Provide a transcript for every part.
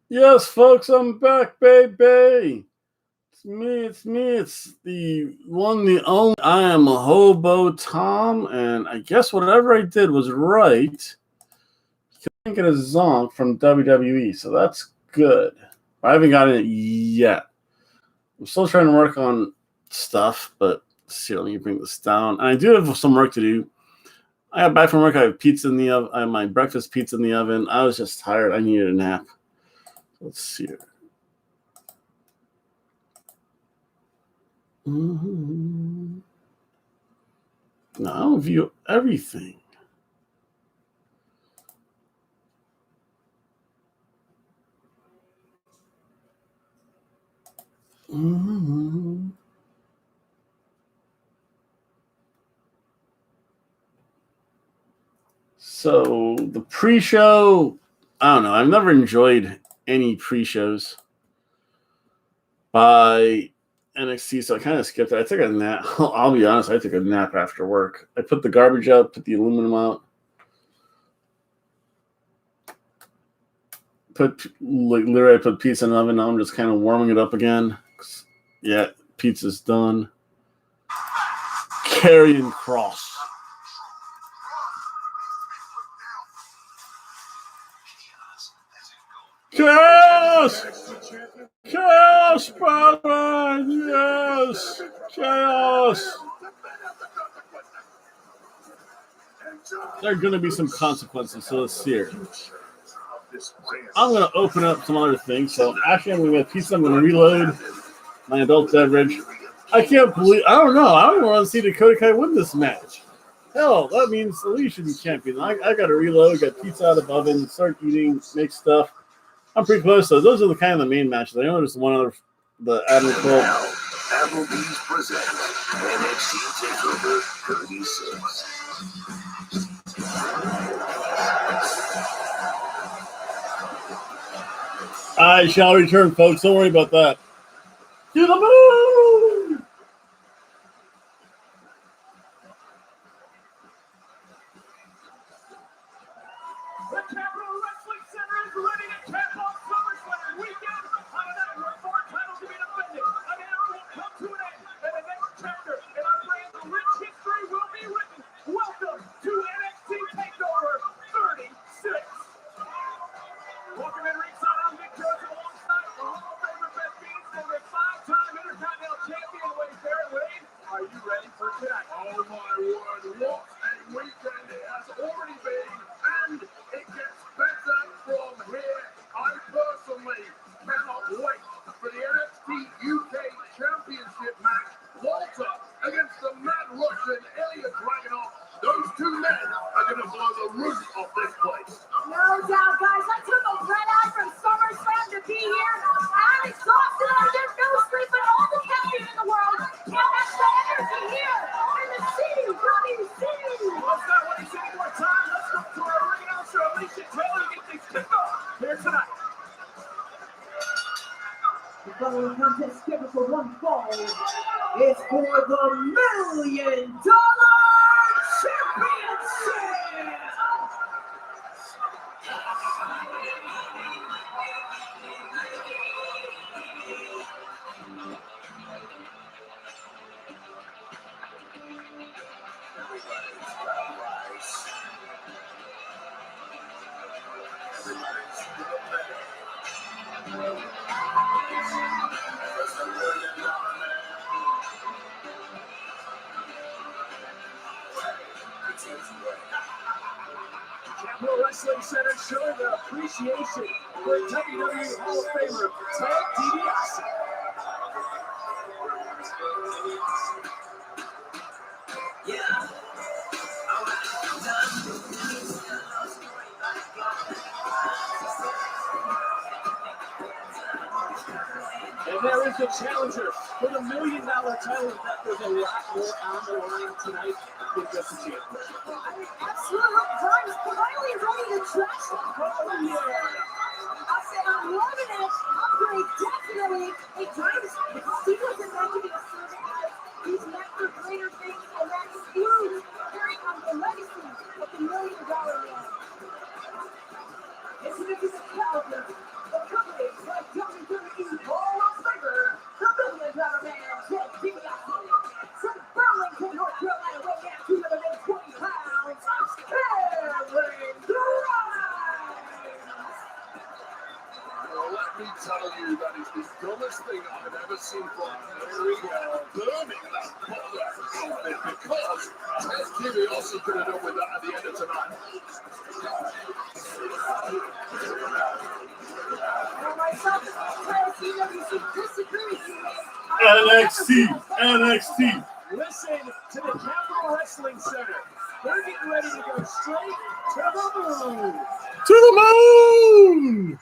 Yes, folks, I'm back, baby. It's the one, the only. I am a Hobo Tom, and I guess whatever I did was right. I can't get a zonk from WWE, so that's good. I haven't gotten it yet. I'm still trying to work on stuff, but let's see, let me bring this down. And I do have some work to do. I got back from work. I have pizza in the oven. I have my breakfast pizza in the oven. I was just tired. I needed a nap. Let's see here. Mm-hmm. No, I don't view everything. Mm-hmm. So the pre-show, I don't know. I've never enjoyed any pre-shows by NXT, so I kind of skipped it. I took a nap. I'll be honest. I took a nap after work. I put the garbage out, put the aluminum out, literally I put pizza in the oven. Now I'm just kind of warming it up again. Yeah, pizza's done. Karrion Kross. Chaos! Chaos, Batman! Yes! Chaos! There are going to be some consequences, so let's see here. I'm going to open up some other things. So actually, I'm going to get pizza. I'm going to reload my adult beverage. I can't believe, I don't know. I don't want to see Dakota Kai win this match. Hell, that means Lee should be champion. I got to reload, get pizza out of the oven, start eating, make stuff. I'm pretty close. So those are the kind of the main matches. I know there's one other, the Admiral Cole. Applebee's presents NXT TakeOver 36. I shall return, folks. Don't worry about that. To the moon! The Capital Wrestling Center is ready to cap off SummerSlam weekend on a night where 4 titles to be defended. An era will come to an end, and the next chapter in our brand's rich history will be written. Welcome to NXT TakeOver 36. Welcome in ringside, I'm Nick Joseph alongside the Hall of Famer Beth Phoenix and the 5-time Intercontinental Champion Wade Barrett. Wade, are you ready for tonight? Oh my word, what a weekend it has already been, and it gets better from here. I personally cannot wait for the NXT UK Championship match. Walter against the Mad Russian Ilya Dragunov. Those two men are going to blow the roof off this place. No doubt, guys. I took a red eye from SummerSlam to be here. I'm exhausted. I get no sleep, but all the caffeine in the world can't match the energy here in the city, Robbie City. Let's not waste any more time. Let's go to our ring announcer, Alicia Taylor, to get things kicked off here tonight. The following contest scheduled for one fall is for the $1 Million Championship. Capital Wrestling Center showing their appreciation for WWE Hall of Famer Ted DiBiase. And there is the challenger for the $1 Million title. In fact, there's a lot more on the line tonight than just the champion. Absolutely. Grimes finally ready to trash the Oh, yeah. I said I'm loving it. Upgrade definitely. Hey, Grimes, he wasn't meant to be a servant, guys. He's meant for greater things, and that includes carrying on the legacy of the $1 Million Man. Isn't it just a calendar? The company me tell you that is the dumbest thing I've ever seen from Perry burning that collar outfit because Ted DiBiase could have done with that at the end of tonight. NXT. Listen to the Capitol Wrestling Center. They're getting ready to go straight to the moon. To the moon!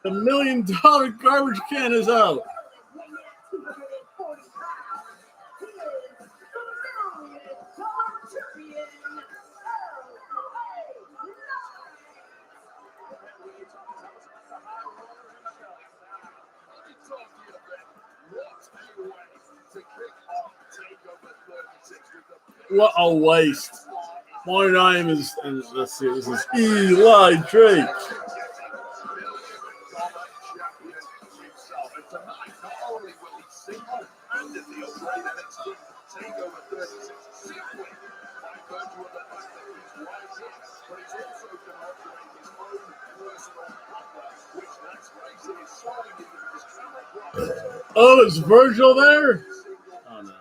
The $1 million garbage can is out. What a waste. My name is, let's see, this is Eli Drake. TakeOver 36 simply by virtue of the fact that he's right here, but he's also going to operate his own personal butler, which let's face it is slowing into his camera. Oh, is Virgil there? Oh no.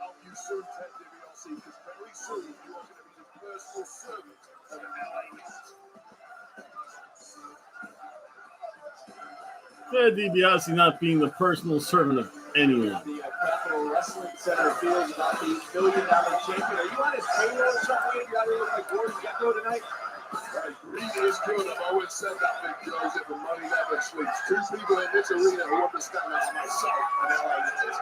Help you soon, Ted DiBiase, because very soon you are going to be the personal servant of LA Knight. Ted DiBiase not being the personal servant of anyone. The Capitol Wrestling Center feels about the $1 million champion. Are you on his payroll or something? You got to look like Gordon Gecko tonight? Greed is good. I've always said that, Big Joseph, and money never sleeps. Two people in this arena who understand that, myself and LA Knight.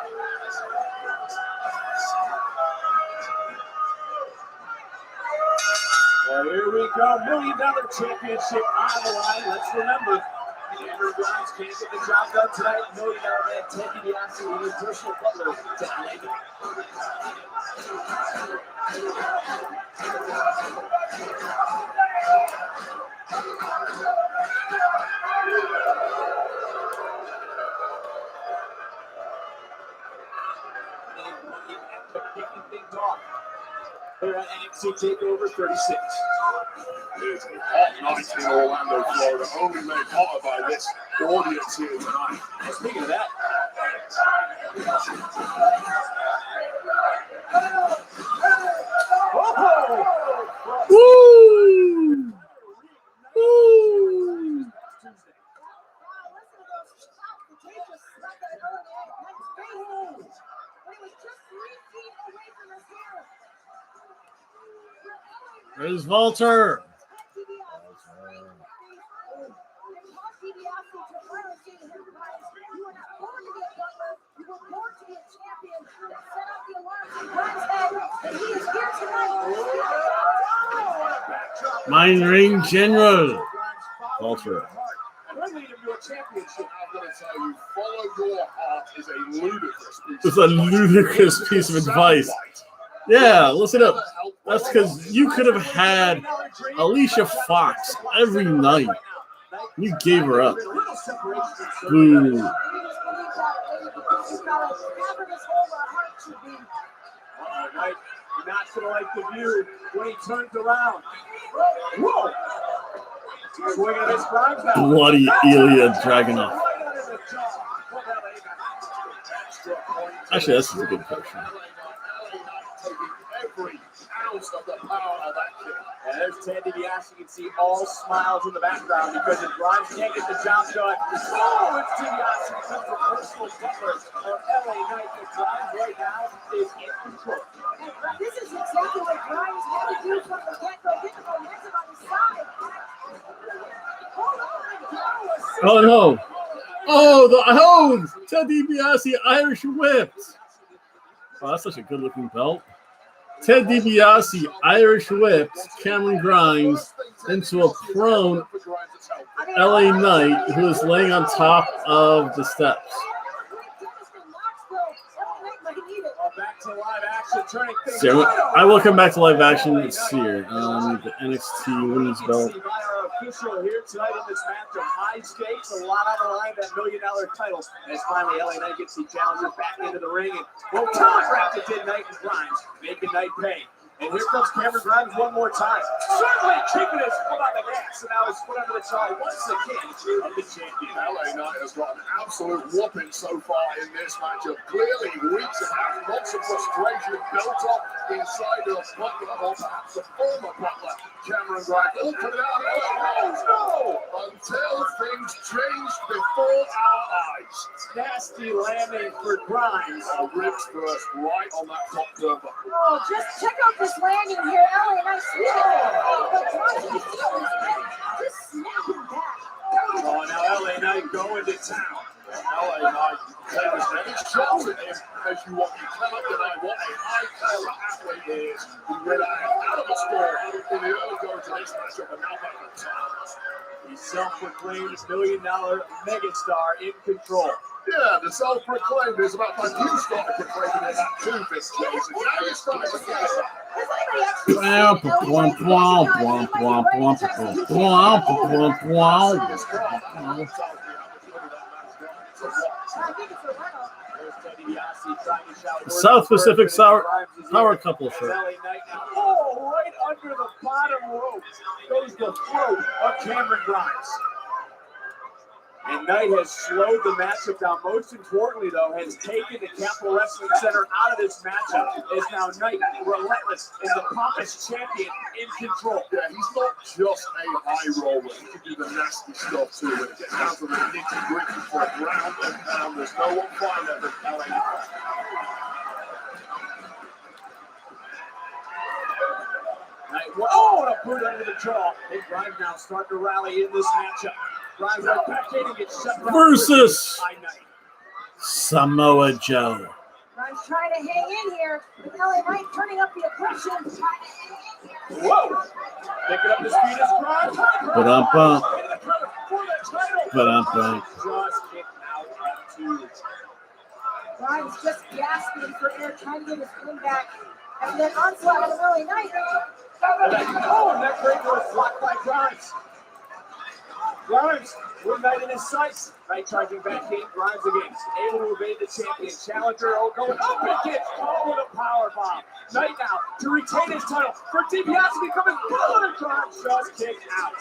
Well, here we go. $1 million championship on the line. Let's remember, Cameron Grimes can't get the job done tonight. $1 million man, Ted DiBiase, with his personal butler to LA Knight. Kicking things off here at NXT TakeOver 36. It's a hot night in Orlando, Florida, only made hotter by this audience here tonight. Speaking of that, Woo! Woo! There's Walter. Mine Ring General. Walter. I'm going to tell you, follow your heart is a ludicrous piece. It's a ludicrous piece of advice. Yeah, listen up. That's because you could have had Alicia Fox every night. You gave her up. Boo. Right? You're not going to like the view when he turns around. Whoa! Swinging at his Grimes now. Bloody Ilya Dragunov. Actually, this is a good picture. Every ounce of the power of that kid. And there's Ted DiBiase. You can see all smiles in the background because if Grimes can't get the job done, oh, it's DiBiase becomes the personal butler of LA Knight. But Grimes right now is in control. This is exactly what Grimes had to do from the get-go. Get the momentum on his side. Oh no! Oh, Ted DiBiase Irish whipped. Oh, that's such a good-looking belt. Ted DiBiase Irish whips Cameron Grimes into a prone LA Knight who is laying on top of the steps. Back to live action, turning things So I will come back to live action this year. The NXT Women's Belt. by our official here tonight in this match of high stakes, a lot on the line, that $1 million title. As finally LA Knight gets the challenger back into the ring, and well, telegraphed it did Knight and Grimes, making Knight pay. And here comes Cameron Grimes one more time. Certainly keeping his foot on the gas, and now his foot under the towel once again of the champion. LA Knight has got an absolute whooping so far in this matchup. Clearly, weeks and half, lots of frustration built up inside of Butler, or perhaps the former Butler, Cameron Grimes. All coming out of LA. No! Until things changed before our eyes. Nasty landing for Grimes. Ribs first, right on that top turbo. Oh, just check out this landing here. LA Knight just snapping back. Oh, now LA Knight going to town. LA Knight take as many shots at him as you want. You cannot deny what a high-caliber athlete he is. He ran out of the score in the early going to this matchup, and now back on top. The self-proclaimed $1 million megastar in control. Yeah, the self-proclaimed is about time you started proclaiming it that too, Vince Jason. Now you're starting to get it. South Pacific Power Couple shirt. Oh, right under the bottom rope goes the throat of Cameron Grimes. And Knight has slowed the matchup down. Most importantly, though, has taken the Capitol Wrestling Center out of this matchup. Is now Knight, relentless, and the pompous champion in control. Yeah, he's not just a high roller. He can do the nasty stuff too. When it gets down to the nitty-gritty for ground and pound, there's no one finer than LA Knight. Oh, and a boot under the jaw. And Grimes now starting to rally in this matchup. Grimes right back in and gets shut down. Versus Samoa Joe. Grimes trying to hang in here with LA Knight turning up the aggression. Whoa! Picking up the speed as Grimes. Ba-dum-bum. For the title. Ba-dum-bum. Just kicked out at 2. Grimes just gasping for air, trying to get his spin back. And then onslaught of LA Knight. Oh, and that breaker was blocked by Grimes. Grimes with Knight in his sights. Knight charging back in. Grimes again. Able to evade the champion. Challenger going up and gets caught with a power bomb. Knight now to retain his title. For DiBiase becoming another Grimes just kicked out.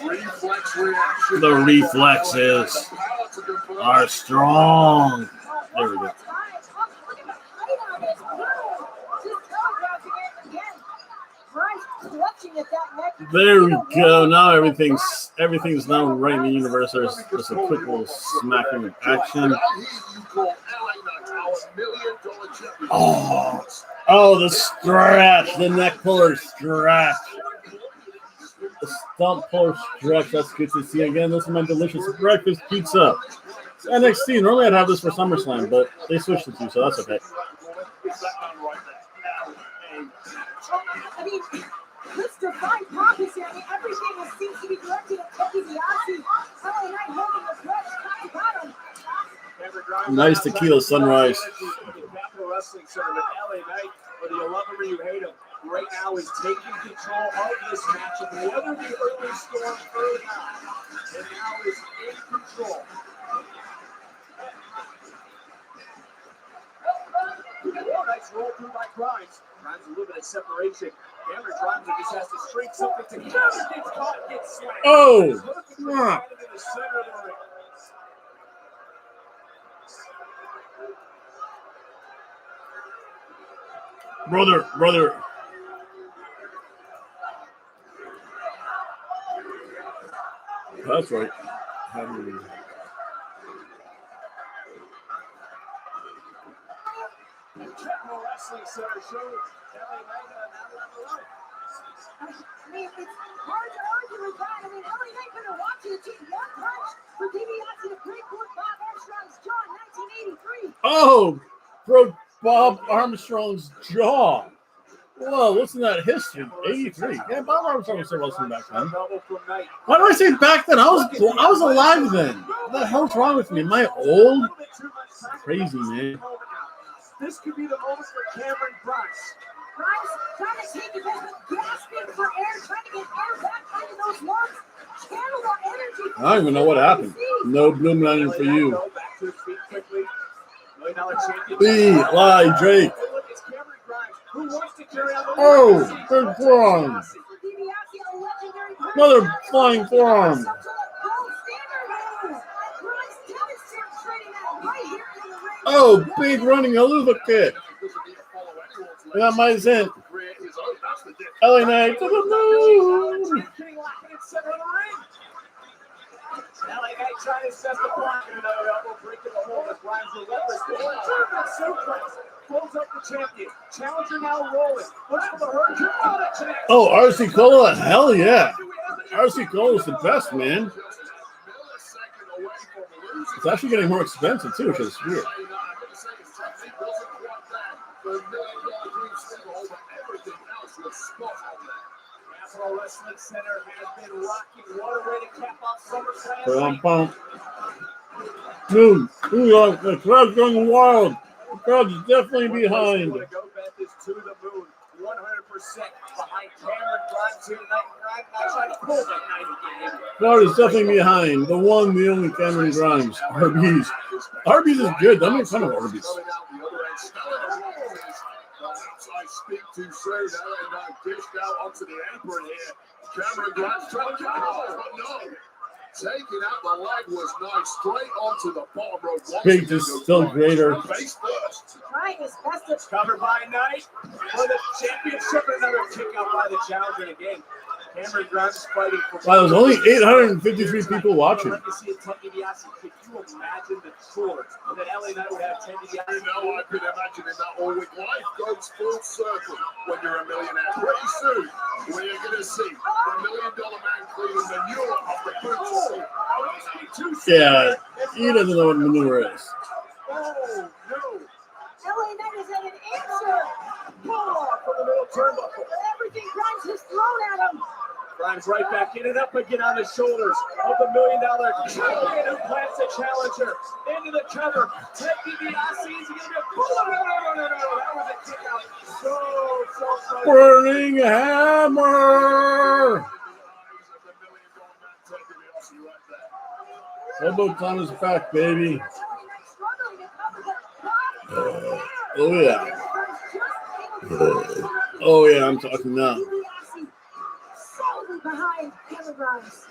Reflex reaction. The reflexes are strong. There we go. There we go. Now everything's now right in the universe. There's just a quick little smacking of action. Oh, the stretch, the neck puller stretch, the stump puller stretch. That's good to see again. This is my delicious breakfast pizza. It's NXT. Normally I'd have this for SummerSlam, but they switched it to, so that's okay. I mean, let's define prophecy. I mean, everything seems to be directed at DiBiase. LA Knight holding the threat top to bottom. Nice tequila sunrise. Capitol Wrestling Center with LA Knight, whether you love him or you hate him, right now is taking control of this matchup. Weathered the early storm early on, and now is in control. Oh, nice roll through by Grimes. Grimes a little bit of separation. Cameron Grimes just has to string something together. Gets caught, gets slammed. Oh! Into the center of the ring. Brother. That's right. Capitol Wrestling Center showed LA Knight I mean, it's hard to argue with that. I mean, LA Knight could have watched it take one punch for DiBiase to break Bob Armstrong's jaw in 1983. Oh, Bob Armstrong's jaw. Whoa, listen to that history. 83. Yeah, Bob Armstrong was still wrestling back then. Why do I say back then? I was alive then. What the hell's wrong with me? Am I old? Crazy, man. This could be the moment for Cameron Grimes. Grimes trying to take it, gasping for air, trying to get air back into those lungs. Channel that energy. I don't even know what happened. No bloom onion for you. Back to his feet quickly. $1 million champion. B. Lie, Drake. It's Cameron Grimes who wants to carry out the Oh, big forearm. Another flying forearm. Oh, big running Aluva kick. I got my Zent. LA Knight to the moon. LA Knight trying to set the block. Another elbow break in the hole as Grimes relentless. German suplex. Close up the champion. Challenger now rolling. Looks for the hurt. Oh, RC Cola? Hell yeah. RC Cola is the best, man. It's actually getting more expensive, too, which is weird. National Wrestling Center has been rocking. What a way to cap off SummerSlam. Dude, the crowd's going wild. The crowd's definitely behind. Go bet this to the moon. 100% behind Cameron Grimes here tonight. Grimes not trying to pull that night again. Crowd is definitely behind. The one, the only Cameron Grimes. Arby's. Arby's is good. I'm making fun of Arby's. I speak too soon, and I dished out onto the apron here. Cameron Grimes trying to but no. Taking out the leg was nice, straight onto the bottom rope. Big is still greater. Face first. Right, his best of Covered by Knight for the championship. Another kick out by the challenger again. Cameron Grimes fighting for. Wow, there's only 853 people watching. Let me see a Ted DiBiase. Could you imagine the chores that LA Knight would have Ted DiBiase? You know, I could imagine in that all week. Life goes full circle when you're a millionaire. Pretty soon, we're going to see the $1 million man cleaning manure off the boots. Yeah, he doesn't know what manure is. Oh, no. LA Knight is at an answer. From the middle turnbuckle. Everything Grimes has thrown at him. Grimes right back in and up again on the shoulders of the $1 million champion who plants the challenger into the cover. Ted DiBiase is going to be no. That was a kick out. So. Burning hammer. Hobo time is back, baby. Oh yeah. Oh yeah, I'm talking now. Behind Cameron Grimes.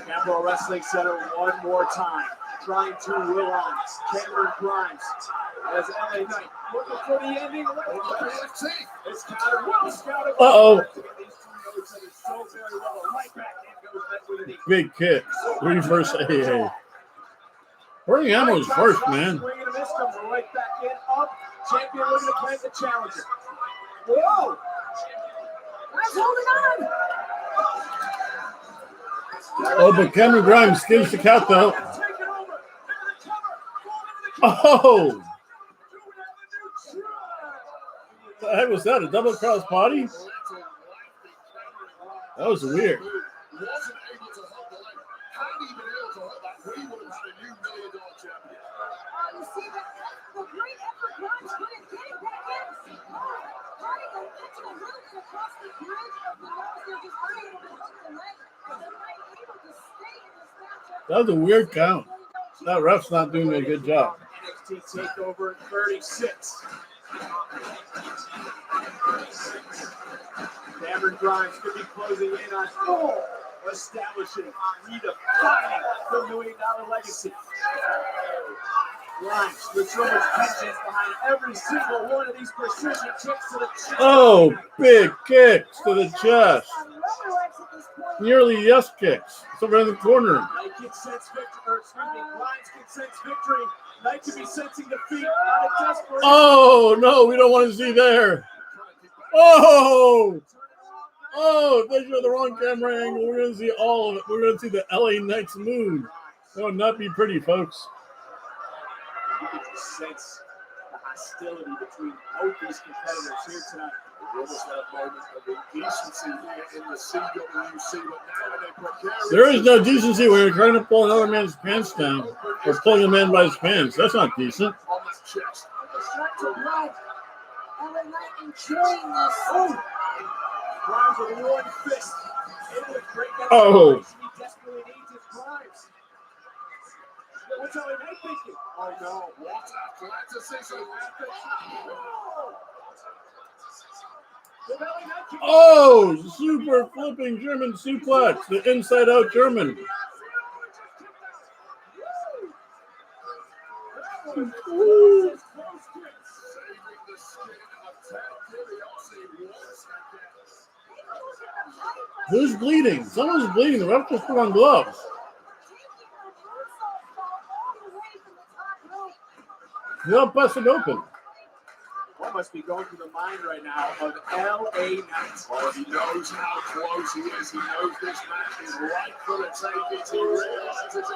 Capital Wrestling Center one more time. Trying to realize Cameron Grimes as LA Knight looking for the ending. It's countered. Well scouted. Uh-oh. So very well. Right back in goes that with a knee. Big kick. Reverse AA. Burning ammo is first, man. Swing and a miss comes right back in. Up. Champion looking to plant the challenger. Whoa. Grimes holding on. Oh, but Cameron Grimes skims the count, though. Oh! What the heck was that? A double cross body? That was weird. You see the great effort Grimes put in getting back in. Trying to catch a little bit across the bridge of the nose. They're just unable to hook the leg. But they're able to stay in this matchup. That was a weird count. That ref's not doing a good job. NXT TakeOver 36. Cameron Grimes could be closing in on establishing, redefining the $1 million legacy. Grimes with so much patience behind every single one of these precision kicks to the chest. Oh, big kicks to the chest. Nearly yes kicks. It's over in the corner. Knight can sense victory, Grimes can sense victory. Knight can be sensing defeat out of desperation. Oh, no, we don't want to see there. Oh! Oh, if they show the wrong camera angle, we're going to see all of it. We're going to see the LA Knight's moon. That would not be pretty, folks. You can just sense the hostility between both these competitors here tonight. We almost had a moment of indecency here in the CWC, but now in a precarious There is no decency when you're trying to pull another man's pants down or pulling a man by his pants. That's not decent. on the chest. Start to run. LA Knight enjoying this. Grimes with one fist. Able to break that Oh. separation. He desperately needs his Grimes. What's LA Knight thinking? Oh no, what athleticism at the With LA Knight kicking Oh, super flipping German suplex. The inside out German. saving the skin of Ted DiBiase once again. Who's bleeding? Someone's bleeding. The ref just put on gloves. He got busted open. What must be going through the mind right now of LA Knight? Well, he knows how close he is. He knows this match is right for the taking. He realizes it.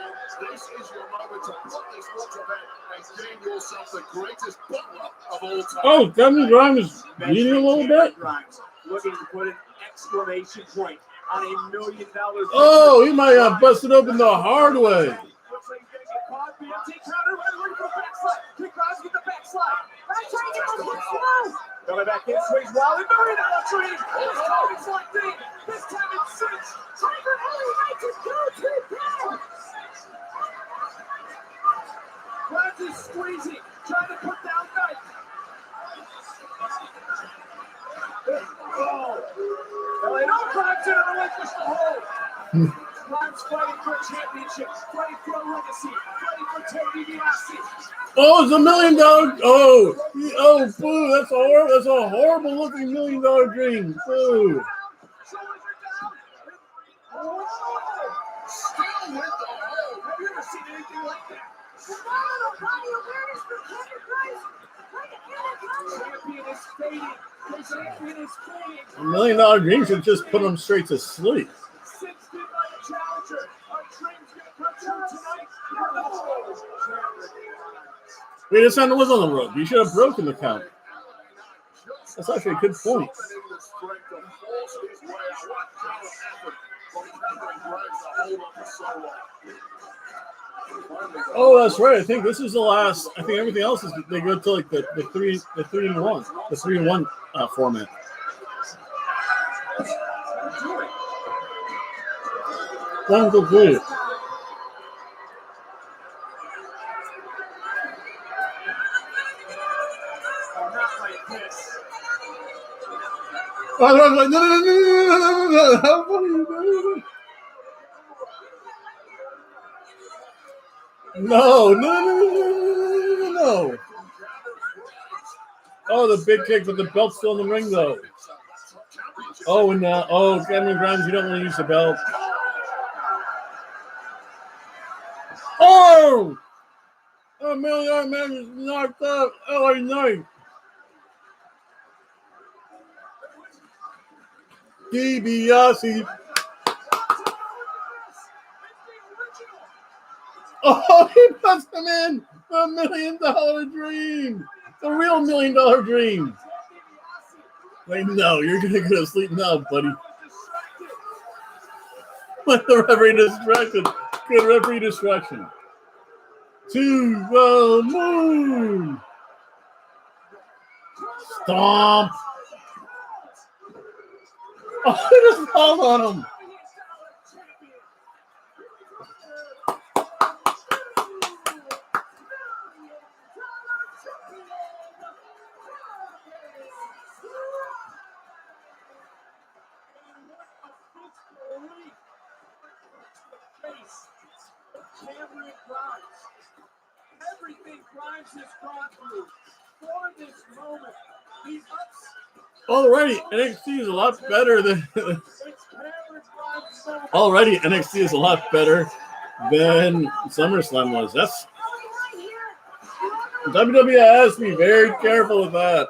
This is your moment to put this one to bed and gain yourself the greatest butler of all time. Oh, Cameron Grimes is bleeding a little bit. Grimes looking to put an exclamation point on $1 million. Oh, he might have busted open the hard way. Looks like he's gonna get caught. BMT counter, ready for the backslide. Kick Grimes with the backslide. Right trying to get the hit slow. Coming back in, swings wild, $1 million dream. This time it's locked in. This time it's cinched. Time for LA Knight to go to bed. Grimes is squeezing, trying to put down Knight. Oh, LA Knight Grimes didn't relinquish the hold. Grimes fighting for a championship, fighting for a legacy, fighting for Ted DiBiase. Oh, it's $1 million. Oh, boo! That's a horrible looking $1 million dream. Boo! Shoulders are down. Still with the hold. Have you ever seen anything like that? Phenomenal body awareness from Cameron Grimes. Like an anaconda. Champion is fading. The champion is fading. $1 million dream should just put him straight to sleep. 60 by the challenger. Our dream's gonna come true tonight. Wait, his hand was on the rope. You should have broken the count. That's actually a good point. Summoning the strength to force his way out. What kind of effort from Cameron Grimes to hold on for so long? Oh, that's right. I think this is the last. I think everything else is they go to like the 3-in-1 format. One complete. I was like, no. How funny is that? No. Oh, the big kick, but the belt's still in the ring, though. Oh, and Cameron Grimes, you don't want to use the belt. Oh! $1 million man is knocked out. LA Knight. DiBiase. Oh, he puts him in. $1 million dream. The real $1 million dream. Wait, no, you're going to go to sleep now, buddy. With the referee distracted. Good referee distraction. To the moon. Stomp. Oh, he just fell on him. Cameron Grimes. Everything Grimes has gone through for this moment. The ups. Already, NXT is a lot better than. It's Cameron Grimes' moment. Already, NXT is a lot better than SummerSlam was. That's WWE has to be very careful with that.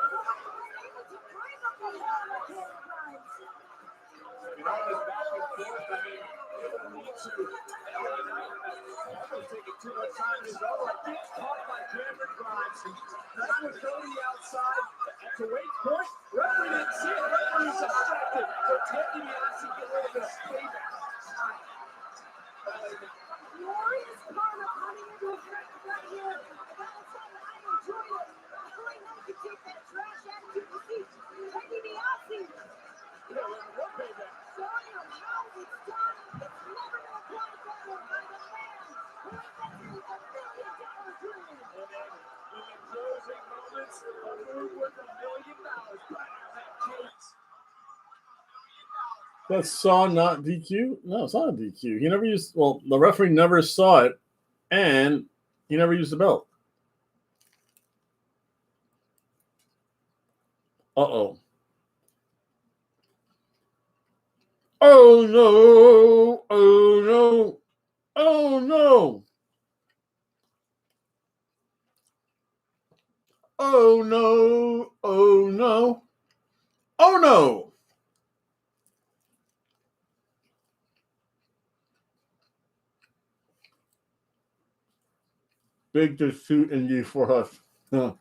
Taking too much time in his own. Gets caught by Cameron That saw not DQ? No, it's not a DQ. He never used. Well, the referee never saw it, and he never used the belt. Uh-oh. Oh no! Oh no! Oh no! Oh no! Oh no! Oh no! Big dispute indeed for us. Huh.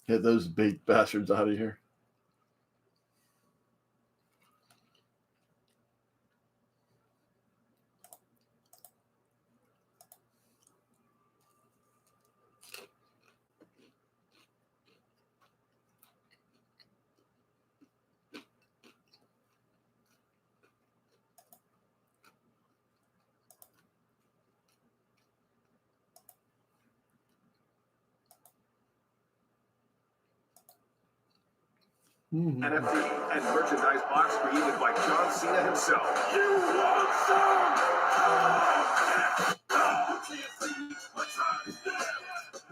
Get those bait bastards out of here. NFT and merchandise box created by John Cena himself. You want some?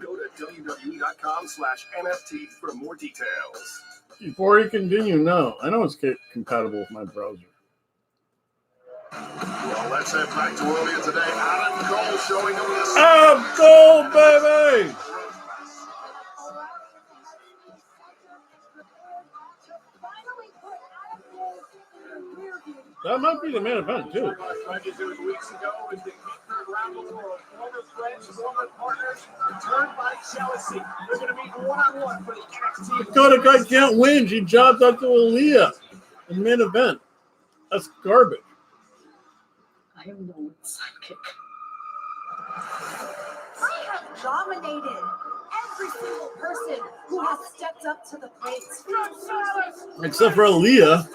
Go to WWE.com/NFT for more details. Before you continue, no. I know it's compatible with my browser. Well, let's head back to earlier today. Adam Cole showing him this. Adam Cole, baby! That might be the main event, too. Weeks ago, as they meet third round with former friends, former partners, turned by jealousy. They're going to meet one-on-one for the NXT. Dakota Kai can't win. She jobbed out to Aaliyah in the main event. That's garbage. I am no one's sidekick. I have dominated every single person who has stepped up to the plate. Except for Aaliyah.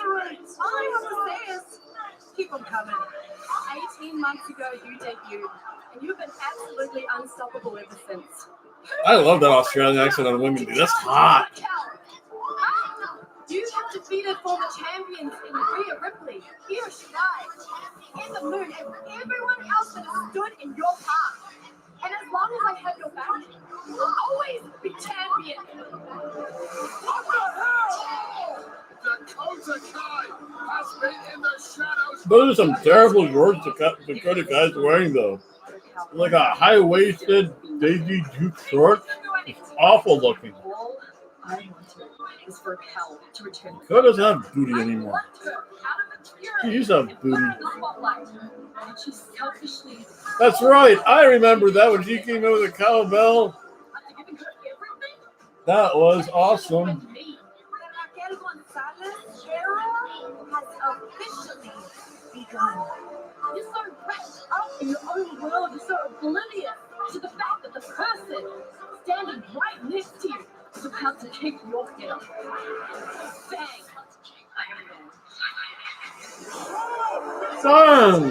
All I have to say is, keep them coming. 18 months ago, you debuted, and you've been absolutely unstoppable ever since. I love that Australian accent on women. That's hot. You have defeated former champions in Rhea Ripley, Io Shirai, in the Moon, and everyone else that has stood in your path. And as long as I have your back, you'll always be champion. What the hell? Dakota Kai has been in the shadows. Those are some terrible shorts Dakota Kai's wearing, though. Like a high-waisted Daisy Duke short. It's awful looking. All I wanted was for Cal to return. Dakota doesn't have booty anymore. She used to have booty. And she selfishly. That's right. I remember that when she came in with a cowbell. That was awesome. Has officially begun. You're so wrapped up in your own world, you're so oblivious to the fact that the person standing right next to you is about to kick your head off. Bang! I am there. Son!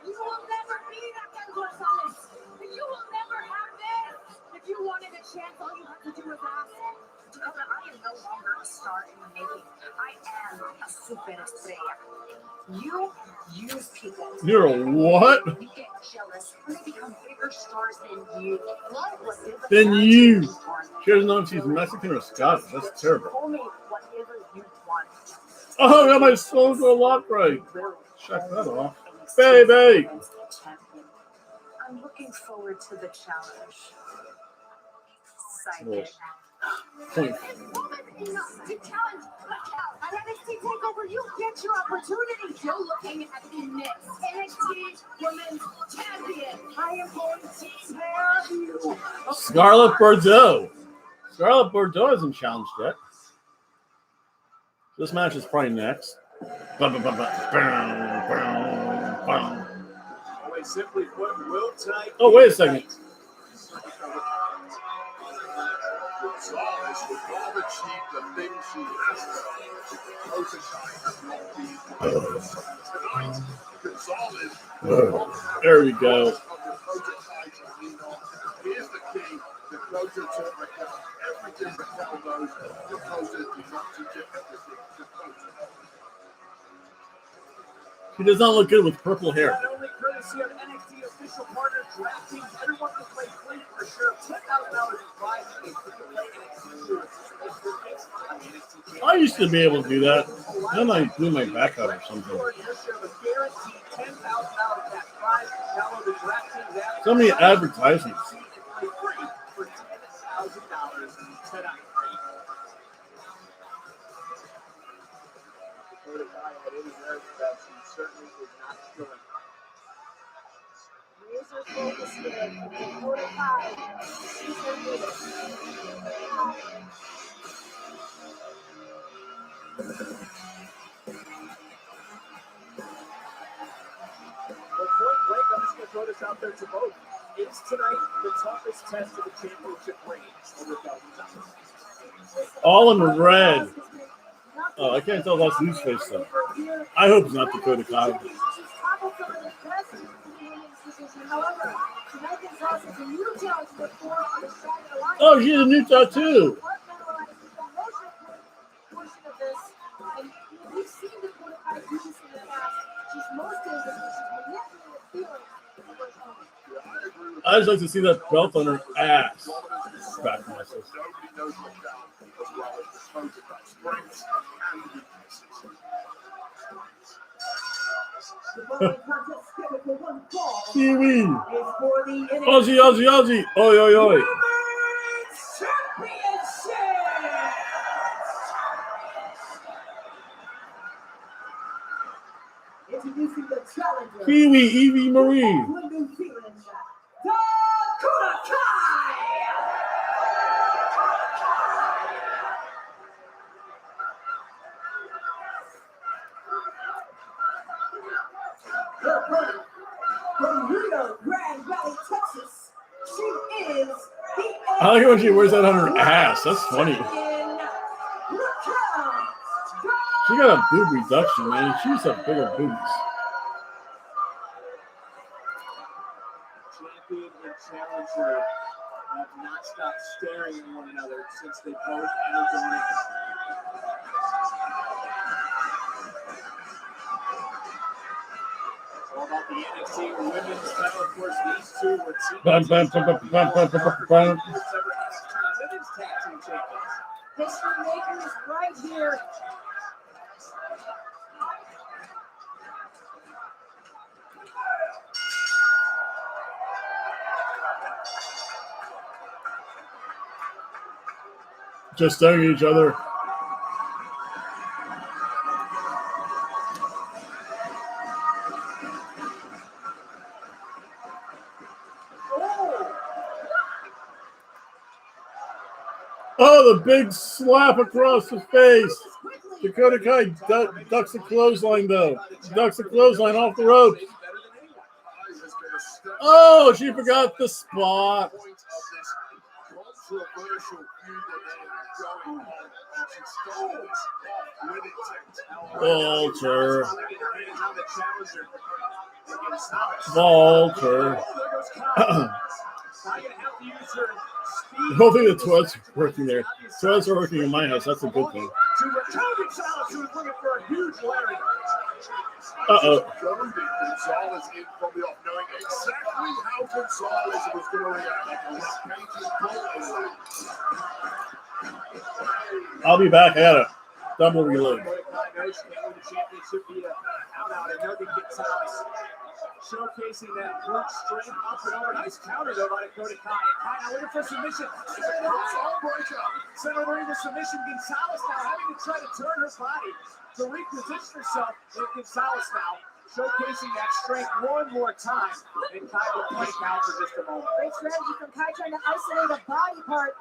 You will never be that Ken Gonzalez. You will never have this. If you wanted a chance, all you have to do is ask. Dakota, I am no longer a star in the making. I am a superestrella. You use people. You're a what? You get jealous when they become bigger stars than you. Then you. She doesn't know if she's Mexican or Scottish. That's terrible. Call me whatever you want. Oh, I got my social lock right. Check that off. Baby! I'm looking forward to the challenge. Well, Sidekick. point. It's woman enough to challenge Raquel at NXT TakeOver. You get your opportunity. You're looking at the next NXT Women's Champion. I am going to tear you. Scarlett Bordeaux. Scarlett Bordeaux hasn't challenged yet. This match is probably next. Simply put, will tonight. Oh, wait a second. Gonzalez would all achieve the things she has done. Dakota Kai has not been tonight. Gonzalez. There we go. to Raquel. Everything Raquel knows, Dakota does not teach it everything. Dakota. He does not look good with purple hair. Not only courtesy of NXT official partner DraftKings, everyone can play free for a share of $10,000 in prize money. You can play NXT Heroes on the NXT I used to be able to do that. Then I blew my back out or something. Your share of a guaranteed $10,000 cash prize. Download the DraftKings app. So many advertisements. And play free for $10,000 tonight. Dakota Kai had any nerves about she certainly is not showing. Laser focus here. Dakota Kai. She's gonna do it. Well, point blank, I'm just going to throw this out there to both. Is tonight the toughest test of the championship reign over Calvin? All in red. Oh, I can't tell that's whose face though. I hope it's not Dakota Kai. Oh, she's a new tattoo. I just like to see that belt on her ass. Back to myself. Nobody knows Raquel as well as Dakota Kai. Strengths and weaknesses. Kiwi. Aussie, Aussie, Aussie. Oi, oi, oi. Introducing the challenger. Kiwi, Evie Marie. Dakota Kai. Her opponent from Rio Grande Valley, Texas. She is the I like it when she wears that on her ass. That's funny. She got a boob reduction, man. She used to have bigger boobs. Champion and challenger have not stopped staring at one another since they both entered the ring. It's all about the NXT women's title. Of course, these two were teammates. Bum, bum, bum, bum, bum, bum, bum, bum. Women's tag team champions. History makers right here. Just staring at each other. Oh, the big slap across the face. Dakota Kai ducks the clothesline, though. Ducks the clothesline off the ropes. Oh, she forgot the spot. Walter. Walter. Hopefully the toilets are working there. Toilets are working in my house. That's a good thing. Uh-oh. Gonzalez in from the off, knowing exactly how Gonzalez was going to react. I'll be back. I got a double reload. Showcasing that brute strength up and over. Nice counter though by Dakota Kai. Kai now looking for submission. Center of the ring with submission. Gonzalez now having to try to turn her body to reposition herself. And Gonzalez now showcasing that strength one more time. And Kai will plank out for just a moment. Great strategy from Kai trying to isolate a body part.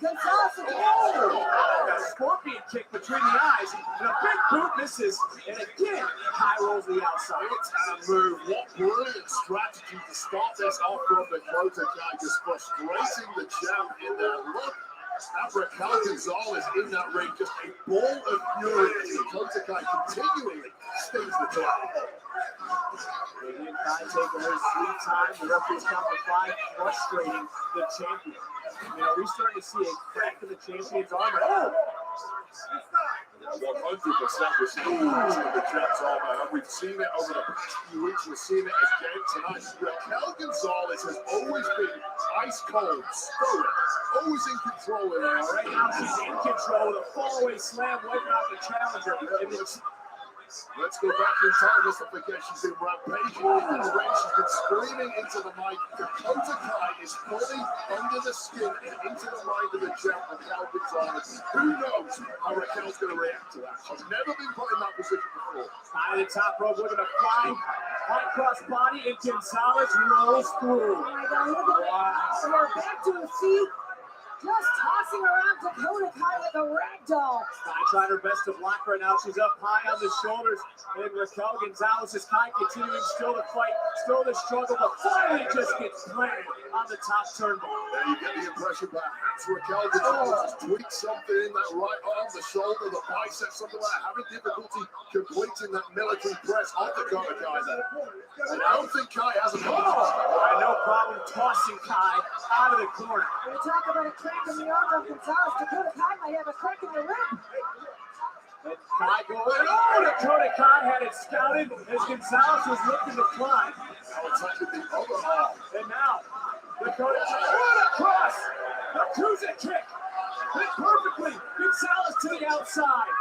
Gonzalez is A scorpion kick between the eyes. And a big boot misses. And again, Kai rolls the outside. It's a move. What brilliant strategy to start this off from Dakota Kai, just frustrating the champ in that look. Raquel Gonzalez in that ring, just a ball of fury as Dakota Kai continually stings the top. Again, Kai taking her sweet time. The referee's count for 5, frustrating the champion. You know, we're starting to see a crack in the champion's armor. Oh! 100% was the Jets armor. We've seen it over the past few weeks. We're seeing it again tonight. Raquel Gonzalez has always been ice cold, stoic, always in control in there. Right now, she's in control with a fallaway slam, wiping out the challenger. Let's go back in time. Let's not forget she's been rampaging in the ring. She's been screaming into the mic. Dakota Kai is fully under the skin and into the mind of the champ, Raquel Gonzalez. Who knows how Raquel's going to react to that? She's never been put in that position before. Out of the top rope, looking to fly high cross body, and Gonzalez rolls through. Oh my God, look at that. So we're back to her feet. Just tossing around Dakota Kai like a rag doll. Kai trying her best to block right now. She's up high on the shoulders. And Raquel Gonzalez is Kai continuing still to fight, still to struggle, but finally just gets planted on the top turnbuckle. There you get the impression perhaps Raquel Gonzalez tweaked something in that right arm, the shoulder, the bicep, something like that, having difficulty completing that military press on Dakota Kai there. And I don't think Kai has a problem. No problem tossing Kai out of the corner. We're talking about a crack in the arm of Gonzalez. Dakota Kai might have a crack in the rib. And Kai going, oh, Dakota Kai had it scouted as Gonzalez was looking to climb. Now attacking the other arm. And now, Dakota Kai, what a cross! The cruiser kick! Hit perfectly! Gonzalez to the outside.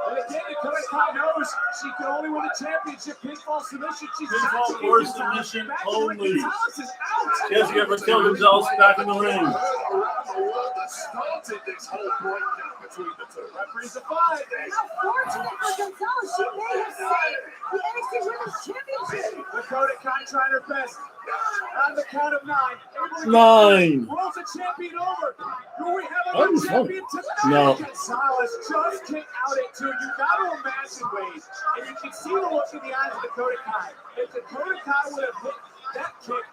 And again, Dakota Kai knows she can only win a championship. Pinfall submission. She's Pinfall or submission only. Gonzalez is out. Yes, you have Raquel Gonzalez back in the ring. Around the world that started this whole breakdown between the two. Referee's a 5. How fortunate for Gonzalez. She may have saved the NXT Women's Championship. Dakota Kai trying her best. On the count of 9. 9. Rolls the champion over. Do we have a Oh, new champion tonight? no. Gonzalez just kicked out at 2. You got to imagine, Wade. And you can see the look in the eyes of Dakota Kai. If Dakota Kai would have hit that kick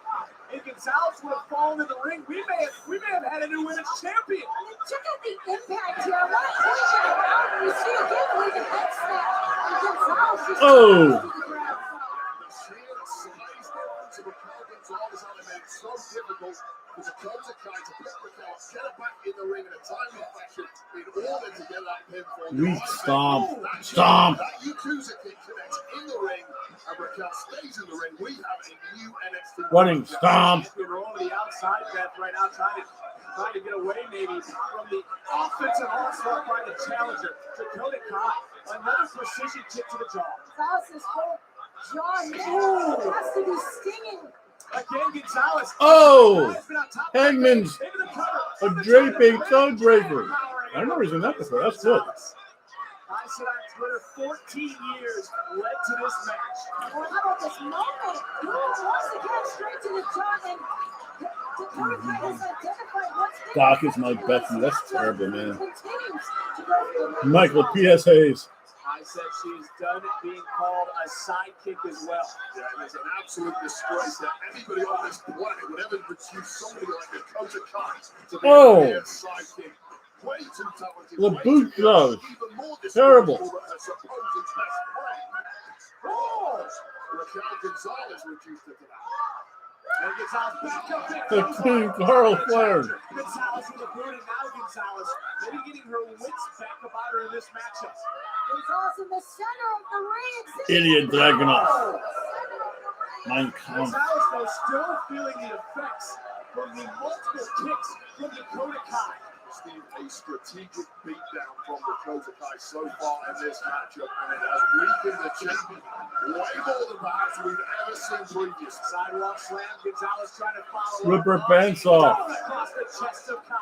and Gonzalez would have fallen in the ring, we may have had a new women's champion. I mean, check out the impact here. I want to point that out. You see again, we can head snap. And Gonzalez just Oh. to the ground. The sheer size difference of Raquel Gonzalez had made it so difficult for Dakota Kai to put Raquel, get her back in the ring in a timely fashion in order to get that pinfall. Weak stomp. That Stomp. That Yakuza kick connects in the ring, and Raquel stays in the ring. We have a new NXT Running stomp. We're over the outside Beth right now, trying to get away maybe from the offensive onslaught by the challenger. Dakota Kai, another precision kick to the jaw. Gonzalez's whole jaw has to be stinging. Again, Gonzalez. Oh. Guy's been on top. Hangman's Into the cover. a draping code breaker. I don't know he's in that before. That's good. I said on Twitter, 14 years led to this match. Well, how about this moment? He wants to get straight to the jaw, and Dakota Kai has identified what's been Doc is my Becky. That's terrible, man. continues to go for the ring. Michael P.S. Hayes. I said she's done being called a sidekick as well. Yeah, and it's an absolute disgrace that anybody on this planet would ever produce somebody like Dakota Kai to be a sidekick. Way too talented. The way boot too goes. good, even more Terrible. disgraceful than her supposed best friend. Oh, Raquel Gonzalez reduced it to that. And Gonzalez back up. The King Carl Flair. Gonzalez with a boot, and now Gonzalez maybe getting her wits back about her in this matchup. Gonzalez in the center of the ring. Idiot Dragunov. Mein Kampf. Gonzalez, though, still feeling the effects from the multiple kicks from Dakota Kai. Steve, a strategic beatdown from Dakota Kai so far in this matchup, and it has weakened the champion way more than perhaps we've ever seen previously. Sidewalk slam, Gonzalez trying to follow. Rip her pants off. Across the chest of Kai.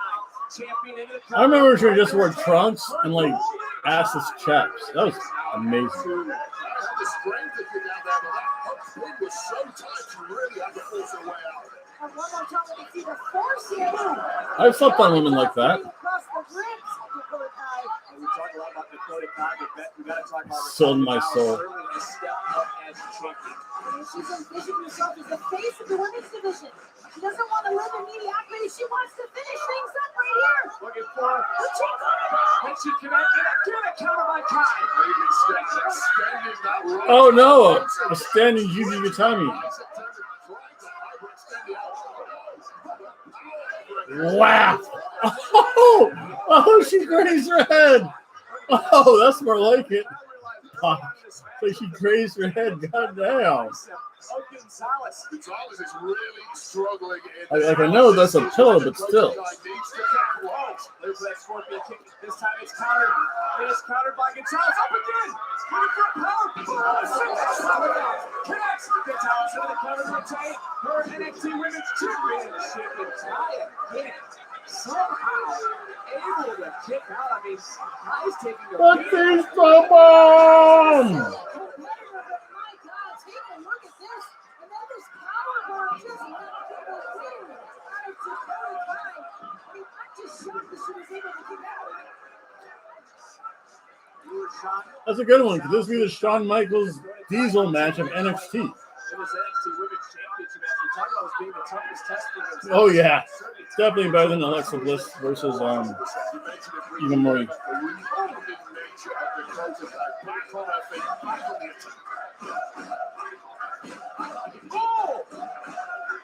Champion into the I remember she just wore trunks and like assless chaps. That was amazing. Had the strength to get out there, but that hook spin was so tight she really had to force her way out. And one more time, we can see the force here. I've slept on women like that. Across the ribs, Dakota Kai. We talk a lot about Dakota Kai, but we got to talk about Sold my soul. Certainly a step up as champion. She's envisioning herself as the face of the women's division. She doesn't want to live in mediocrity. She wants to finish things up right here. Looking for But she got it all. and she connected again, a counter by Kai. Maybe extending that right. Oh no, a standing Yuji Utami. Wow. Oh, she grazed her head. Oh, that's more like it. Oh, so she grazed her head. God damn. Gonzalez is really struggling. I know that's a pillow, but still. Look for that scorpion kick. This time it's countered. It is countered by Gonzalez. Up again. Looking for a power. Connects. Gonzalez into the counter rotate. Her NXT Women's Championship. And Taya again. Somehow able to kick out. I mean, Taya's taking a But there's the bomb. My God, take a look at this. And then this powerbomb just let people clear out of Dakota Kai. I mean, I'm just shocked that she was able to get out. That's a good one, because this will be the Shawn Michaels Diesel match of NXT. In this NXT Women's Championship match, we talked about this being the toughest test for Gonzalez. Oh, yeah. Definitely better than Alexa Bliss versus Eva Marie. Oh!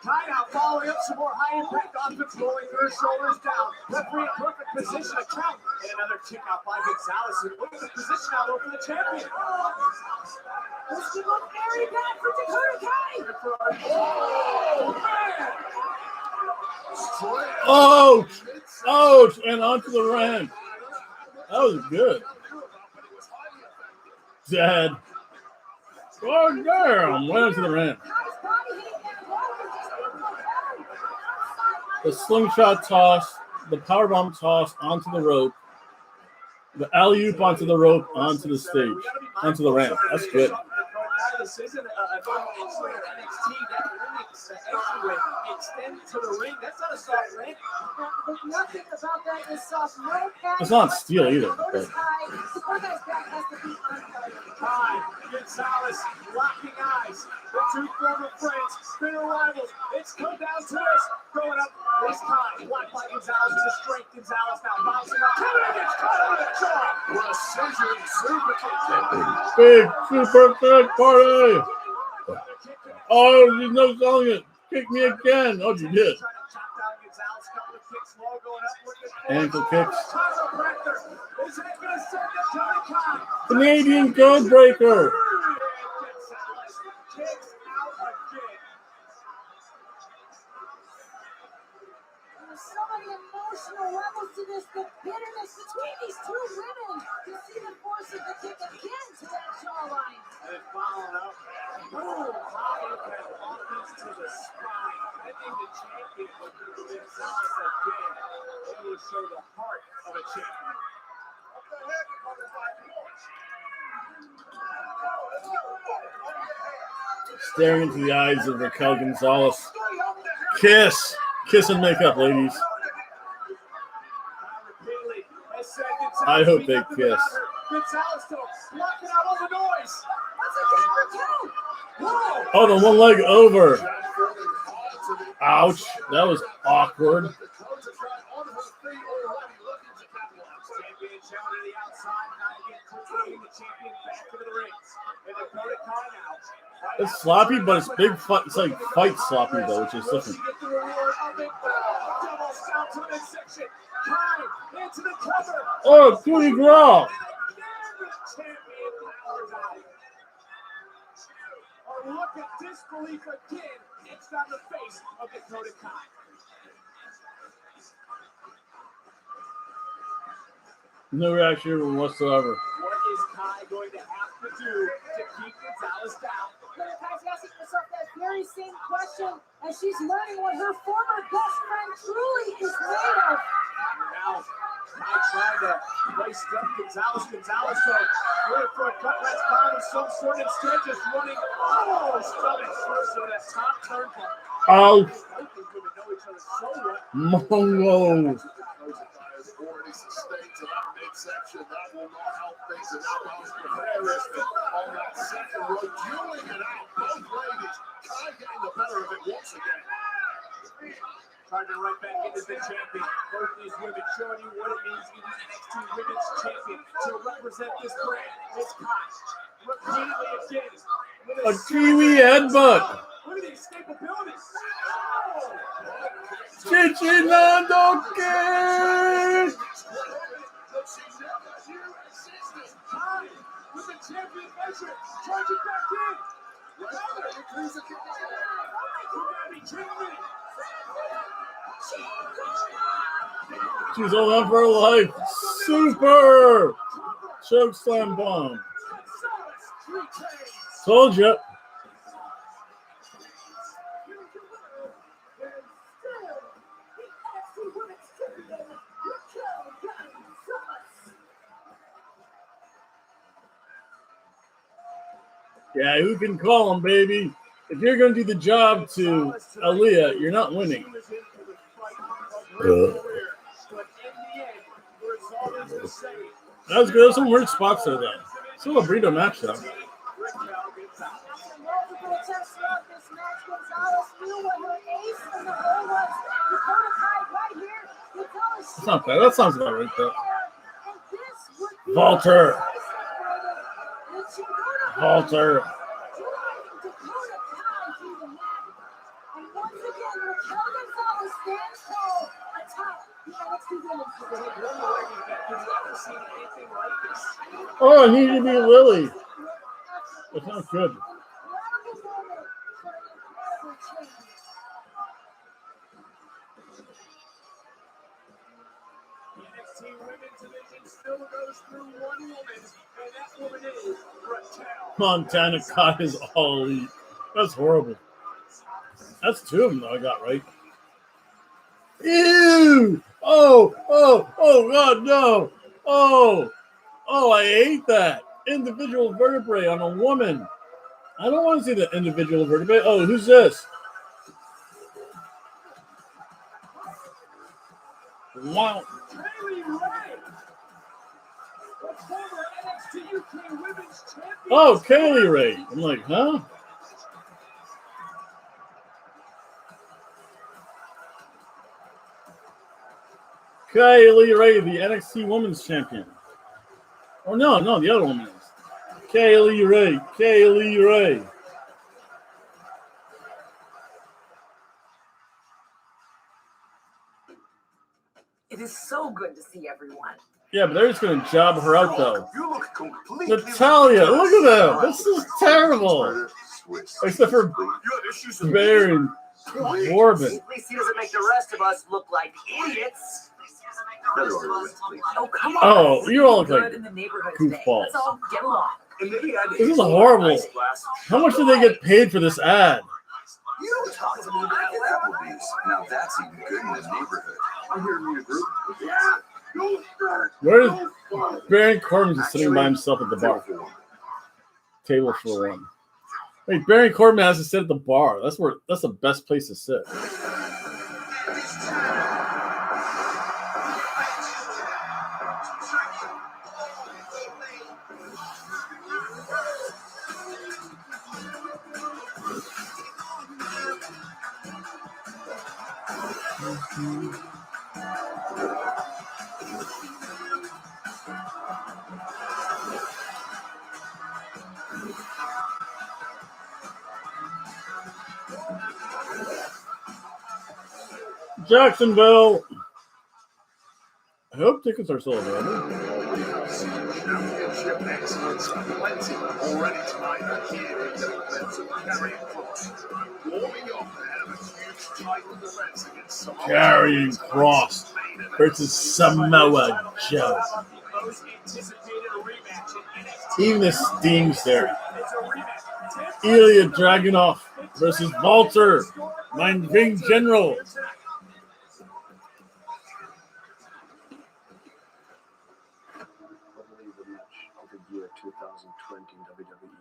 Kai now following up some more high impact offense, rolling her shoulders down. Referee in perfect position to count. And another kick out by Gonzalez. And look at the position now though for the champion. This could look very bad for Dakota Kai. Oh, ouch, and onto the ramp. That was good. Dead. Oh, damn, right onto the ramp. The slingshot toss, the powerbomb toss onto the rope, the alley-oop onto the rope, onto the stage, onto the ramp. That's good. This isn't a normal entry in NXT. That really extend to the ring. That's not a soft ring. But nothing about that is soft. No pad. It's not steel either. Dakota But. Kai's back has to be uncovered. Kai, Gonzalez, locking eyes. The two former friends, bitter rivals. It's come down to this. Going up. This Kai, blocked by Gonzalez with the strength. Gonzalez now bouncing up. Kevin gets caught on the jaw. Precision super kick. Big super kick party. Oh, there's no selling it. Kick me again. Oh, you did. Ankle kicks. Canadian code breaker. There's so many emotional levels to this, the bitterness between these two women. To see the force of the kick again to that jawline. And following up, boom, high impact offense to the spine. I think the champion with Gonzalez again able to show the heart of a champion. Staring into the eyes of Raquel Gonzalez. Kiss. Kiss and make up, ladies. I hope they kiss. Gonzalez still blocking out all the noise. Oh, the one leg over. Ouch. That was awkward. It's sloppy, but it's big. It's like fight sloppy though, which is different. Oh, Cootie Graw. Look at disbelief again. It's on the face of Dakota Kai. No reaction whatsoever. What is Kai going to have to do to keep Gonzalez down? Dakota Kai's asking herself that very same question as she's learning what her former best friend truly is made of. Now, Kai trying to place up Gonzalez. Gonzalez, though, looking for a cut rest bomb of some sort. Instead, just running. Oh, stomach first on that top turnbuckle. Ow. Both these women know each other so well. Mongo. Already sustained to that midsection. That will not help things. And now Miles Preparis on that second row, dueling it out. Both ladies. Kai getting the better of it once again. Trying to right back into the champion. Both these women showing you what it means to be the NXT Women's Champion. To represent this brand. It's Kai. Repeatedly again. A Kiwi headbutt. Look at the escapability. Chichinando que. That she never knew existed. Hi, with the champion measure, charge it back in. Whatever, it brings a kick. You gotta be kidding me. She's holding on for her life. Super choke slam bomb. Told you. Yeah, who can call him, baby? If you're going to do the job to Aaliyah, you're not winning. That was good. There's some weird spots there, though. Still a burrito match, though. That's not bad. That sounds about right, though. Walter. Walter. Oh, it needed to be Lily. That's not good. The NXT Women's Division still goes through one woman, and that woman is Raquel. Montana caught his all elite. That's horrible. That's two of them, though, I got right. Ew! Oh, God, no! Oh, I hate that. Individual vertebrae on a woman. I don't want to see the individual vertebrae. Oh, who's this? Wow. Kaylee Ray, the former NXT UK Women's Champion. Oh, Kaylee Ray. I'm like, huh? Kaylee Ray, the NXT Women's Champion. Oh, no, the other woman is. Kaylee Ray. It is so good to see everyone. Yeah, but they're just going to job her out, though. You look completely Natalia, look at them. This is terrible. Except for You have issues with Bear and Corbin. At least he doesn't make the rest of us look like idiots. Oh, come on. Oh, you all look Good like in the neighborhood today. goofballs. Let's all get along. And maybe I'd This is horrible. How much did they get paid for this ad? You don't talk to me about Applebee's. Now that's even good in the neighborhood. I'm here to meet a group. Yeah. Where is Baron Corbin just sitting by himself at the bar? Table for one. Wait, Baron Corbin has to sit at the bar. That's the best place to sit. Jacksonville. I hope tickets are still available. Championship excellence plenty already tonight here in the events of Carrying Cross. Warming up ahead of a huge title defense against Samoa. Carrying Cross versus Samoa Joe. Most anticipated rematch in NXT. Even the Steam's there. It's a rematch. Ilya Dragunov versus Walter, mein Ring General. Year 2020 WWE.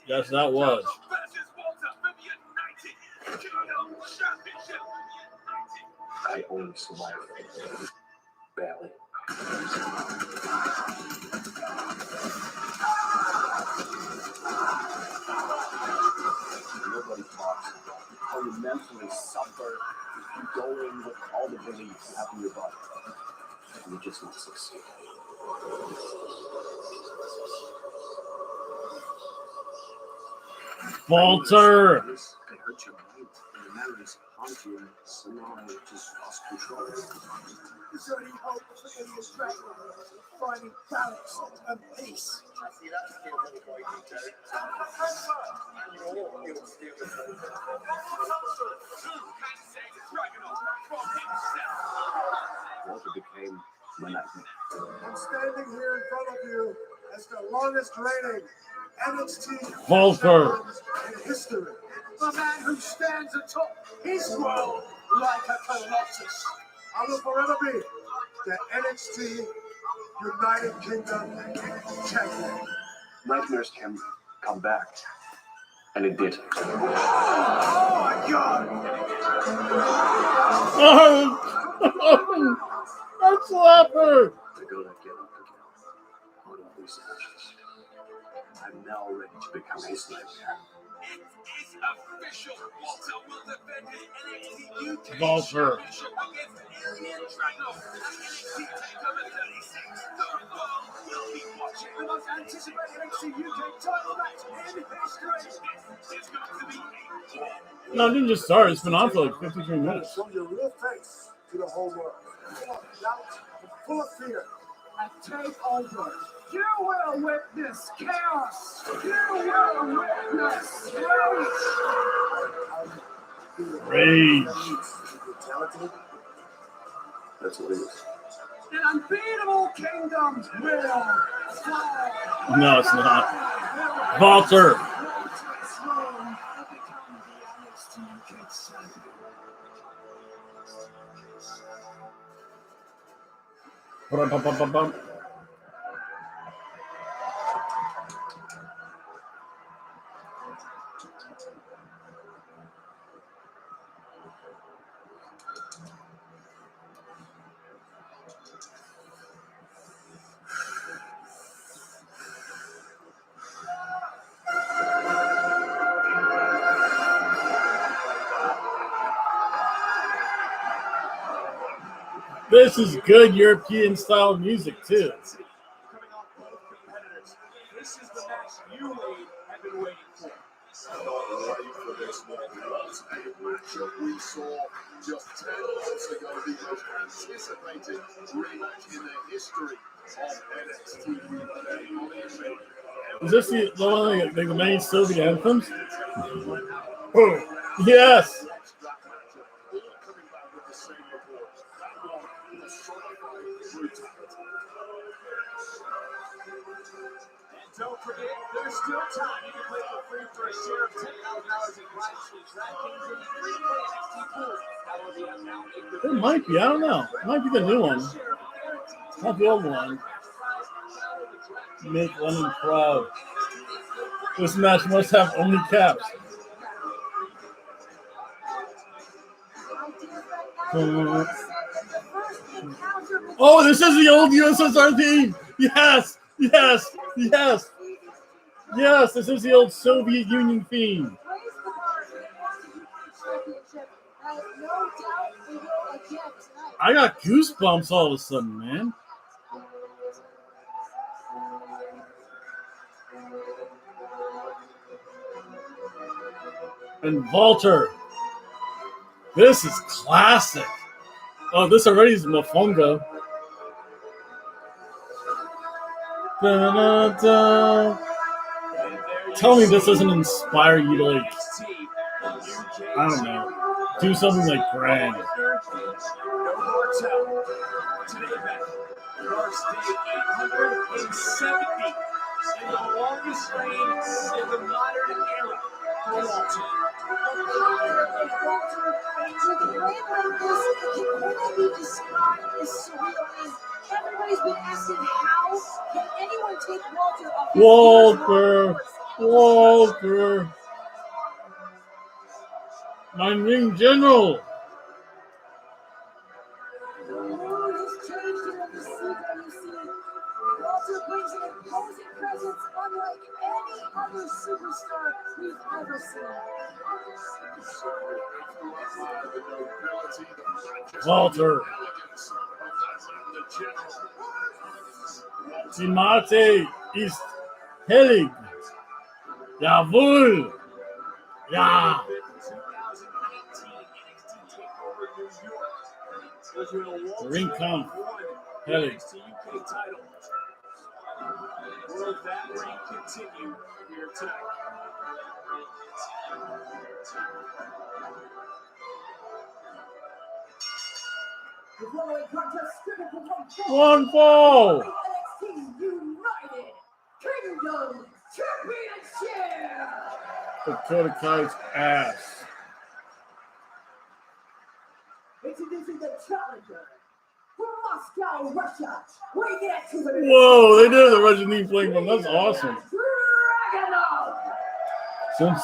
Yes, that was. I only survived badly. Nobody talks about how you mentally suffer if you go in with all the belief you have in your body and you just not succeed. Walter. They hurt your mind. The matter is, Hunter somehow just lost control. Is there any hope for Indian Dragon finding balance and peace? See, that's still a little boy, Derek. And you're all still stupid. Walter became my nightmare. I'm standing here in front of you as the longest reigning NXT Walter. in history. A man who stands atop his world like a colossus. I will forever be the NXT United Kingdom champion. Nightmares can come back. And it did. Oh my God! That's Leopard. I gotta get up again. Out of these ashes. I'm now ready to become his nightmare. It's official. Walter will defend his NXT UK Walter. Championship against Alien Dragon at NXT TakeOver 36. The world will be watching. The most anticipated NXT UK title match in history. It's going to be a No, it didn't just start. It's been on for like 53 minutes. Show your real face to the whole world. Full of doubt, full of fear. And take over. You will witness chaos. You will witness rage. Rage. Brutality. That's what it is. An unbeatable kingdom will fall. No, it's not. Walter. Ba-dum-bum-bum-bum. This is good European style music too. Coming off both competitors. This is the match you, Wade, have been waiting for. Not ready for this one. What a matchup we saw just 10 months ago. The most anticipated rematch in the history of NXT. Is this the one of the main Soviet anthems? Oh, yes. And don't forget, there's still time. You can play for free for a share of $10,000 in live stream DraftKings and free play NXT pools. Download the app now. Make It might be. I don't know. It might be the new one. Not the old one. Make Lennon proud. This match must have only caps. Oh, this is the old USSR theme. Yes, yes, yes, yes. This is the old Soviet Union theme. I got goosebumps all of a sudden, man. And Walter. This is classic. Oh, this already is Mofongo. Da-da-da. Tell me this doesn't inspire you to, like, I don't know, do something like grand. No more tell. Today, Beth, marks day 870 in the longest reign in the modern era. For Walter. Everybody's been asking how can anyone take Walter off his Walter. My ring general. The mood has changed in the CWC. Walter brings an imposing presence unlike any other superstar we've ever seen. Walter. Die Mate ist hellig. Jawohl. Ja. 2019 Ring count. Heading. NXT UK title. Will that reign continue here tonight? The following contest scheduled for one fall. One fall. NXT United Kingdom Championship. Dakota Kai's ass. Introducing the challenger from Moscow, Russia. Weighing in at 200. Whoa, they did the Russian knee playing from. That's awesome. Dragunov.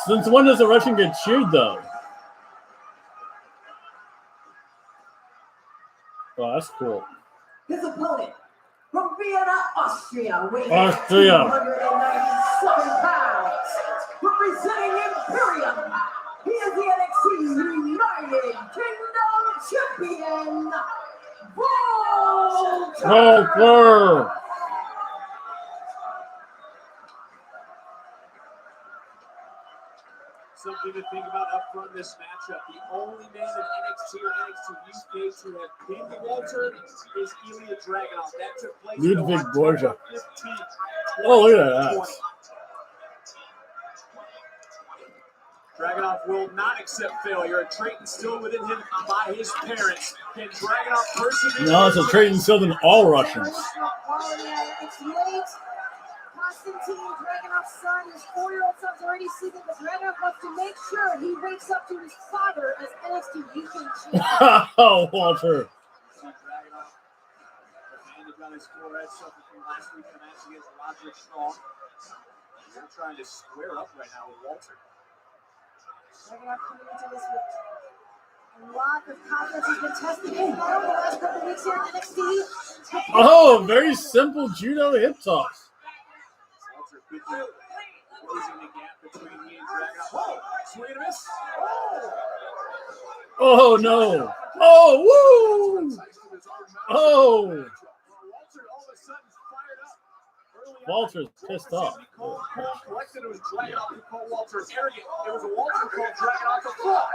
Since when does a Russian get cheered though? Oh, that's cool. His opponent from Vienna, Austria, weighing Austria. 297 pounds. Representing Imperium, he is the NXT United Kingdom Champion, Walter. Something to think about up front in this matchup. The only man in NXT or NXT UK to have pinned Walter is Ilya Dragunov. That took place Ludwig on Borja. October 15th, Oh, look at that. 2020. Dragunov will not accept failure. A trait instilled within him by his parents. Can Dragunov persevere? No, it's a trait instilled in all Russians. It's late. Konstantin Dragunov's son, his 4-year-old son's already sleeping, but Dragunov wants to make sure he wakes up to his father as NXT UK champion. Oh, Walter. See Dragunov, the bandage on his forehead, suffered from last week in the match against Roger Strong. They're trying to square up right now with Walter. Dragunov coming into this with a lot of confidence. He's been testing his metal the last couple of weeks here at NXT. Oh, very simple judo hip toss. Walter quickly closing the gap between he and Dragunov. Oh, swing and a miss. Oh, no. Oh, woo. Oh. Walter all of a sudden fired up. Walter's pissed off. Collected, it was Dragunov who called Walter arrogant. It was a Walter who called Dragunov a fraud.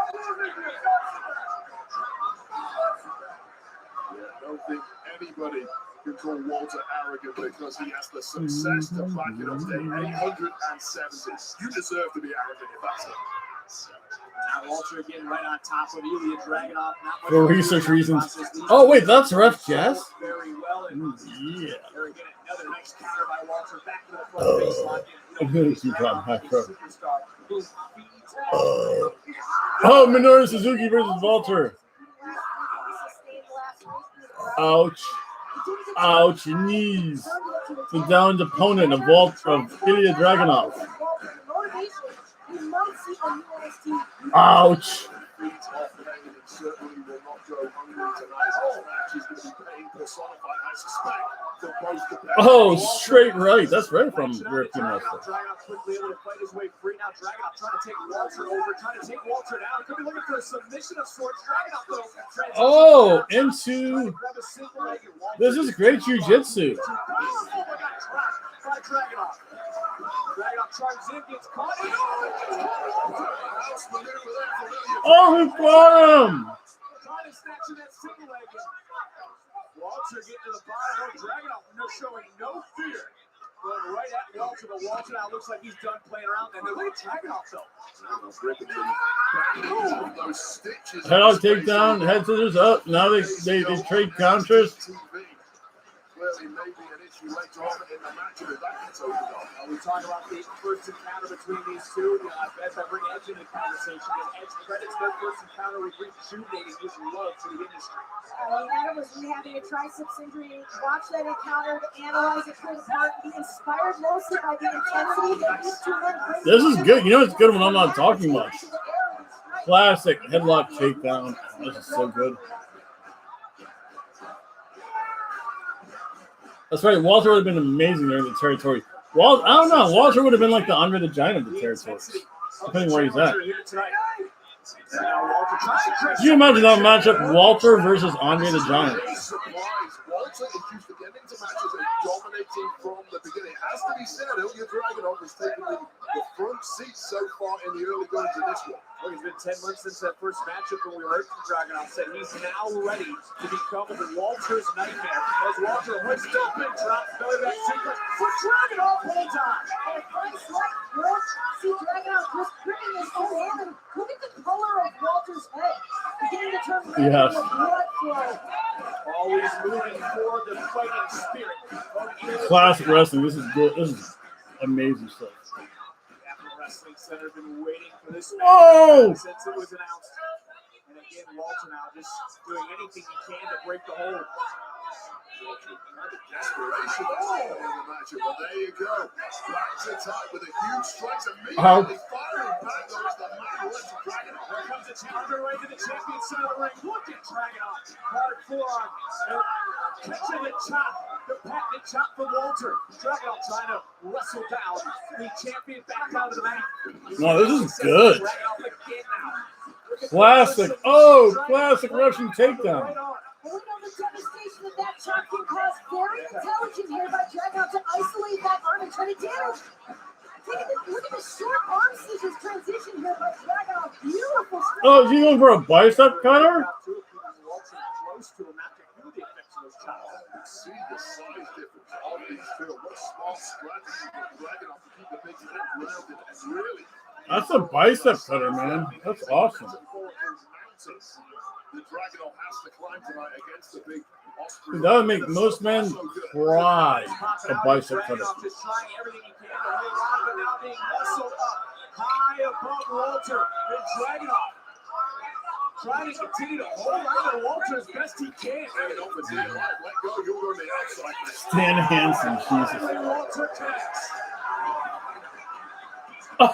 Yeah, I don't think anybody can call Walter arrogant because he has the success to back it up. Day 870. You deserve to be arrogant if that's it. Now Walter again right on top of Ilya Dragunov. Not much For research reasons. Oh, wait, that's Ref Jess? Very well. And Yeah. there again, another nice counter by Walter. Back to the front baseline. I'm going to keep on high pro. Superstar. His feet. Oh, Minoru Suzuki versus Walter. Ouch. Ouch, knees. The downed opponent of Ilya Dragunov. Ouch. Certainly will not go hungry tonight. This match is going to be pain personified, I suspect, for both the pairs. Oh, straight right. That's right from European wrestling. Dragunov quickly able to fight his way free. Now Dragunov trying to take Walter over, trying to take Walter down. Could be looking for a submission of sorts. Dragunov though. Oh, into. This is great jiu-jitsu. Dragunov charges in, gets caught. Oh, he got him. Trying to snatch in that single leg. Walter getting to the bottom of Dragunov. No showing no fear. Going right at Walter, but Walter now looks like he's done playing around. And look at Dragunov though. Head-on takedown, head scissors up. Now they trade counters. Clearly, maybe an issue later on in the match if that gets opened up. We talk about the first encounter between these two. As I bring Edge into the conversation, and Edge credits their first encounter with rejuvenating his love for the industry. Adam was rehabbing a triceps injury. Watch that encounter, analyze it, pull apart, be inspired mostly by the intensity that these two men bring. This is good. You know it's good when I'm not talking much. Classic headlock takedown. This is so good. That's right. Walter would have been amazing there in the territory. I don't know. Walter would have been like the Andre the Giant of the territory, depending where he's at. Can you imagine that matchup? Walter versus Andre the Giant. Surprise, Walter Walter is used to getting into matches and dominating from the beginning. It has to be said, Ilya Dragunov has taken the front seat so far in the early goings of this one. Well, it's been 10 months since that first matchup when we heard from Dragunov said he's now ready to become Walter's nightmare. As Walter hoists up and drops belly back suplex for Dragunov holds on. And a price like this, see Dragunov just gripping his own hand, and look at the color of Walter's head, beginning to turn red Yes. with blood flow. Always moving forward, the fighting spirit of Ilya Classic Dragunov. wrestling. This is good. This is amazing stuff. Capitol Wrestling Center have been waiting for this Whoa! match since it was announced. And again, Walter now just doing anything he can to break the hold. Desperation in the matchup, but there you go. Back to top with a huge strike immediately firing back. There was the man left to Dragunov. Here comes the challenger right to the champion side of the ring. Look at Dragunov. Hard forearm. And catching the chop. The patented chop from Walter. Dragunov trying to wrestle down the champion back down to the mat. No, this is good. Dragunov again now. Classic. Oh, classic Russian takedown. Right on. And we know the devastation that that chop can cause. Very intelligent here by Dragunov to isolate that arm and try to damage. Look at the short arm scissors transition here by Dragunov. Beautiful straight. Oh, is he going for a bicep cutter? Close to him after who the effects of those chops. See the size difference of these two. What smart strategy from Dragunov to keep the big man grounded and really. That's a bicep cutter, man. That's awesome. The Dragunov has to climb tonight against the big Austrian. That would make most men cry. A bicep cutter. Dragunov just trying everything he can to hold on, but now being muscled up high above Walter. And Dragunov trying to continue to hold on to Walter as best he can. Hanging on for dear life. Let go. You're on the outside. Stan Hansen, Jesus. And Walter connects.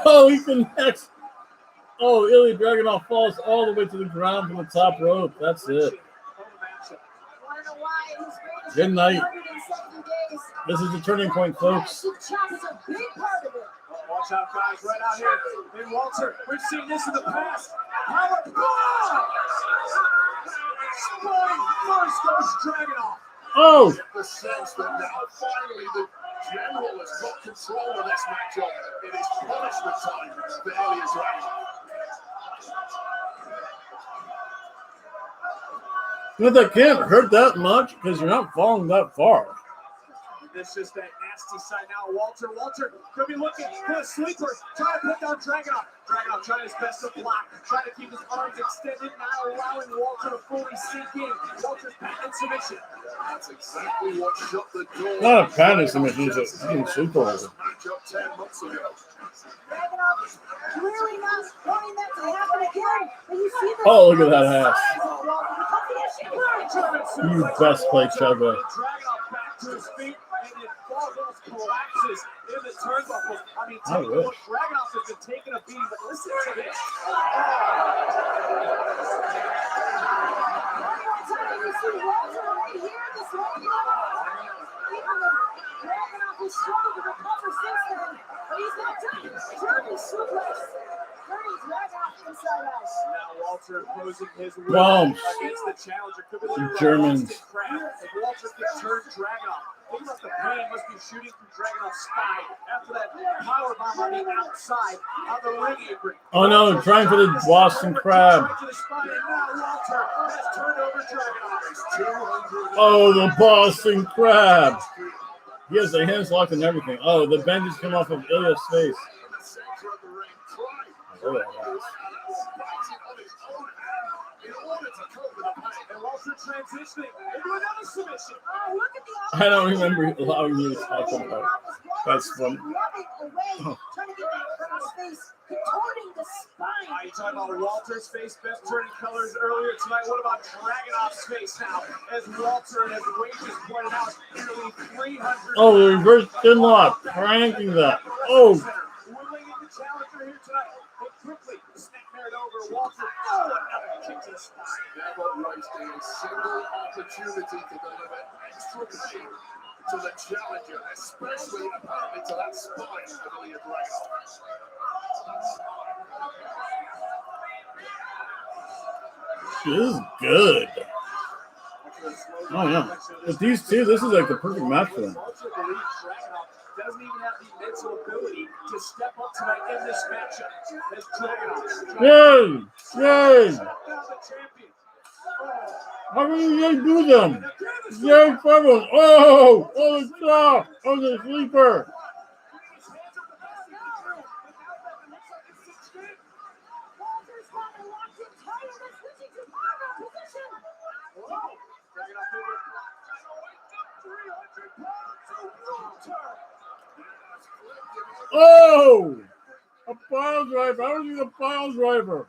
Oh, he connects. Oh, Ilya Dragunov falls all the way to the ground from the top rope. That's it. Wanna know why his greatest Good night. 170 days. This is the turning point, folks. Massive chop is a big part of it. Watch out, guys, right out here. And Walter, we've seen this in the past. Power bomb! Spine first goes Dragunov. Oh, Get the sense that now finally the general has got control of this matchup. It is punishment time for Ilya Dragunov. but that can't hurt that much because you're not falling that far. This is that nasty side now. Walter could be looking for a sleeper. Trying to put down Dragunov. Dragunov trying his best to block. Trying to keep his arms extended, not allowing Walter to fully sink in. Walter's patent submission. That's exactly what shut the door. Not a panic submission, it's a super over. Matchup 10 months ago. Dragunov is clearly not wanting that to happen again. But you see the Oh, look at that ass. size of Walter. You best play Chugga. Dragunov back to his feet and then falls, almost collapses in the turnbuckle. I mean, take a look. Dragunov has been taking a beating, but listen to this. You see Walter right here, this whole even the Dragunov has struggled to recover since then, but he's not done. German suplex, turning Dragunov inside out. Now Walter closing his will Boom. against the challenger. Could be literally a Germans. Boston crab. If Walter can turn Dragunov, think about the pain must be shooting from Dragunov's spine after that power bomb on the outside on the ring apron. Oh no, trying for the Boston Crab. Right to the spine, and now Walter has turned over Dragunov. Oh, the Boston Crab. He has the hands locked and everything. Oh, the bandage come off of Ilya's face. In the center of the ring, trying Oh, that ass. biting on his own hand in order to cope with the pain. And Walter transitioning into another submission. Oh, look at the I don't remember allowing you to talk about it. That's funny. Away, trying to get that from his face, contorting the spine. You talking about Walter's face, best turning colors earlier tonight. What about Dragunov's face now? As Walter, as Wade just pointed out, nearly 300. Oh, the reverse chin lock. Cranking that. Oh, Willing in the challenger here tonight. But quickly, snap it over Walter. Oh, another kick to the spine. Never wasting a single opportunity to deliver extra pain to the challenger, especially apparently to that spine of Ilya Dragunov. this is good. After a slow Oh, yeah. With these two, this is like the perfect match for them. Walter believes Dragunov doesn't even have the mental ability to step up tonight in this matchup. As Dragunov Yay! Yay! shut down the champion. How can you do them? Yay, Fumble! Oh! Oh, the top! Oh, the sleeper! Walter's got a locked in title. They're switching to Hobo position. Dragunov able to wake up 300 pounds to Walter. Oh! A pile driver. How is he a pile driver?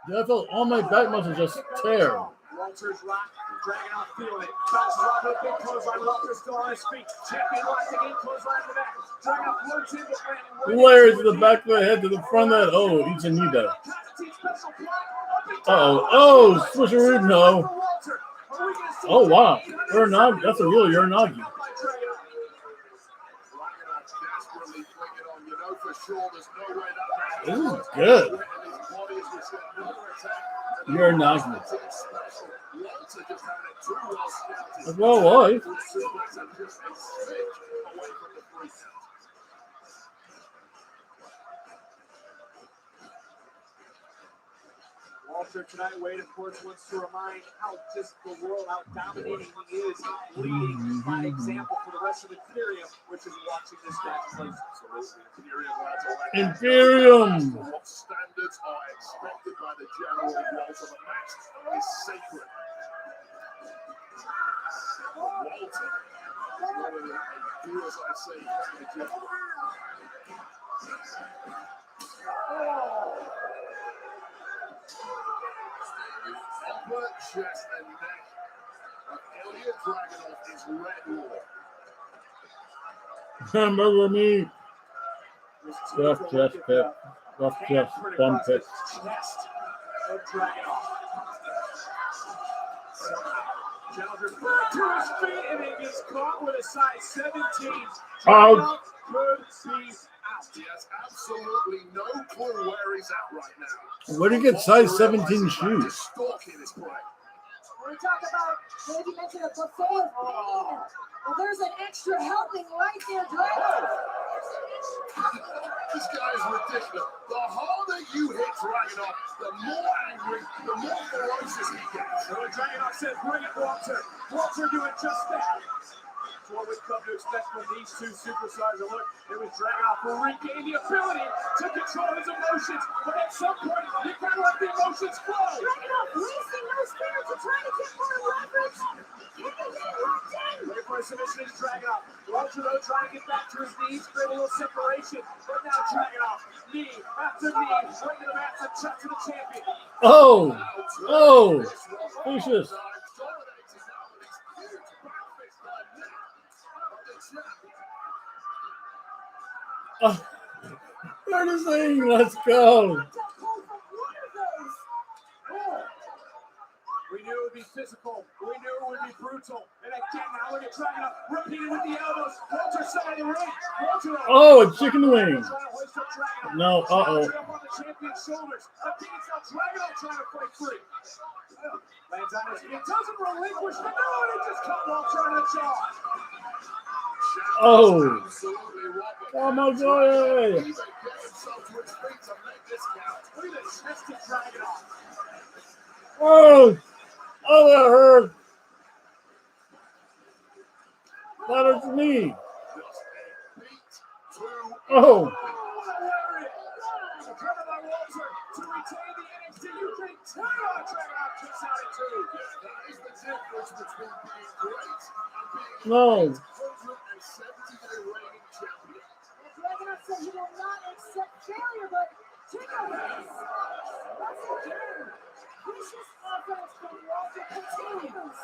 Yeah, I felt all my back muscles just tear. Walter's rock, Dragunov feeling it. Bounces off with a big clothesline. Walter's still on his feet. Champion locked again, clothesline to the back. Dragunov floats in, but landing Layers to the back of the head to the front of the head. Oh, each and need that. Uh-oh. Oh, switcheroo. No. Oh, wow. Uranagi. That's a real Uranagi. This is good. Uranagi. That's well life. Walter tonight, Wade, of course, wants to remind how just the world, how dominating he is, leading by example for the rest of Imperium, which is watching this match place. Imperium. What standards are expected by the general Walter? The match is sacred. Walter, one of the viewers I say, upper chest and neck of Ilya Dragunov is red raw. Hamburger meat. Rough chest pit. Rough chest bum pit. Chest of Dragunov. Challenger back to his feet and he gets caught with a size 17. Dragunov could be out. He has absolutely no clue where he's at right now. Where do you get size 17 shoes? Stalking his play. We talk about, maybe mention a buffet of pain. Well, there's an extra helping right there, Dragunov. This guy is ridiculous. The harder you hit Dragunov, the more angry, the more ferocious he gets. So when Dragunov said, bring it, Walter. Walter doing just that. That's what we've come to expect from these two superstars. And look, it was Dragunov who regained the ability to control his emotions. But at some point, you gotta let the emotions flow. Dragunov wasting no spirits to try to get more leverage. Can they get locked in? Ready for a submission is Dragunov. Walter, though, trying to get back to his knees, create a little separation. But now Dragunov, knee after knee, right to the mat, to chuck to the champion. Oh! Oh! Vicious. Oh, they're just saying, let's go. We knew it would be physical. We knew it would be brutal. And again, now look at Dragunov repeating with the elbows. Walter side of the ring. Walter. Oh, a chicken wing. Trying to hoist up Dragunov. No, uh-oh. Up on the champion's shoulders. Again, it's now Dragunov trying to fight free. Lands on his feet. Doesn't relinquish. But no, he just caught Walter in the jaw. Oh. Oh, my God. Look at the chest of Dragunov. Oh. Oh, that hurt. That hurts me. Oh. No. Dragunov said he will not accept failure, but TakeOver. Once again, vicious offense from Walter continues.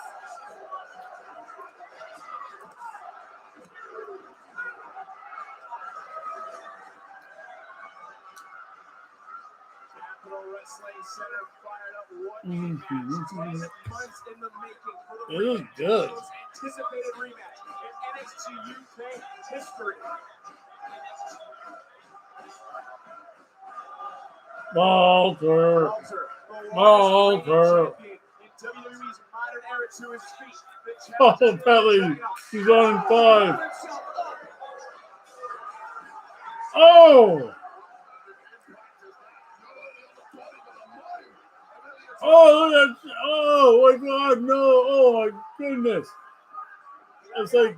Capital Wrestling Center fired up. What a match. 10 months in the making for the It is good. most anticipated rematch in NXT UK history. Walter. Walter, the Walter. champion in to his feet. The Oh, challenger Belly. He's on in 5. himself up. Oh! Oh, look at that. Oh, my God. No. Oh, my goodness. It's like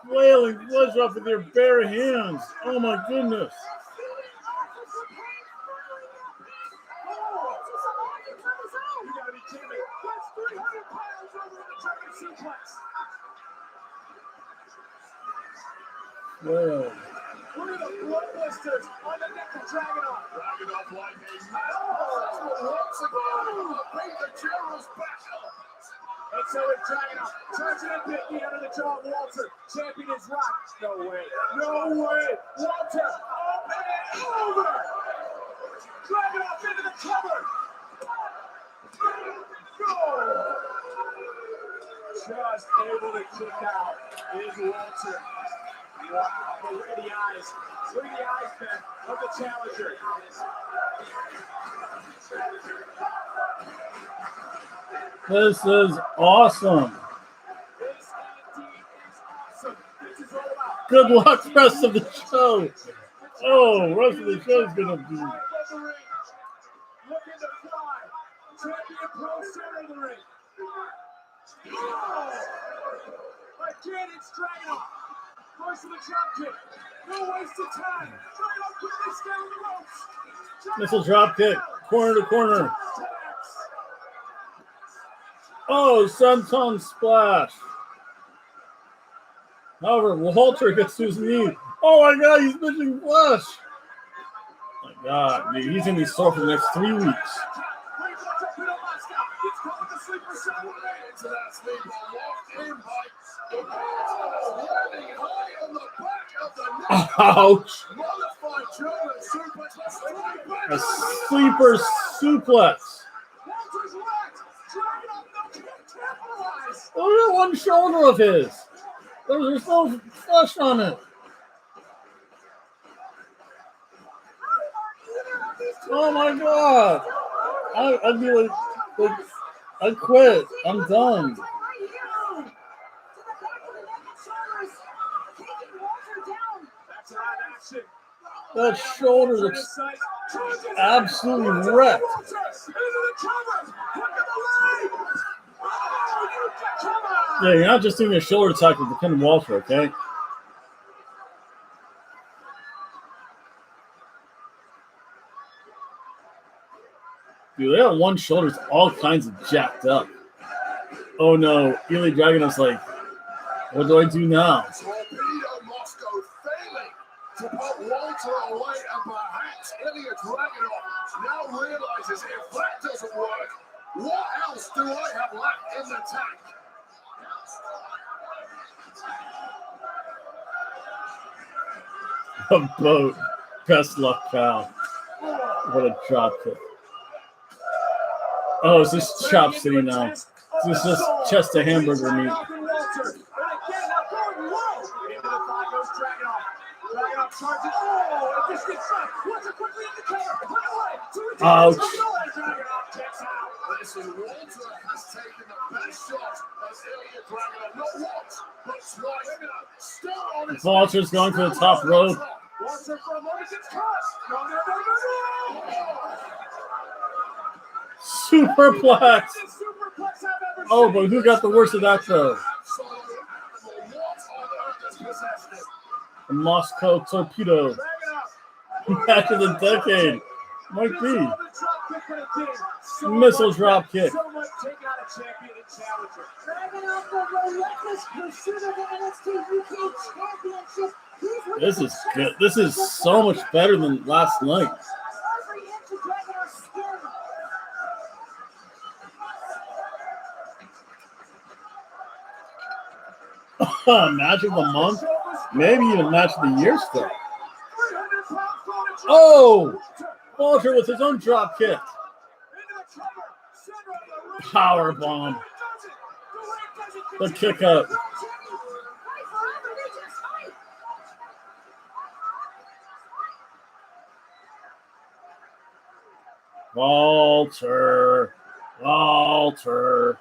flailing flesh off with their bare hands. Oh, my goodness. You gotta be kidding me. That's 300 pounds over in the German suplex. Well, Look at the blood blisters on the neck of Dragunov. Dragunov like a mad once again. Beat the General's back up. And so is Dragunov. Turns it a bit under the jaw of Walter. Champion is rock. No way. No way. Walter up and over. Dragunov into the cover. Go. Just able to kick out is Walter. Wow, but look at the eyes. Look at the eyes, Ben, of the challenger. this is awesome. This indeed is awesome. This is all about. Good luck, rest of the show. Oh, rest of the show is going to be. Looking to fly. Champion Pro center of the ring. Oh! Again, it's Dragunov. First of the drop kick. No waste of time. Dragunov quickly scaling the ropes. Missile drop kick. Corner to corner. Oh, senton splash. However, Walter gets to his knee. Oh my God, he's missing flesh. Oh my God, dude, he's going to be sore for the next 3 weeks. Ouch. A sleeper suplex. Look at one shoulder of his. There's no flesh on it. Oh my God. I'd be like, I quit. I'm done. That shoulder looks absolutely wrecked. Yeah, you're not just doing a shoulder attack with the Ken Walter, okay? Dude, that one shoulder's all kinds of jacked up. Oh no, Eli Dragunov's like, what do I do now? Torpedo Moscow failing to put Walter away, and perhaps Ilya Dragunov now realizes if that doesn't work, what else do I have left in the tank? A boat. Best luck, pal. What a drop kick. Oh, is this Chop City now? Is this just chest of hamburger meat? Ouch. Listen, Walter has taken the best shot as Ilya Dragunov, not once, but twice. Still on his Walter's going for the top rope. Walter for a moment gets caught. No. Superplex. Oh, but who got the worst of that though? The Moscow Torpedo. Match of the decade. Might be. Missile drop kick. This is good. This is so much better than last night. Match of the month? Maybe even match of the year still. Oh! Walter with his own drop kick. Power bomb. The kick out. Walter Walter.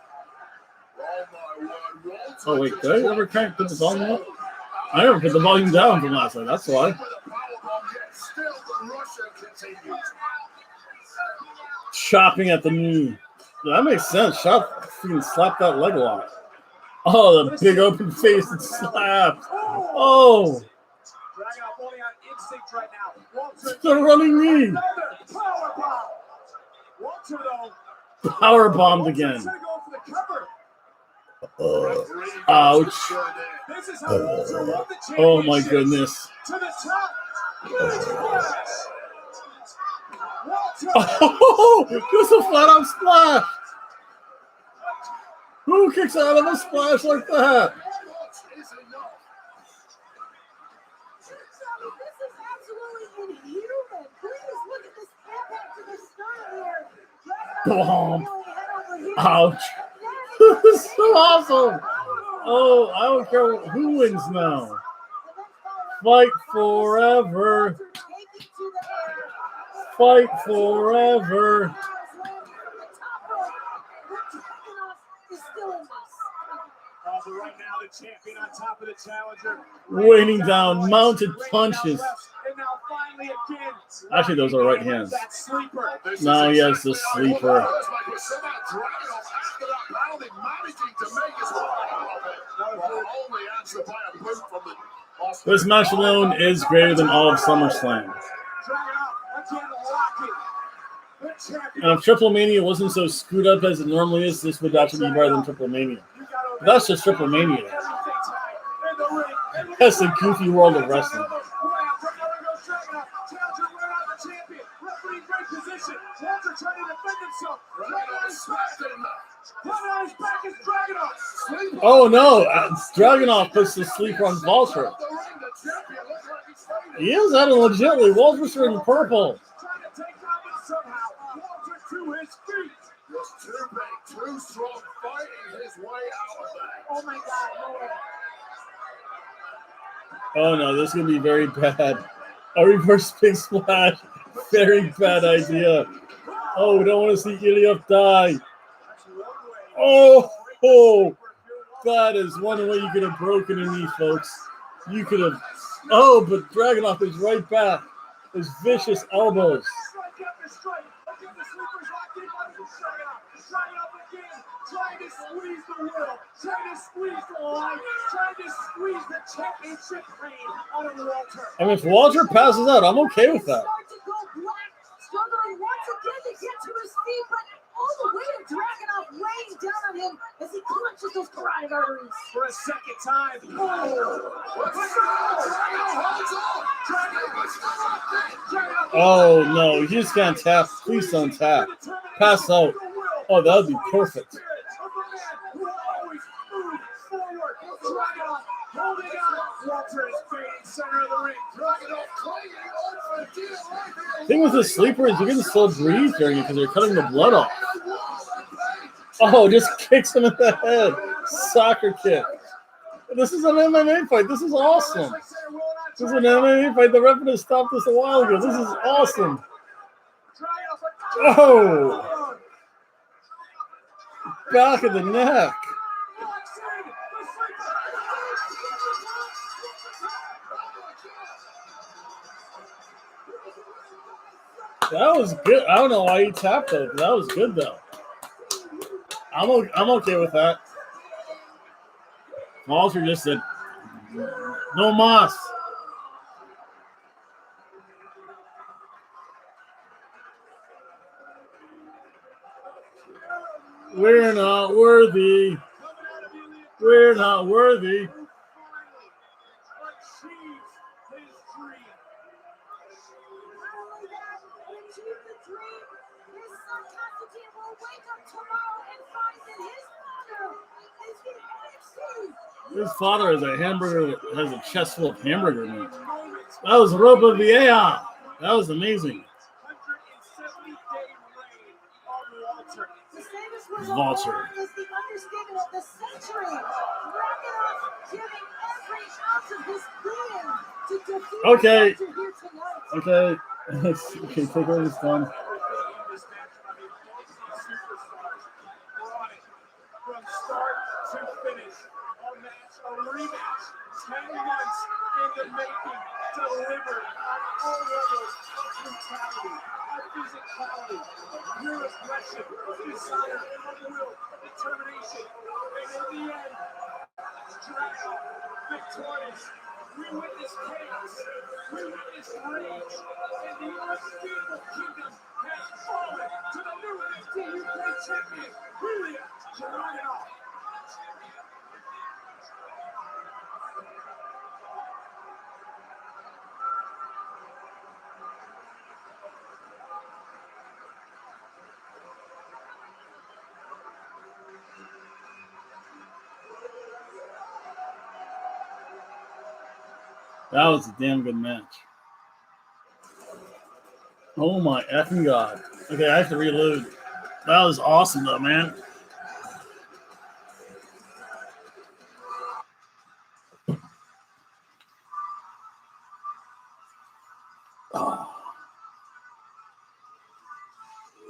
Oh wait, did I ever crank put the volume up? I never put the volume down from last night. That's why. Still the Russian continues. Chopping at the knee. That makes sense. Chop freaking slap that leg a lot. Oh, the big open face and slap. Oh, Dragunov only on instinct right now. Walter, the running knee. another power bomb. Walter though. Power bombed again. Walter's gonna go for the cover. Ouch. This is how Walter won the championship. Oh my goodness. To the top. Big splash. Walter. Oh, just a flat out splash. Who kicks out of a splash like that? This is absolutely inhuman. Please look at this impact to the start here. Bomb. Ouch. This is so awesome. Oh, I don't care who wins now. Fight forever. Fight forever. But right now, the champion on top of the challenger. Raining down mounted punches. And now finally again. Actually, those are right hands. That sleeper. Now he has the sleeper. This match alone is greater than all of SummerSlam. And if Triple Mania wasn't so screwed up as it normally is, this would actually be better than Triple Mania. But that's just Triple Mania. That's the goofy world of wrestling. Oh no, Dragunov puts the sleeper on Walter. He is that legitimately. Walter's in purple. Just too big, too strong, fighting his way out of there. Oh my God, no way. Oh no, this is going to be very bad. A reverse big splash. Very bad idea. Oh, we don't want to see Ilya die. Oh, that is one way you could have broken a knee, folks. You could have. Oh, but Dragunov is right back. His vicious elbows. Trying to squeeze the world, trying to squeeze the life, trying to squeeze the championship reign out of Walter. I mean, if Walter passes out, I'm okay with that. Struggling once again to get to his feet, but all the way to Dragunov weighing down on him as he clenches those carotid arteries. For a second time. Oh no, you just can't tap. Please don't tap. Pass out. Oh, that would be perfect. Thing with the sleeper is you can still breathe during it because they're cutting the blood off. Oh, just kicks him in the head. Soccer kick. This is an MMA fight. This is awesome. This is an MMA fight. The referee stopped this a while ago. This is awesome. Oh. Back of the neck. That was good. I don't know why he tapped though. That was good though. I'm okay with that. Walter just said, "No mas." We're not worthy. We're not worthy. His father is a hamburger that has a chest full of hamburger meat. That was Ropa Vieja. That was amazing. Walter. Okay. Okay. Okay, take over this one. From start to finish, on mentality, our physicality, your aggression, desire, will, determination, and in the end, Drago, victorious. We witness chaos, we witness rage, and the unbeatable kingdom has fallen to the new NXT UK champion, Julia Drago. That was a damn good match. Oh my effing god. Okay, I have to reload. That was awesome though, man. Oh.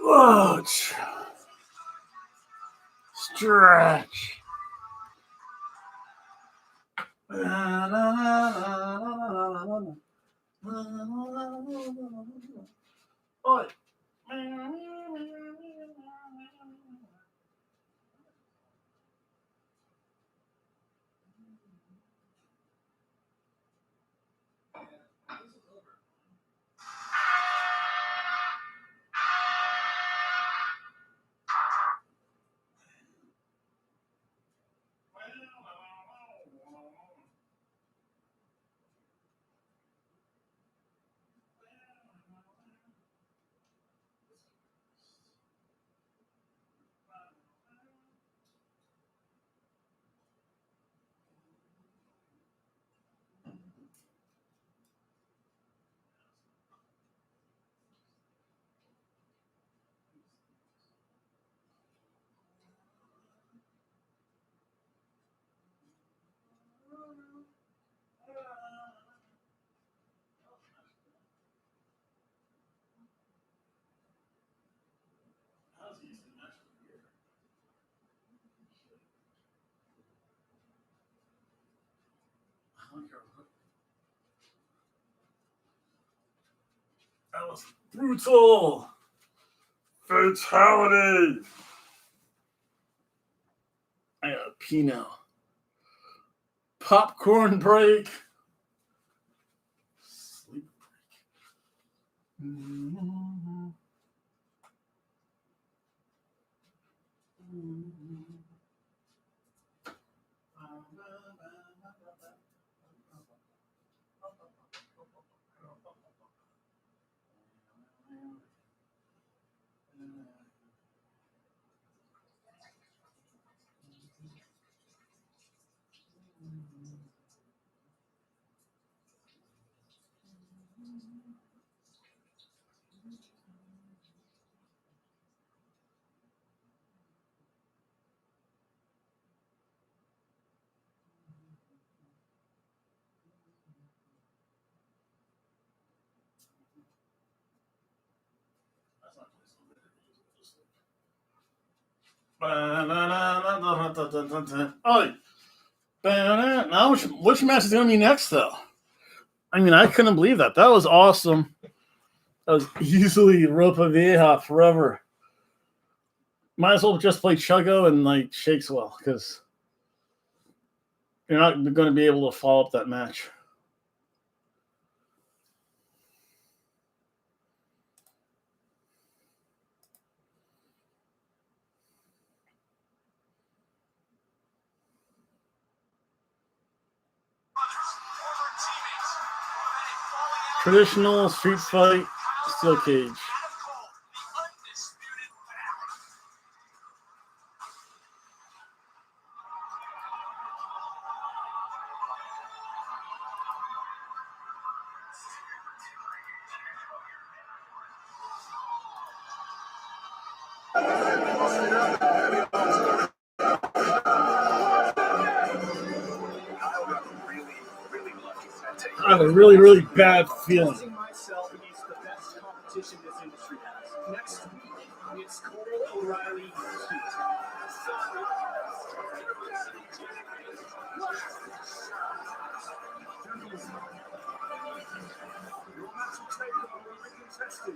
Whoa. Stretch. Oi. That was brutal. Fatality. I got a pee now. Popcorn break. Sleep break. Oh, now which match is going to be next, though? I mean, I couldn't believe that. That was awesome. That was easily Ropa Vieja forever. Might as well just play Chuggo and like Shakeswell because you're not going to be able to follow up that match. Traditional street fight, steel cage. I have a really, really bad feeling. Myself against the best competition this industry has. Next week, it's Cole O'Reilly Heat. tested.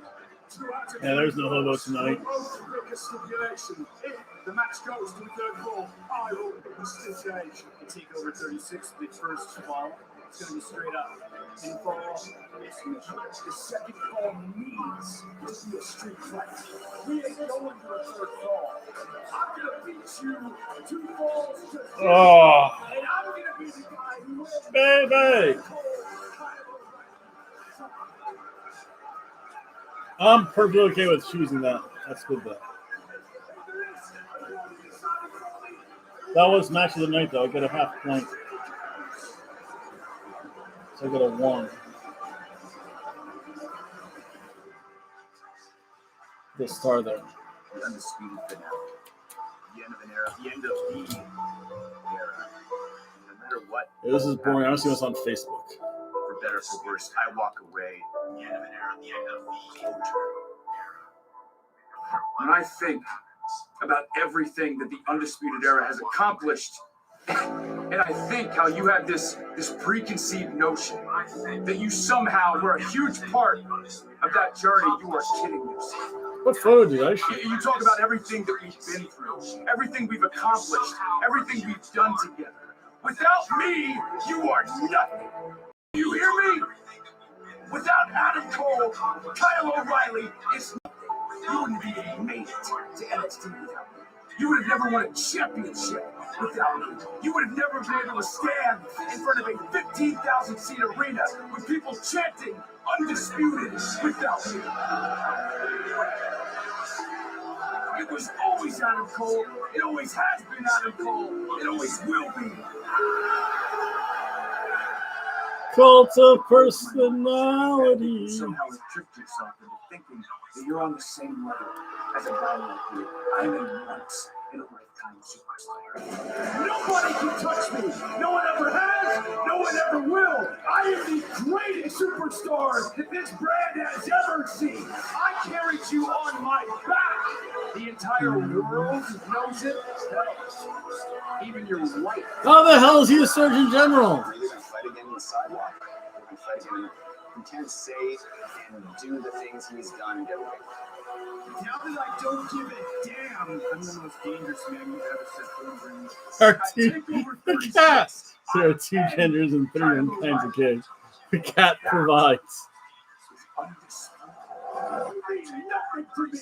2 out of Yeah, there's no Hobo tonight. Both pick a stipulation. If the match goes to the third fall, I will pick the stipulation. TakeOver 36, the first fall. It's going to be straight up. Pinfall, submission. The second fall needs to be a street fight. We ain't going to a third fall. I'm going to beat you 2 falls to 0. Oh, And I'm going to be the guy who wins. baby. I'm perfectly okay with choosing that. That's good, though. That was match of the night, though. I got a half point. So I got a 1. The star there. The undisputed finale. The end of an era. The end of the era. No matter what. Yeah, this is boring. I don't see what's on Facebook. For better or for worse, I walk away. The end of an era. The end of the culture. When I think about everything that the Undisputed Era has accomplished, and I think how you have this preconceived notion that you somehow were a huge part of that journey, you are kidding yourself. What photo did I shoot? You talk about everything that we've been through, everything we've accomplished, everything we've done together. Without me, you are nothing. You hear me? Without Adam Cole, Kyle O'Reilly is nothing. You wouldn't be made it to NXT without me. You would have never won a championship without me. You would have never been able to stand in front of a 15,000 seat arena with people chanting undisputed without me. It was always Adam Cole. It always has been Adam Cole. It always will be. Cult of personality. You somehow have tricked yourself into thinking that you're on the same level as a guy like you. I'm a once in a lifetime superstar. Nobody can touch me. No one ever has. No one ever will. I am the greatest superstar that this brand has ever seen. I carried you on my back. The entire world knows it. Even your wife. How the hell is he a Surgeon General? Are you going to fight again on the sidewalk? Or can fight again and can't say and do the things he's done and get away with? Now that I don't give a damn, I'm the most dangerous man you've ever set foot in. There are two genders and 31 kinds of kids. The cat provides. Nothing to be.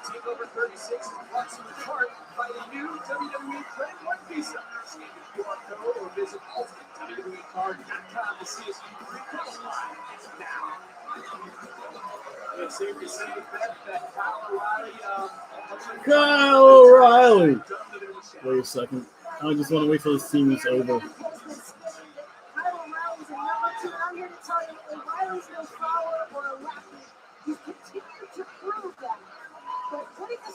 TakeOver 36 is brought to you in part by the new WWE Credit One Visa. Scan the QR code or visit ultimatewwecard.com to see us free credit line now. It's safe to say that Kyle O'Reilly. Wait a second. I just want to wait till this team is over. Kyle O'Reilly's a number 2. I'm here to tell you O'Reilly's no follower or a lackey. He's continued to prove that.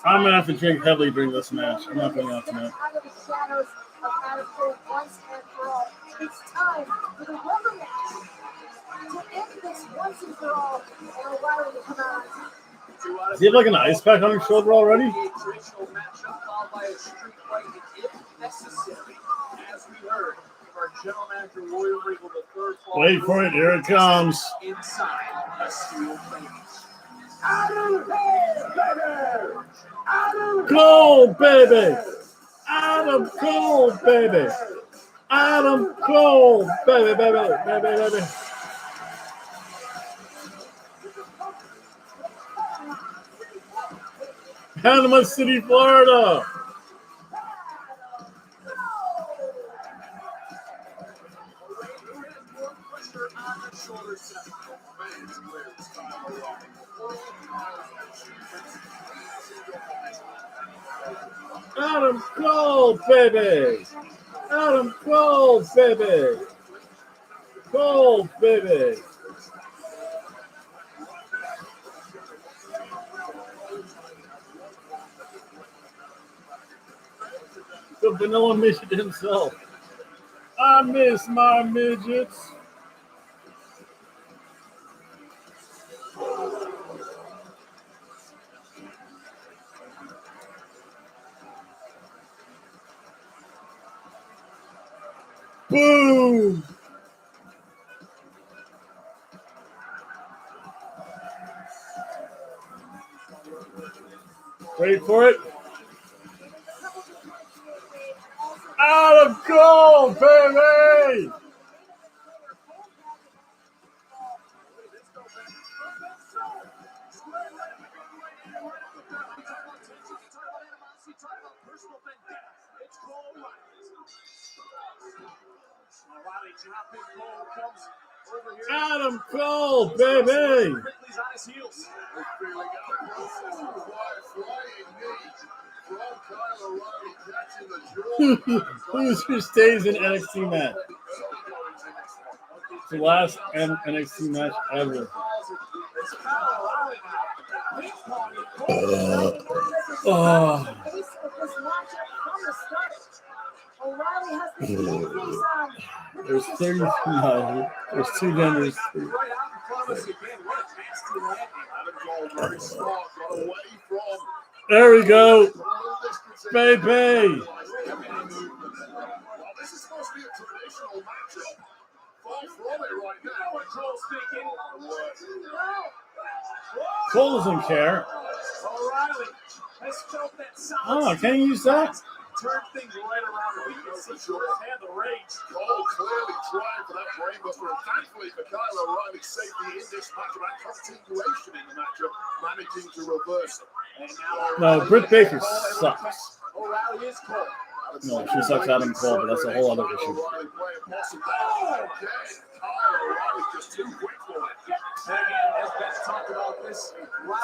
I'm going to have to drink heavily during this match. I'm not going out tonight. Out of the shadows of Adam Cole once and for all. It's time for the rubber match to end this once and for all. And O'Reilly to come out. Does he have like an ice pack on his shoulder already? Traditional matchup followed by a street fight if necessary. As we heard from our general manager, Royal Regal, the third fall. Wait for it. Here it comes. Inside a steel cage. Adam Cole, baby! Cole, baby. Adam Cole, baby. Adam Cole, baby, baby, baby, baby. Panama City, Florida. Adam Cole, baby. Adam Cole, baby. Cole, baby. The vanilla midget himself. I miss my midgets. Boom! Wait for it. Out of goal, baby! Adam Cole, baby! Who stays in NXT match? It's the last NXT match ever. Oh. There's 30. No, there's two genders. There we go, baby. This is supposed to be a traditional matchup. Far from it right now. Cole's speaking. Cole doesn't care. Oh, I can't use that. Turn things right around. We can see firsthand the rage. Cole clearly trying for that brainbuster, and thankfully for Kyle O'Reilly's safety in this matchup and continuation in the matchup, managing to reverse it. No, Britt Baker sucks. O'Reilly is Cole. No, she sucks Adam Cole, but that's a whole other issue.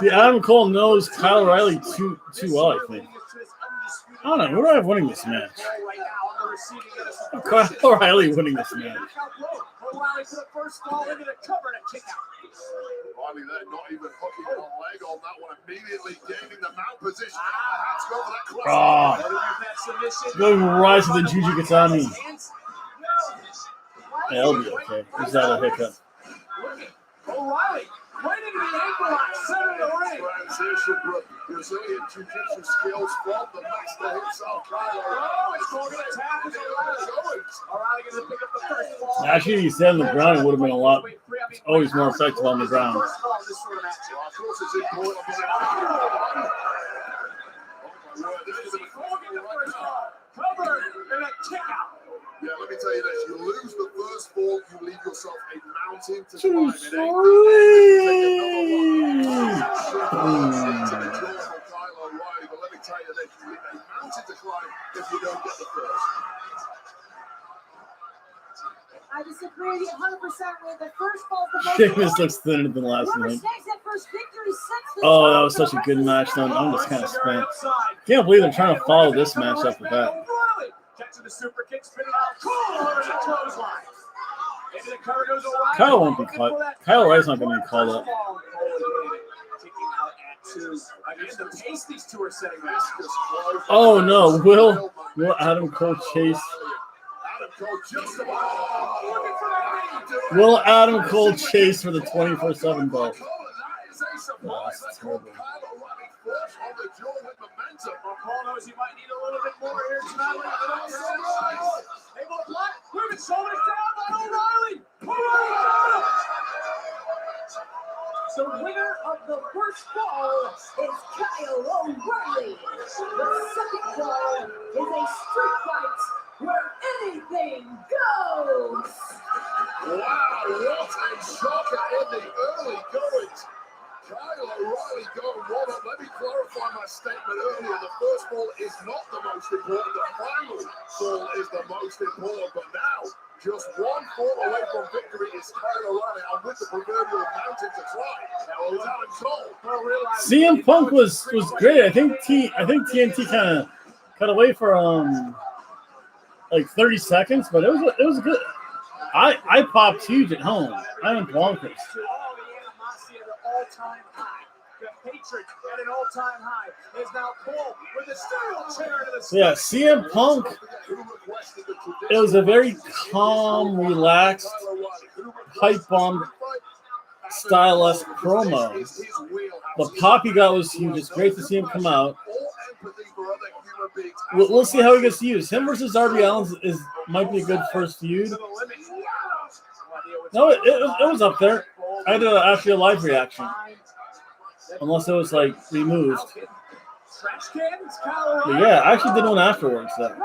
See, Adam Cole knows Kyle O'Reilly too well, I think. I don't know. Who do I have winning this match? Kyle O'Reilly winning this match. O'Reilly put a first ball into the cover to kick out. Riley there, not even hooking a leg on that one, immediately gaining the mount position. Let's go for that Go rise to the Juju Katami. Yeah, it'll be okay. Is that a hiccup? O'Reilly right into the ankle lock, center of the ring. Transition, Brazilian jiu-jitsu skills from the master himself, Kyle O'Reilly. Oh, it's going to tap as O'Reilly. O'Reilly going to pick up the first ball. Actually, he said on the ground it would have been a lot. It's always more effective on the ground. Of course, it's important. Cover and a kick out. Yeah, let me tell you this. You lose the first ball, you leave yourself a mountain to climb. But let me tell you this. You leave a mountain to climb if you don't get the first. I disagree 100% with the first ball. Sheamus looks thinner than last night. Oh, that was such a good match, though. I'm just kind of spent. Can't believe they're trying to follow this match up with that. Kyle won't be caught. Kyle O'Reilly's not going to be called up. Oh no! Will Adam Cole chase? Will Adam Cole chase for the 24/7 belt? Oh, that's terrible. Paul knows he might need a little bit more here tonight. Able to block, moving shoulders down by O'Reilly. The winner of the first first ball is Kyle O'Reilly. The second ball is a street fight where anything goes. Wow, what a shocker in the early goings. Kyle O'Reilly going one up. Let me clarify my statement earlier. The first ball is not the most important. The final ball is the most important. But now, just 1 ball away from victory is Kyle O'Reilly. And with the proverbial mountain to climb, now it's Adam Cole. CM Punk was great. I think TNT kind of cut away for like 30 seconds, but it was good. I popped huge at home. I went bonkers. All-time high. The hatred at an all-time high is now Cole with a steel chair to the Yeah, CM Punk. It was a very calm, relaxed, pipe bomb stylist promo. The pop he got was huge. It's great to see him come out. We'll see how he gets used. Him versus Darby Allin might be a good first feud. No, it was up there. I had actually a live reaction, unless it was like removed. But yeah, I actually did one afterwards though.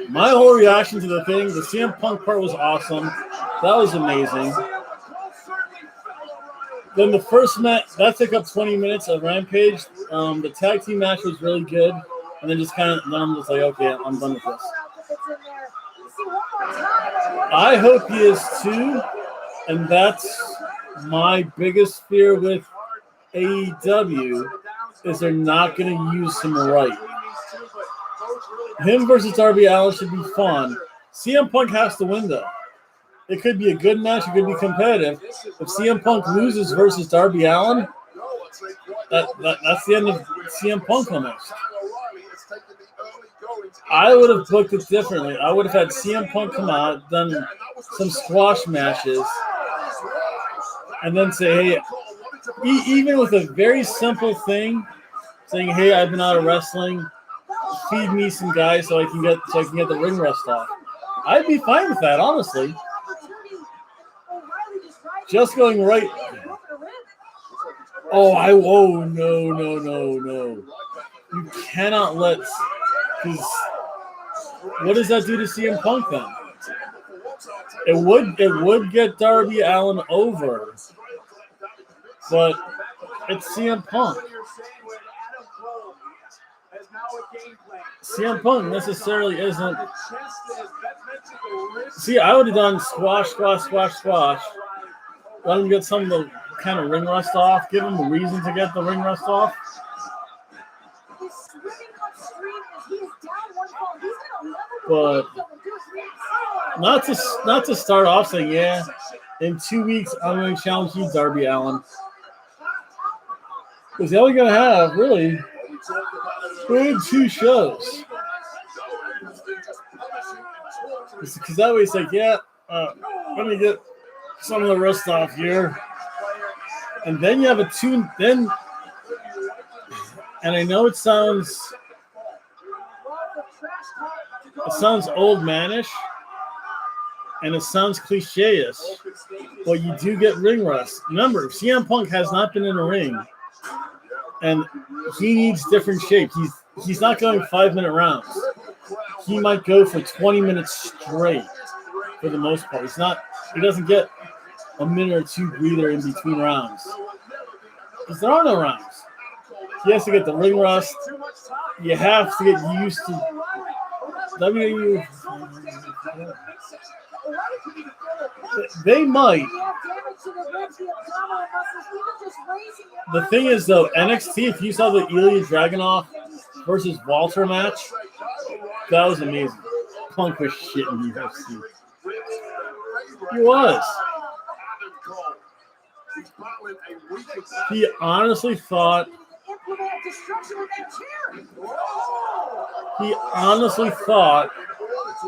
My whole reaction to the thing, the CM Punk part was awesome. That was amazing. Then the first match, that took up 20 minutes of Rampage. The tag team match was really good. And then then I'm just like, okay, I'm done with this. I hope he is too. And that's my biggest fear with AEW is they're not going to use him right. Him versus Darby Allin should be fun. CM Punk has to win though. It could be a good match. It could be competitive. If CM Punk loses versus Darby Allin, that's the end of CM Punk almost. I would have booked it differently. I would have had CM Punk come out, done some squash matches, and then say, hey, even with a very simple thing, saying, hey, I've been out of wrestling, feed me some guys so I can get the ring rust off. I'd be fine with that, honestly. Just going right. Oh, no. You cannot let. Because what does that do to CM Punk then? It would get Darby Allin over, but it's CM Punk. CM Punk necessarily isn't. See, I would have done squash. Let him get some of the kind of ring rust off. Give him a reason to get the ring rust off. But not to start off saying, yeah, in 2 weeks I'm going to challenge you, Darby Allin. Because all you're going to have, really, good 2 shows. Because that way it's like, yeah, let me get some of the rust off here. And then you have a 2, and I know it sounds old manish, and it sounds cliche-ish, but you do get ring rust. Remember, CM Punk has not been in a ring, and he needs different shape. He's not going 5-minute rounds. He might go for 20 minutes straight for the most part. He doesn't get a minute or 2 breather in between rounds. Because there are no rounds. He has to get the ring rust. You have to get used to WWE. They might. The thing is, though, NXT, if you saw the Ilya Dragunov versus Walter match, that was amazing. Punk was shit in UFC. He was. He honestly thought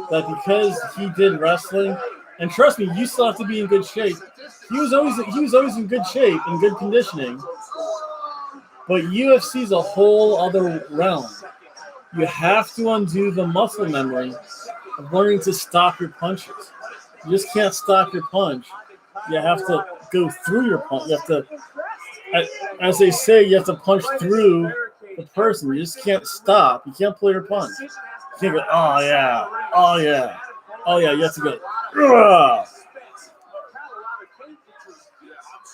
that because he did wrestling, and trust me, you still have to be in good shape. He was always in good shape and good conditioning. But UFC is a whole other realm. You have to undo the muscle memory of learning to stop your punches. You just can't stop your punch. You have to go through your punch. You have to, as they say, you have to punch through the person. You just can't stop. You can't pull your punch. You can't go, oh yeah, oh yeah, oh yeah. You have to go, ugh.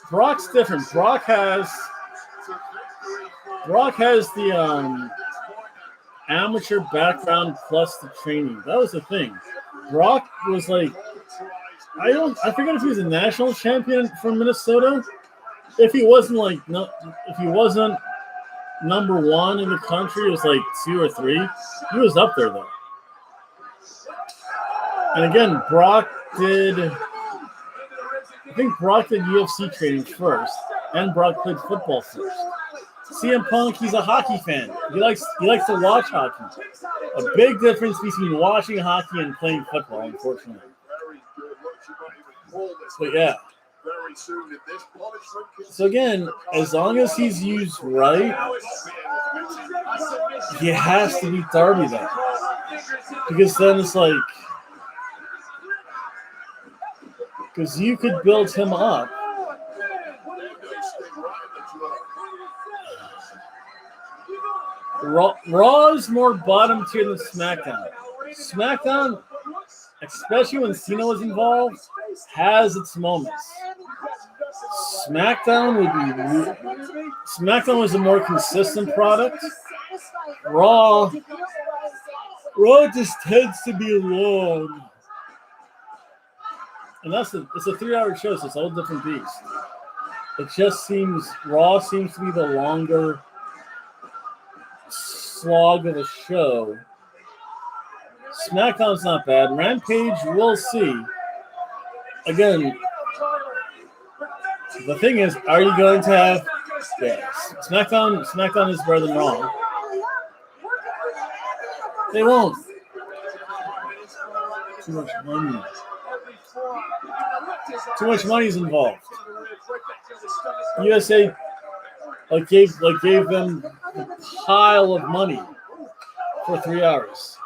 Brock's different. Brock has the amateur background plus the training. That was the thing. Brock was like, I forget if he was a national champion from Minnesota. If he wasn't number one in the country, it was like 2 or 3. He was up there though. And again, Brock did UFC training first, and Brock played football first. CM Punk, he's a hockey fan. He likes to watch hockey. A big difference between watching hockey and playing football, unfortunately. But yeah. So again, as long as he's used right, he has to beat Darby then. Because then it's like, because you could build him up. Raw is more bottom tier than SmackDown. SmackDown, especially when Cena was involved, has its moments. SmackDown was a more consistent product. Raw just tends to be long. And it's a 3-hour show, so it's a whole different beast. It just seems, Raw seems to be the longer slog of a show. SmackDown's not bad. Rampage, we'll see. Again, the thing is, are you going to have SmackDown is better than Raw. They won't. Too much money. Too much money is involved. USA gave them a pile of money for 3 hours.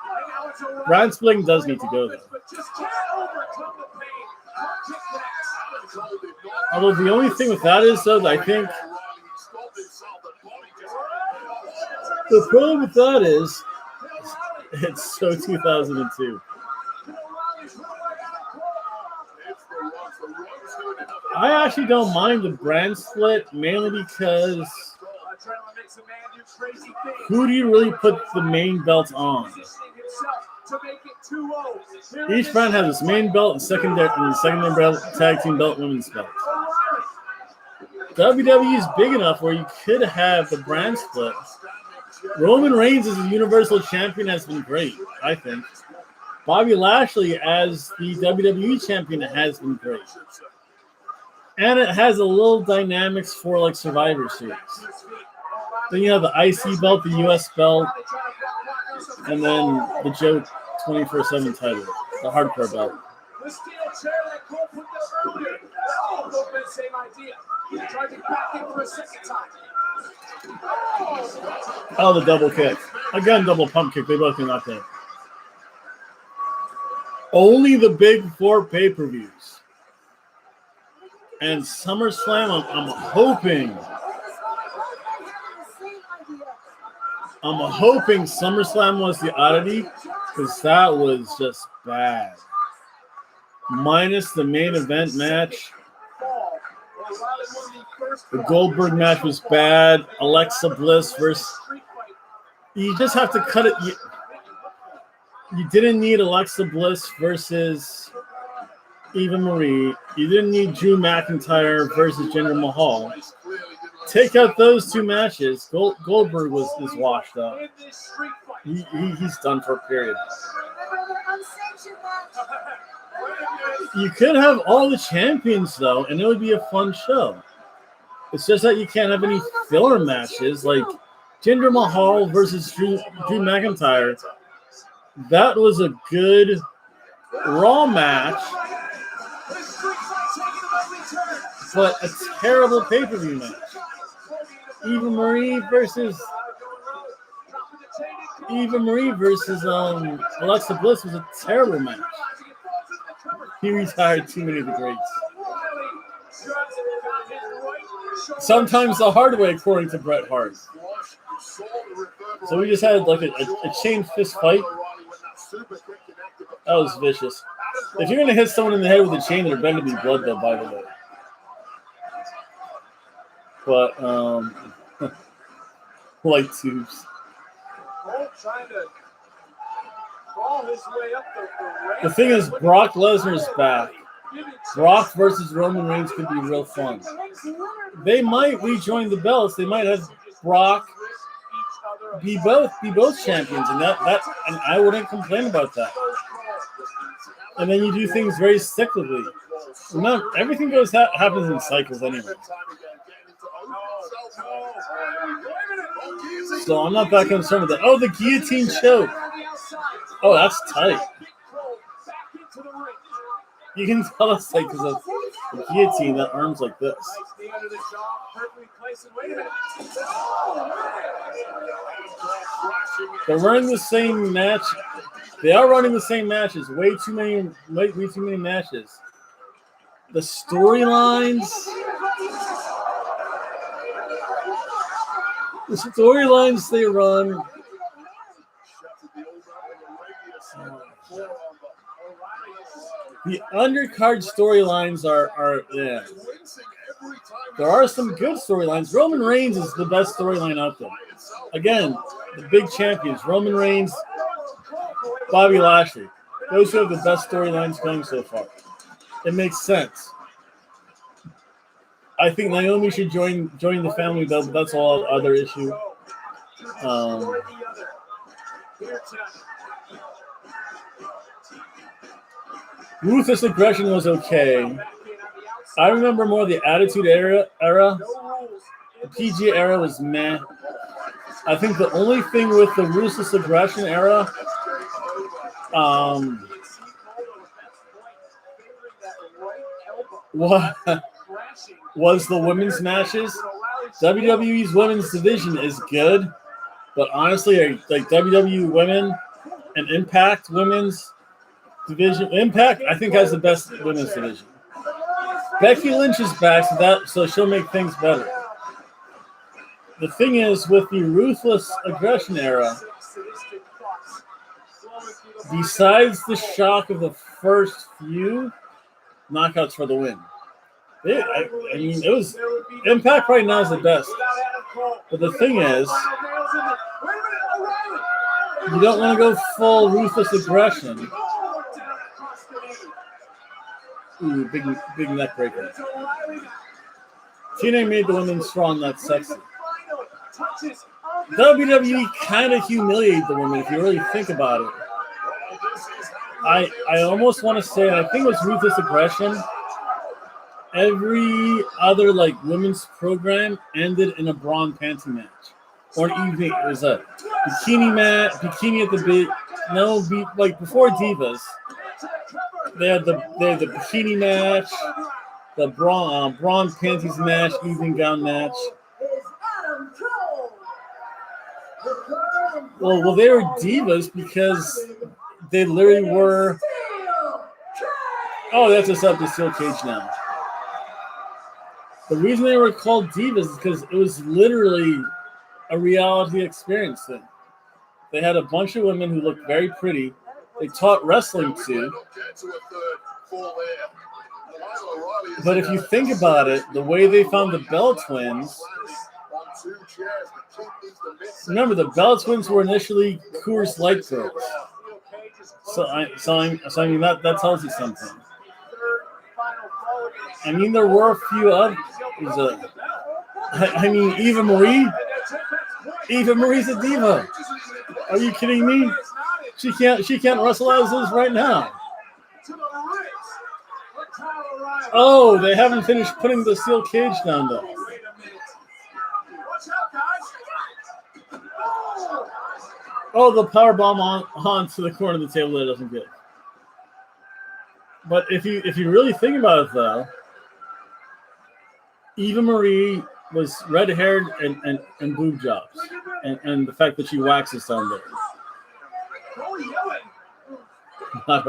Brand splitting does need to go there. Although the only thing with that is, though, I think the problem with that is it's so 2002. I actually don't mind the brand split, mainly because who do you really put the main belt on? Each brand has its main belt and secondary belt, tag team belt, women's belt. WWE is big enough where you could have the brand split. Roman Reigns as a Universal Champion has been great, I think. Bobby Lashley as the WWE Champion has been great. And it has a little dynamics for like Survivor Series. Then you have the IC belt, the US belt, and then the Joe 24/7 title, the hardcore belt. Oh, the double kick. Again, double pump kick. They both came out there. Only the big 4 pay-per-views. And SummerSlam, I'm hoping SummerSlam was the oddity, because that was just bad. Minus the main event match. The Goldberg match was bad. Alexa Bliss versus... You just have to cut it. You didn't need Alexa Bliss versus Eva Marie. You didn't need Drew McIntyre versus Jinder Mahal. Take out those 2 matches. Goldberg is washed up. He's done for a period. You could have all the champions, though, and it would be a fun show. It's just that you can't have any filler matches like Jinder Mahal versus Drew McIntyre. That was a good Raw match, but a terrible pay-per-view match. Eva Marie versus Alexa Bliss was a terrible match. He retired too many of the greats. Sometimes the hard way, according to Bret Hart. So we just had like a chain fist fight. That was vicious. If you're gonna hit someone in the head with a chain, there better be blood, though. By the way. But light tubes. Trying to crawl his way up The thing is, Brock Lesnar's back. Brock versus Roman Reigns could be real fun. They might rejoin the belts. They might have Brock be both champions, and and I wouldn't complain about that. And then you do things very cyclically. Remember, everything happens in cycles anyway. So I'm not that concerned with that. Oh, the guillotine choke. Oh, that's tight. You can tell it's like because of the guillotine, that arm's like this. They're running the same match. They are running the same matches. Way too many matches. The storylines. The storylines they run. The undercard storylines are yeah. There are some good storylines. Roman Reigns is the best storyline out there. Again, the big champions, Roman Reigns, Bobby Lashley. Those who have the best storylines going so far. It makes sense. I think Naomi should join the family, though, but that's all other issue. Ruthless Aggression was okay. I remember more the Attitude Era. The PG era was meh. I think the only thing with the Ruthless Aggression era was the women's matches. WWE's women's division is good, but honestly, like WWE women and Impact women's division. Impact, I think, has the best women's division. Becky Lynch is back, so she'll make things better. The thing is, with the Ruthless Aggression era, besides the shock of the first few, knockouts for the win. I mean, it was Impact right now is the best. But the thing is, you don't want to go full Ruthless Aggression. Ooh, big neck breaker. TNA made the women strong, not sexy. WWE kind of humiliated the women if you really think about it. I almost want to say, I think it was Ruthless Aggression. Every other like women's program ended in a bra and panty match, or an evening. It was a bikini match, bikini at the big. No, like before Divas, they had the bikini match, the bra and panties match, evening gown match. Well, they were divas because they literally were. Oh, that's us up to Steel Cage now. The reason they were called divas is because it was literally a reality experience thing. They had a bunch of women who looked very pretty. They taught wrestling too. But if you think about it, the way they found the Bell Twins. Remember, the Bell Twins were initially Coors Light girls. So I mean that tells you something. I mean, there were a few others. I mean, Eva Marie. Eva Marie's a diva. Are you kidding me? She can't wrestle as is right now. Oh, they haven't finished putting the steel cage down though. Oh, the power bomb onto the corner of the table that doesn't get. But if you really think about it though, Eva Marie was red-haired and boob jobs, and the fact that she waxes down there. Not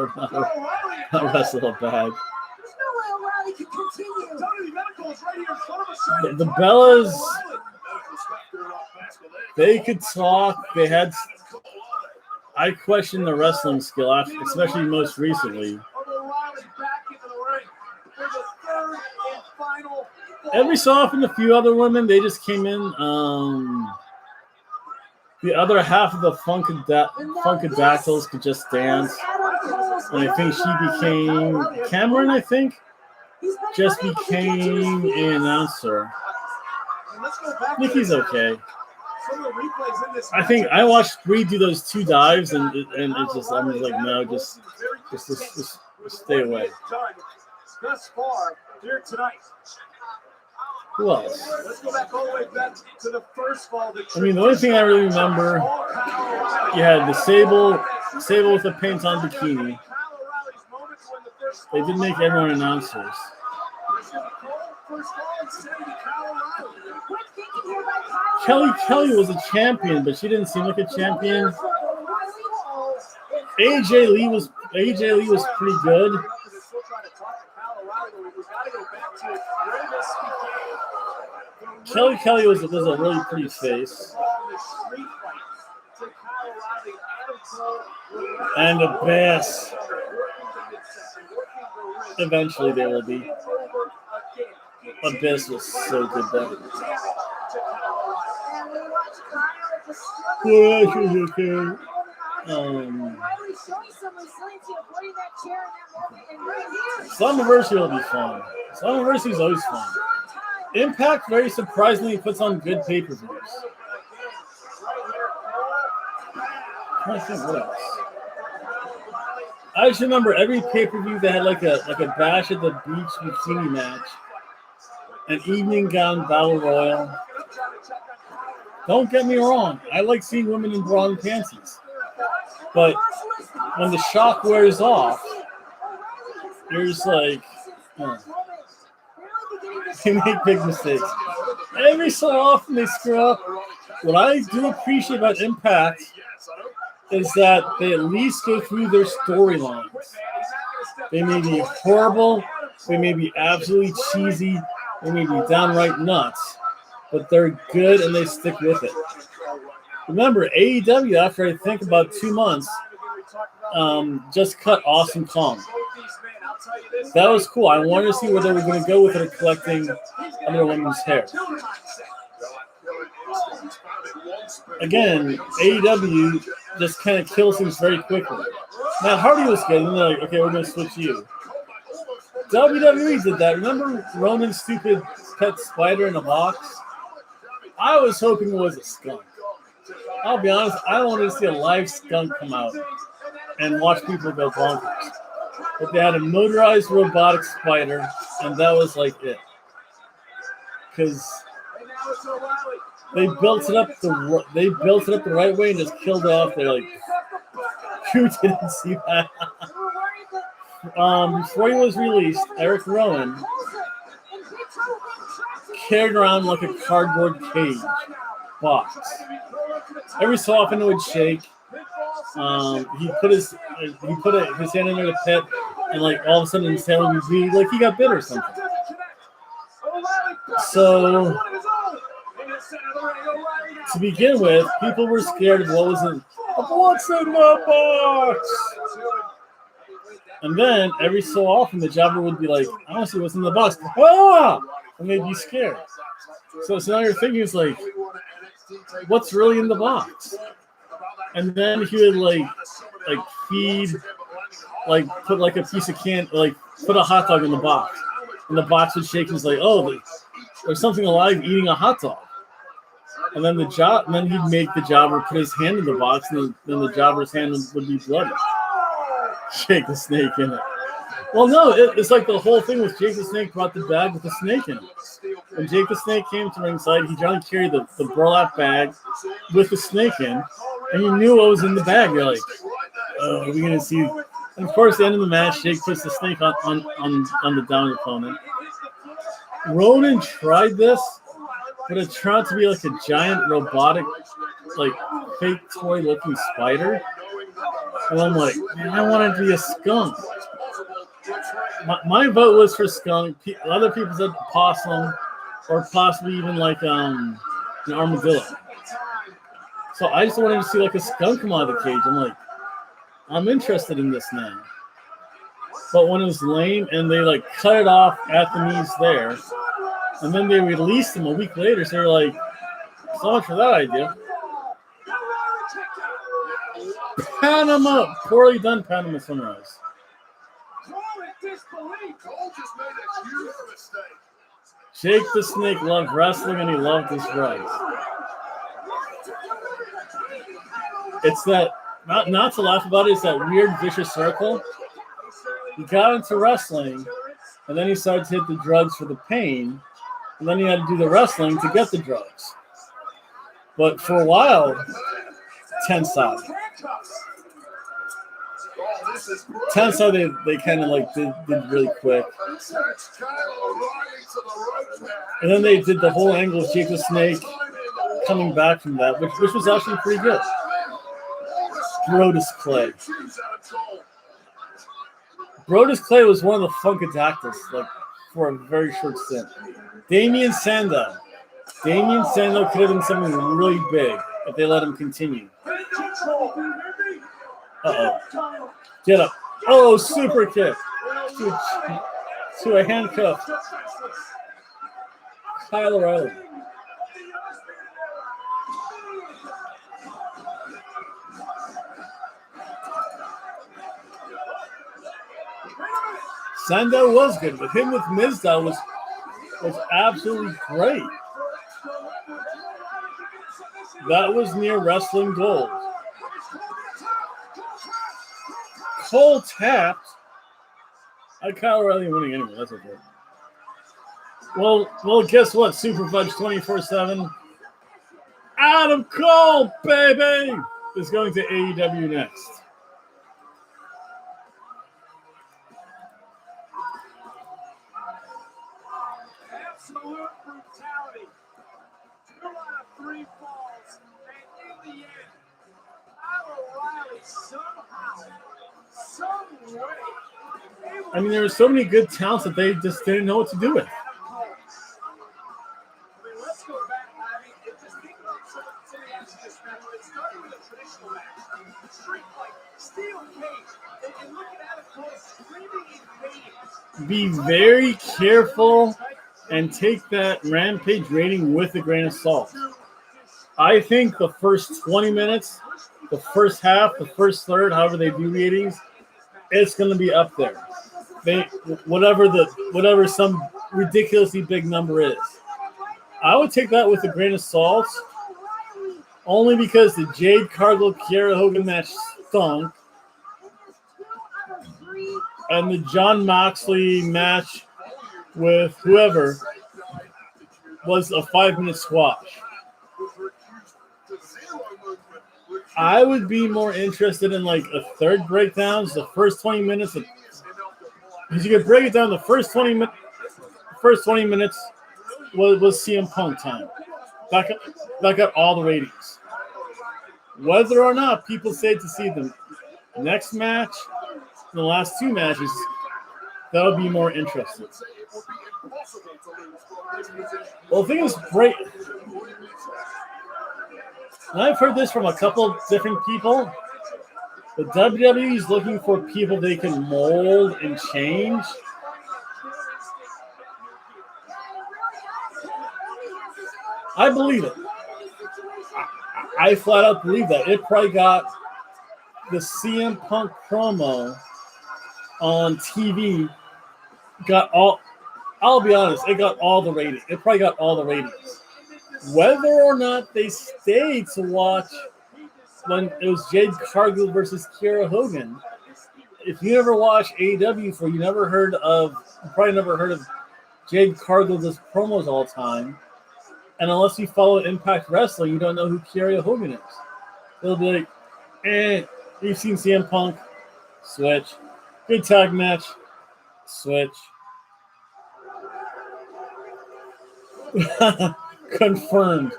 wrestle a bag. There's no way O'Reilly can continue. The Bellas, they could talk. They had. I question the wrestling skill, especially most recently. Every so often, a few other women, they just came in. The other half of the Funkadactyls could just dance. And I think she became, Cameron, I think, just became an announcer. Nikki's okay. I think I watched Bree do those 2 dives, and it's just, I'm just like, no, just stay away. Thus far, here tonight. Who else? Let's go back all the way back to the first fall. I mean, the only thing I really remember, you had the Sable with the paint on bikini. They did make everyone announcers. Kelly was a champion, but she didn't seem like a champion. AJ Lee was pretty good. Kelly was a really pretty face. And Abyss. Eventually they will be. Abyss was so good then. Yeah, she was okay. Slammiversary will be fun. Slammiversary is always fun. Impact very surprisingly puts on good pay-per-views. I think what else? I just remember every pay-per-view that had like a bash at the beach bikini match, an evening gown battle royal. Don't get me wrong, I like seeing women in bra and panties. But when the shock wears off, you're just like, they make big mistakes. Every so often they screw up. What I do appreciate about Impact is that they at least go through their storylines. They may be horrible, they may be absolutely cheesy, they may be downright nuts, but they're good and they stick with it. Remember, AEW, after I think about 2 months, just cut Awesome Kong. That was cool. I wanted to see where they were going to go with it, collecting other women's hair. Again, AEW just kind of kills things very quickly. Matt Hardy was good, and they're like, okay, we're going to switch you. WWE did that. Remember Ronan's stupid pet spider in a box? I was hoping it was a skunk. I'll be honest, I wanted to see a live skunk come out and watch people go bonkers. But they had a motorized robotic spider, and that was like it. Because they built it up the right way and just killed it off. They're like, who didn't see that? Before he was released, Eric Rowan carried around like a cardboard cage box. Every so often it would shake. He put his hand in there to pet, and like all of a sudden his hand would be bleeding, like he got bit or something. So to begin with, people were scared of what's in the box. And then every so often the jobber would be like, I want to see what's in the box. Ah! And they'd be scared. So now you're thinking, it's like, what's really in the box? And then he would like feed, like put like a piece of put a hot dog in the box. And the box would shake and it's like, oh, there's something alive eating a hot dog. And then he'd make the jobber put his hand in the box, and then the jobber's hand would be bloody. Jake the Snake in it. Well, no, it's like the whole thing with Jake the Snake brought the bag with the snake in it. When Jake the Snake came to ringside, he generally carried the burlap bag with the snake in, and you knew what was in the bag. You're like, oh, are we going to see? And of course, at the end of the match, Jake puts the snake on the down opponent. Ronan tried this, but it turned out to be like a giant robotic, like fake toy-looking spider. And I'm like, man, I want it to be a skunk. My vote was for skunk. Other people said possum, or possibly even like an armadillo. So I just wanted to see like a skunk come out of the cage. I'm like, I'm interested in this now. But when it was lame and they like cut it off at the knees there, and then they released him a week later, so they're like, so much for that idea. Panama, poorly done Panama Sunrise. Jake the Snake loved wrestling and he loved his rights. It's that, not to laugh about it, it's that weird vicious circle. He got into wrestling and then he started to hit the drugs for the pain, and then he had to do the wrestling to get the drugs. But for a while, Tensai. Tensai, they kind of like did really quick. And then they did the whole angle of Jake the Snake coming back from that, which was actually pretty good. Brodus Clay. Brodus Clay was one of the Funkadactyls, like, for a very short stint. Damien Sandow. Damien Sandow could have been something really big if they let him continue. Uh-oh. Get up. Oh, super kick. To a handcuff. Kyle O'Reilly. Sandow was good, but him with Mizdow was absolutely great. That was near wrestling gold. Cole tapped. Kyle O'Reilly winning anyway. That's okay. Well, guess what? Super Fudge 24/7. Adam Cole, baby, is going to AEW next. Absolute brutality. 2 out of 3 falls, and in the end, Kyle O'Reilly somehow, some way. I mean, there were so many good talents that they just didn't know what to do with. Let's go back. I mean, just think about some of the actions this match. It started with a traditional match. Street fight, steel cage, and looking at it close, screaming in pain. Be very careful and take that Rampage rating with a grain of salt. I think the first 20 minutes, the first half, the first third, however they do ratings, it's going to be up there. Whatever some ridiculously big number is. I would take that with a grain of salt, only because the Jade Cargill Kiera Hogan match stunk, and the John Moxley match with whoever was a 5-minute squash. I would be more interested in like a third breakdowns, the first 20 minutes. Because you could break it down, the first 20 minutes was CM Punk time. That got all the ratings. Whether or not people say to see the next match, the last 2 matches, that'll be more interesting. Well, the thing is, great. And I've heard this from a couple of different people. The WWE is looking for people they can mold and change. I believe it. I flat out believe that. It probably got the CM Punk promo on TV. I'll be honest, it got all the ratings. It probably got all the ratings. Whether or not they stayed to watch when it was Jade Cargill versus Kiera Hogan, if you never watched AEW before, you probably never heard of Jade Cargill does promos all the time. And unless you follow Impact Wrestling, you don't know who Kiera Hogan is. They'll be like, you've seen CM Punk, switch. Good tag match, switch. Confirmed.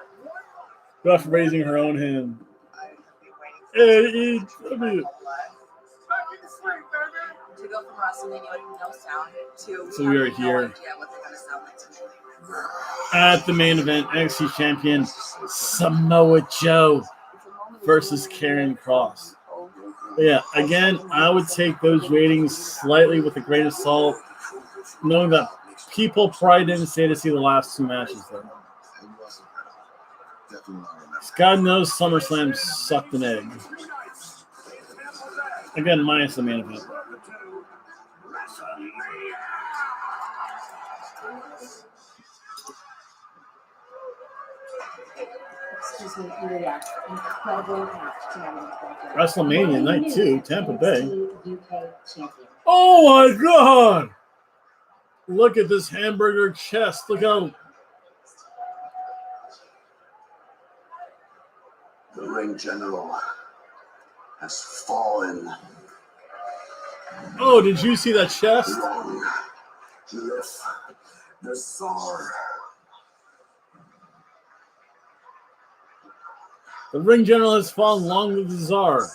Beth raising her own hand. To go from WrestleMania with no sound to So we are here idea what they're gonna sound like tonight. at the main event. NXT champion Samoa Joe versus Karrion Kross. But yeah, again, I would take those ratings slightly with a grain of salt, knowing that people probably didn't stay to see the last two matches though. God knows SummerSlam sucked an egg. Again, minus the main event. WrestleMania night 2, Tampa Bay. Oh my God! Look at this hamburger chest. Look how. The ring general has fallen. Oh, did you see that chest? Long live the Tsar. The ring general has fallen. Long live the Tsar.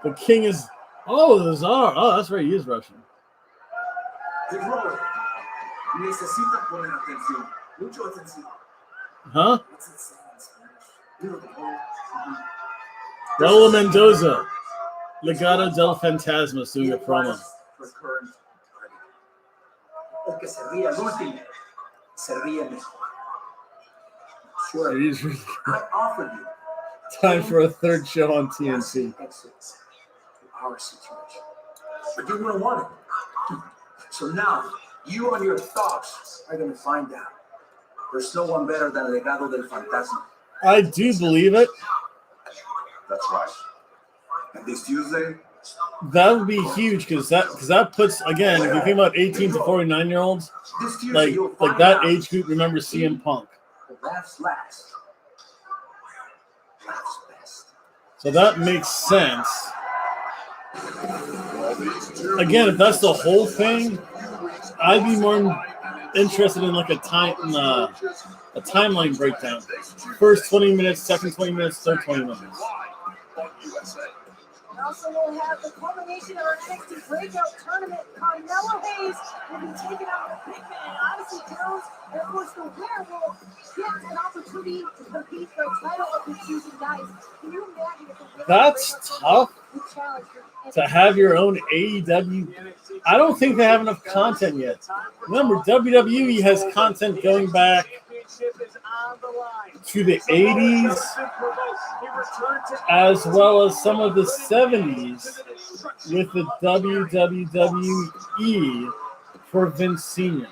The king is. Oh, the Tsar. Oh, that's right. He is Russian. Necesita poner atención. Mucho atención. Huh? What's it saying in Spanish? Raul Mendoza. Legado del Fantasma is doing a promo. For current el que se ríe al último, se ríe mejor. Swear, He's really I offered you time for a third show on TNT. exits to our situation, but you wouldn't want it. So now, you and your thoughts are going to find out. There's no one better than Legado del Fantasma. I do believe it. That's right. And this Tuesday, That would be huge because that puts, again, if you think about 18 to 49-year-olds, This Tuesday, like you'll find that out. age group remembers CM Punk. The laughs last. Laughs best. So that makes sense. Again, if that's the whole thing, I'd be more interested in like a timeline breakdown. First 20 minutes, second 20 minutes, third 20 minutes. And also we'll have the culmination of our NXT breakout tournament. Carmelo Hayes will be taking out the big man, Odyssey Jones, and of course the winner will get an opportunity to compete for a title of the season, guys. Can you imagine if the winner That's breakout tough would challenge for to have your own AEW. I don't think they have enough content yet. Remember, WWE has content going back to the 80s as well as some of the 70s with the WWE for Vince Sr.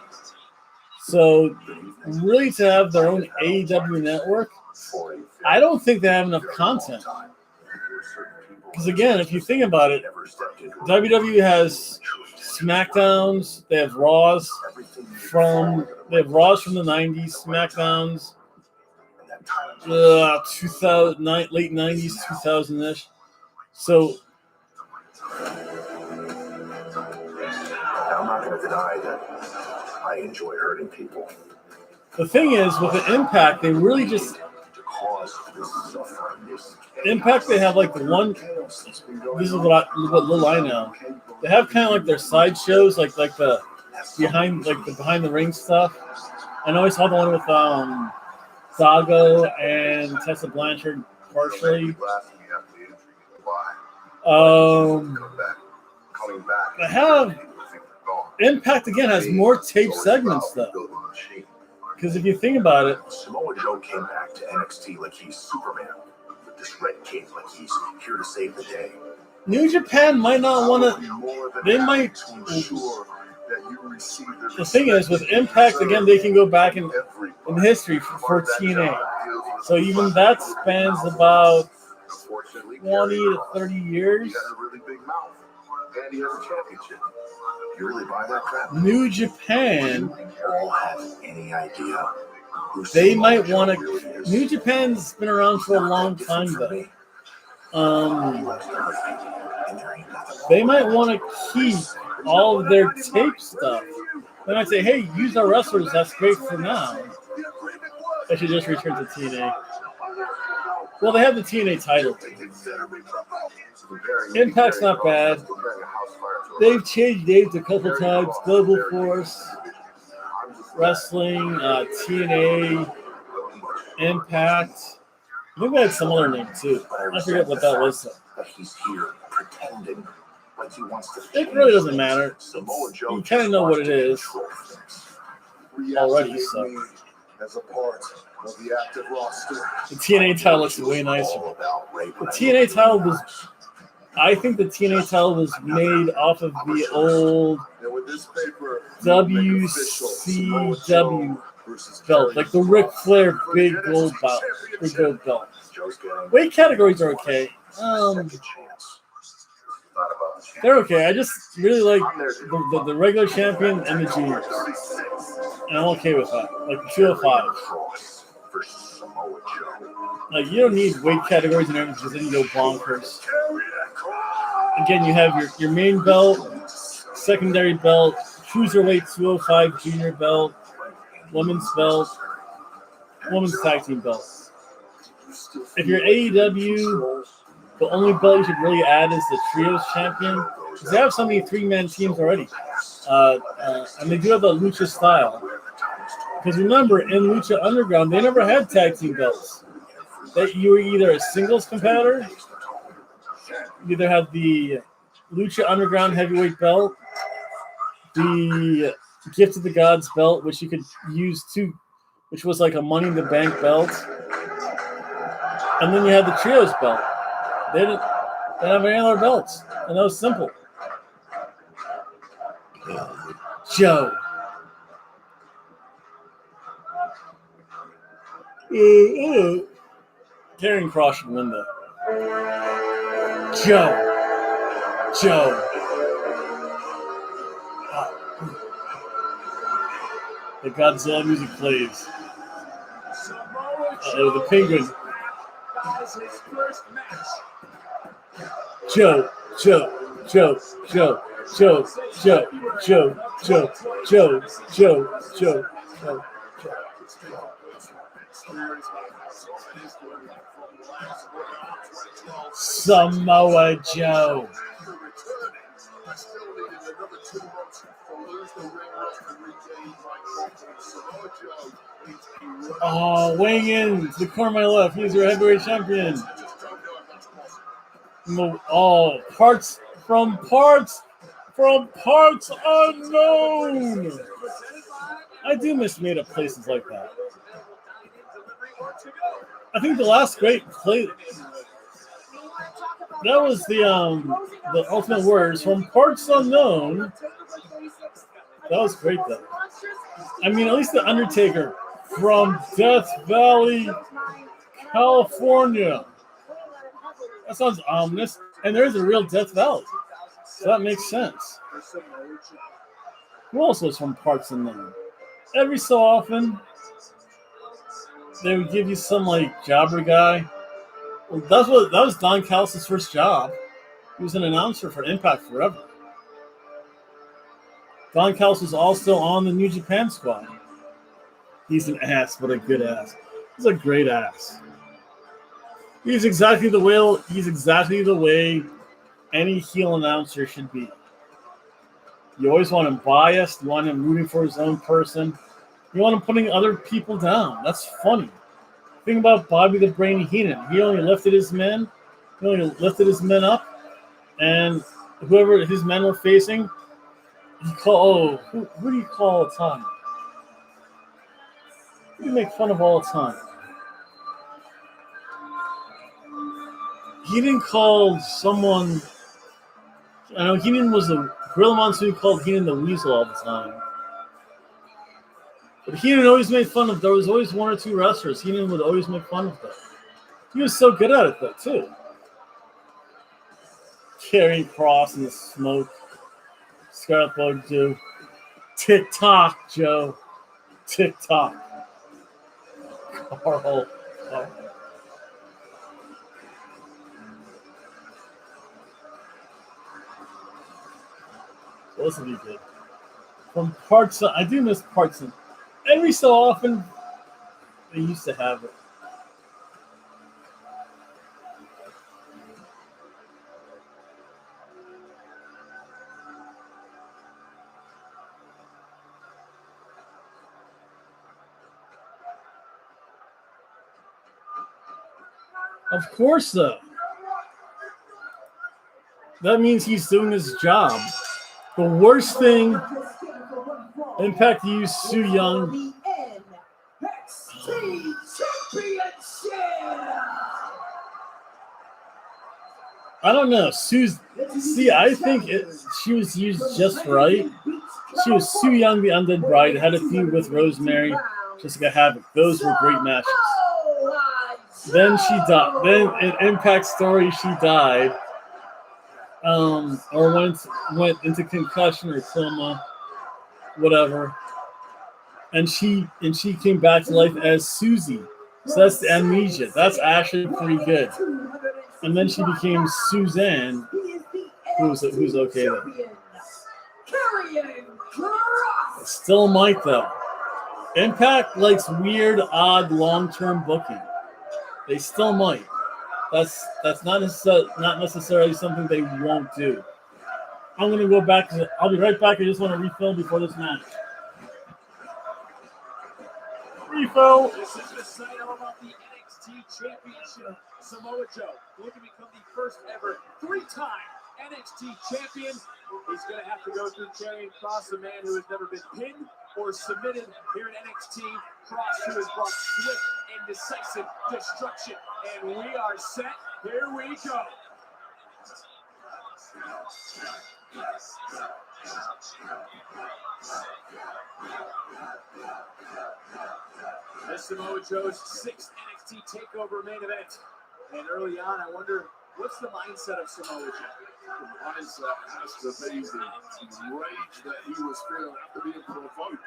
So really to have their own AEW network, I don't think they have enough content. Because again, if you think about it, WWE has SmackDowns, they have Raws from the 90s, SmackDowns 2009, late 90s, 2000-ish. So I'm not going to deny that I enjoy hurting people. the thing is, with the Impact, they really just Impact. They have like the one. This is what little I know. They have kind of like their side shows, like the behind the ring stuff. I know I saw the one with Dago and Tessa Blanchard partially. They have Impact again has more tape segments though. Because if you think about it, Samoa Joe came back to NXT like he's Superman with this red cape, like he's here to save the day. New Japan might not want to. They might. The thing is, with Impact again, they can go back in history for TNA. So even that spans about 20 to 30 years. And he has a championship. You really buy that crap? New Japan, All have any idea? they might want to. New Japan's been around for a long time though. They might want to keep all of their tape stuff. They might say, "Hey, use our wrestlers. That's great for now." They should just return to TNA. Well, they have the TNA title. Impact's not bad. They've changed names a couple times. Global Force, Wrestling, TNA, Impact. I think they had some other name too. I forget what that was. It really doesn't matter. You kind of know what it is already. So the TNA title looks way nicer. The TNA title was. I think the TNA title was made off of the old WCW belt, like the Ric Flair big gold belt. Weight categories are okay. They're okay. I just really like the regular champion and the juniors, and I'm okay with that. Like 205. Like you don't need weight categories and everything because then you go bonkers. Again, you have your main belt, secondary belt, cruiserweight 205 junior belt, women's belt, women's tag team belt. If you're AEW, the only belt you should really add is the trios champion. Because they have so many three-man teams already. And they do have the Lucha style. Because remember, in Lucha Underground, they never had tag team belts. That you were either a singles competitor, you either had the Lucha Underground heavyweight belt, the Gift of the Gods belt, which you could use to, which was like a Money in the Bank belt, and then you had the trios belt. They didn't have any other belts, and that was simple. Joe. Karrion Kross should win that. Joe. The Godzilla music plays. The penguin. Joe. Samoa Joe. Oh, weighing in to the corner of my left, he's your heavyweight champion. Oh, parts unknown. I do miss made-up places like that. I think the last great play that was the Ultimate Warriors from Parts Unknown. That was great though. I mean, at least the Undertaker from Death Valley, California. That sounds ominous. And there's a real Death Valley. So that makes sense. Who else was from Parts Unknown? Every so often, they would give you some like jobber guy. Well, that was Don Callis' first job. He was an announcer for Impact forever. Don Callis was also on the New Japan squad. He's an ass, but a good ass. He's a great ass. He's exactly the way any heel announcer should be. You always want him biased. You want him rooting for his own person. You want him putting other people down. That's funny. Think about Bobby the Brain Heenan. He only lifted his men. He only lifted his men up. And whoever his men were facing, who do you call all the time? Who do you make fun of all the time? Heenan called someone. I know Heenan was the Gorilla Monsoon called Heenan the Weasel all the time. But Heenan always made fun of. There was always one or two wrestlers. Heenan would always make fun of them. He was so good at it though too. Karrion Kross in the smoke. Scarlet Bug Joe. TikTok Joe. TikTok. Carl. So this will be good. From Parts, I do miss Parts. Every so often, they used to have it. Of course, though. That means he's doing his job. The worst thing Impact used Su Yung. NXT Championship. I don't know. I think she was used just right. She was Su Yung, the Undead Bride, had a feud with Rosemary, Jessica Havoc. Those were great matches. Then she died. Then in Impact Story, she died. Or went into concussion or coma, whatever. And she came back to life as Susie. So that's the Amnesia. That's actually pretty good. And then she became Suzanne, who's okay then. Still might though. Impact likes weird, odd, long-term booking. They still might. That's not necessarily something they won't do. I'm gonna go back. I'll be right back. I just want to refill before this match. Refill. This is the site all about the NXT Championship. Samoa Joe looking to become the first ever 3-time NXT champion. He's going to have to go through Karrion Kross, a man who has never been pinned or submitted here at NXT. Kross, who has brought swift and decisive destruction. And we are set. Here we go. This is Samoa Joe's 6th NXT TakeOver main event. And early on, I wonder, what's the mindset of Samoa Joe? The mindset has to be the rage that he was feeling after being provoked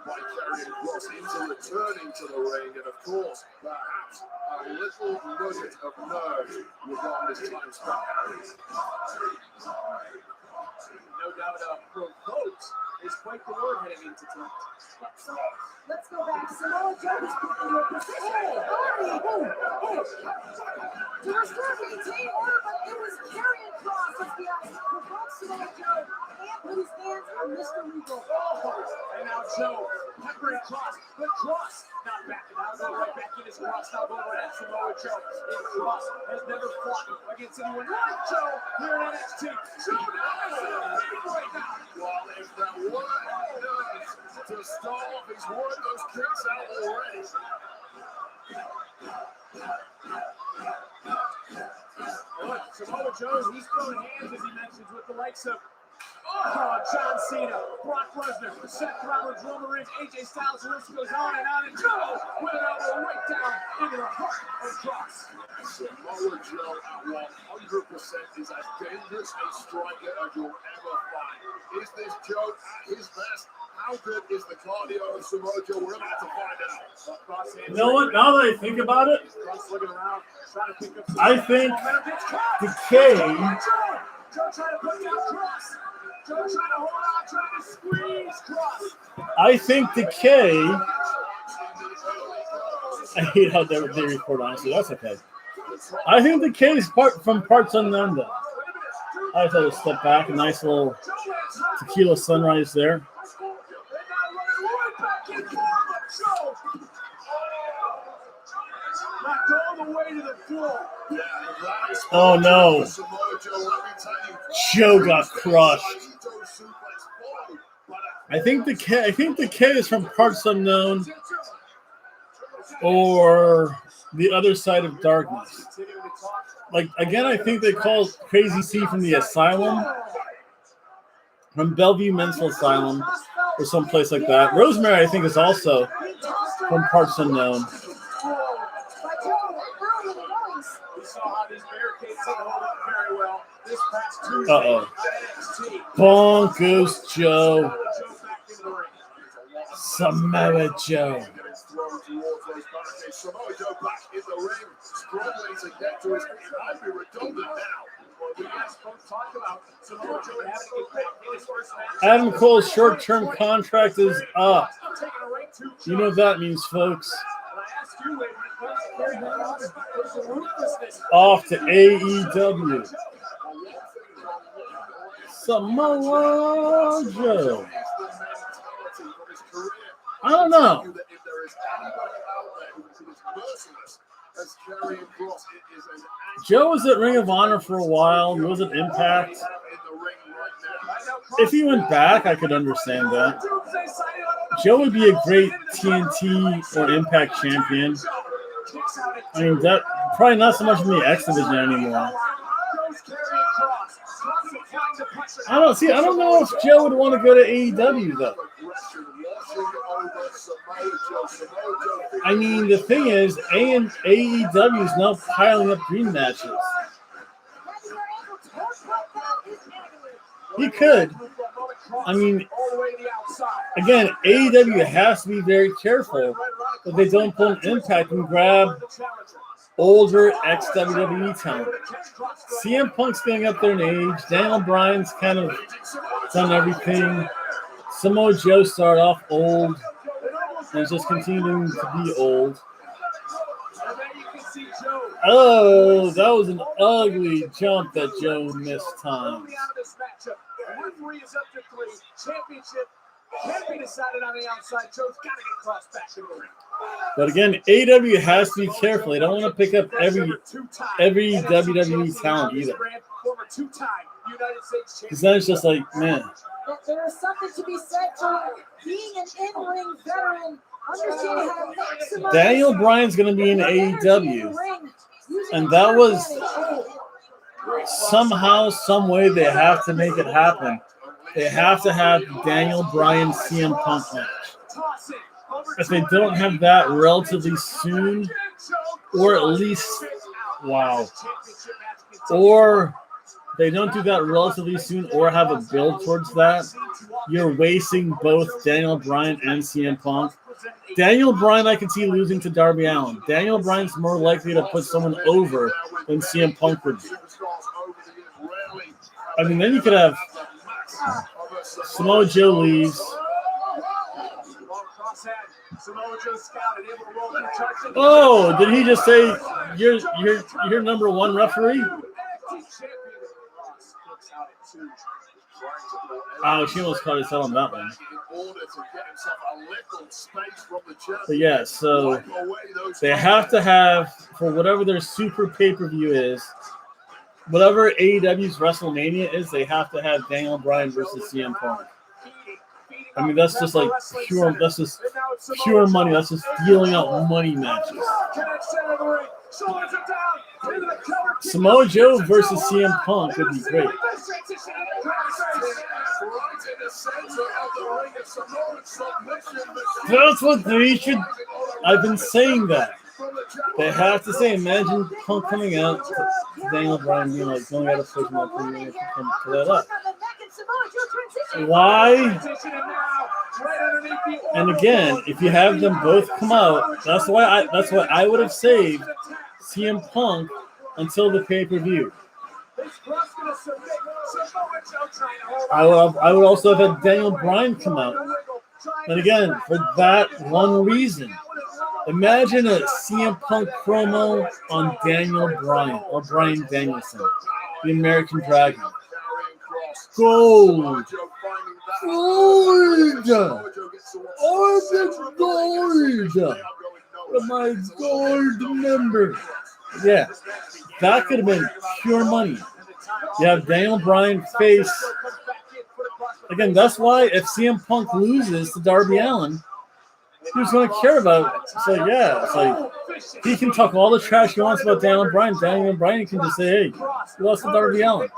by Karrion Kross into returning to the ring, and of course, perhaps a little nugget of nerve regarding his time spent. No doubt provoked is quite the word heading into tonight. So let's go back. Samoa Joe is put into a position to restore maintain order, but it was Karrion Kross as the provoked Samoa Joe and put his hands on Mr. Regal. And now Joe peppering Kross, but Kross not backing out, going right back in his Kross, now going right at Samoa Joe. And Kross has never fought against anyone like Joe here in NXT. Joe is in a big right now. Well, if there were nerves to start off, he's worn those kicks out already. Look, Samoa Joe, he's throwing hands, as he mentions, with the likes of John Cena, Brock Lesnar, Seth Rollins, Roman Reigns, AJ Styles, the list goes on, and Joe with an elbow right down into the heart of Kross. Samoa Joe at 100% is as dangerous a striker as you'll ever find. Is this Joe at his best? How good is the cardio of Samoa Joe? We're about to find out. You know what? Now that I think about it, I think Decay. Joe trying to put down Kross. Joe trying to hold on, trying to squeeze Kross. I think Decay. I hate how they record, honestly. That's okay. I think Decay is from Parts Unknown, though. I thought I'd step back. A nice little tequila sunrise there. Knocked all the way to the floor. Oh no. Joe got crushed. I think the K is from Parts Unknown or the Other Side of Darkness. Like again, I think they call Crazy C from the Asylum, from Bellevue Mental Asylum, or someplace like that. Rosemary, I think, is also from Parts Unknown. Uh-oh. Bonkers Joe. Samoa Joe. Samoa Joe back in the ring, struggling to get to his feet. I'd be redundant now. Adam Cole's short-term contract is up. You know what that means, folks. Off to AEW. Samoa Joe. I don't know. as Karrion Kross is an Joe was at Ring of Honor for a while. He was at Impact. If he went back, I could understand that. Joe would be a great TNT or Impact champion. I mean, that probably not so much in the X division anymore. I don't know if Joe would want to go to AEW though. I mean, the thing is, AEW is now piling up dream matches. He could. I mean, again, AEW has to be very careful that they don't pull an Impact and grab older ex-WWE talent. CM Punk's getting up there in age. Daniel Bryan's kind of done everything. Samoa Joe started off old and is just continuing to be old. Oh, that was an ugly jump that Joe missed times. Referee is up to 3. Championship can be decided on the outside. Joe's got to get Cross back in the ring. But again, AEW has to be careful. They don't want to pick up every WWE talent either. Because then it's just like, man. There is something to be said for being an in-ring veteran, understanding how to maximize. Daniel Bryan's going to be in AEW. And that was somehow, some way they have to make it happen. They have to have Daniel Bryan CM Punk match. If they don't have that relatively soon, or at least, or they don't do that relatively soon or have a build towards that, you're wasting both Daniel Bryan and CM Punk. Daniel Bryan, I can see losing to Darby Allin. Daniel Bryan's more likely to put someone over than CM Punk would be. I mean, then you could have Samoa Joe leaves. Oh, did he just say you're number one referee? Oh, she almost caught his head on that one. But yeah, so they have to have, for whatever their super pay-per-view is, whatever AEW's WrestleMania is, they have to have Daniel Bryan versus CM Punk. I mean, that's just like pure money. That's just dealing out money matches. Samoa Joe versus CM Punk would be great. That's what they should. I've been saying that. They have to say, imagine Punk coming out to Daniel Bryan being like, don't got to push him up and pull that up. Why? And again, if you have them both come out, that's why I would have saved CM Punk until the pay-per-view. I would also have had Daniel Bryan come out. And again, for that one reason. Imagine a CM Punk promo on Daniel Bryan or Bryan Danielson, the American Dragon. Gold. Gold. Oh, the gold. My gold member. Yeah, that could have been pure money. You have Daniel Bryan face. Again, that's why if CM Punk loses to Darby Allin, who's going to care about it? It's like, yeah, it's like he can talk all the trash he wants about Daniel Bryan. Daniel Bryan can just say, hey, you lost to Darby Allin.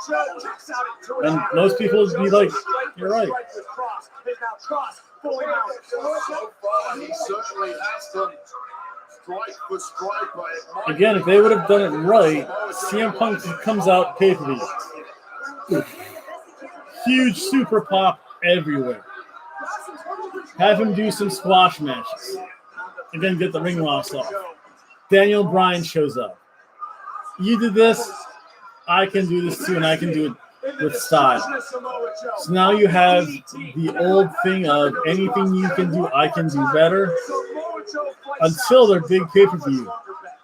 And most people would be like, you're right. Again, if they would have done it right, CM Punk comes out pay-per-view. Huge super pop everywhere. Have him do some squash matches. Again, get the ring rust off. Daniel Bryan shows up. You did this, I can do this too, and I can do it with style. So now you have the old thing of anything you can do, I can do better. Until their big pay-per-view.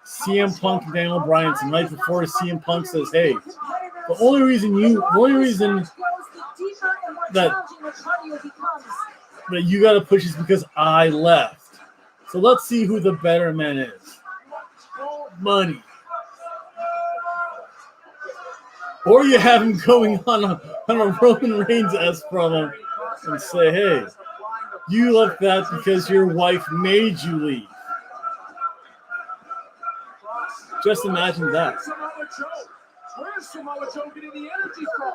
CM Punk and Daniel Bryan tonight before CM Punk says, hey, the only reason that you got to push is because I left. So let's see who the better man is. money. Or you have him going on a Roman Reigns-esque promo and say, hey, you left that because your wife made you leave. Just imagine that. Where's Samoa Joe getting the energy from?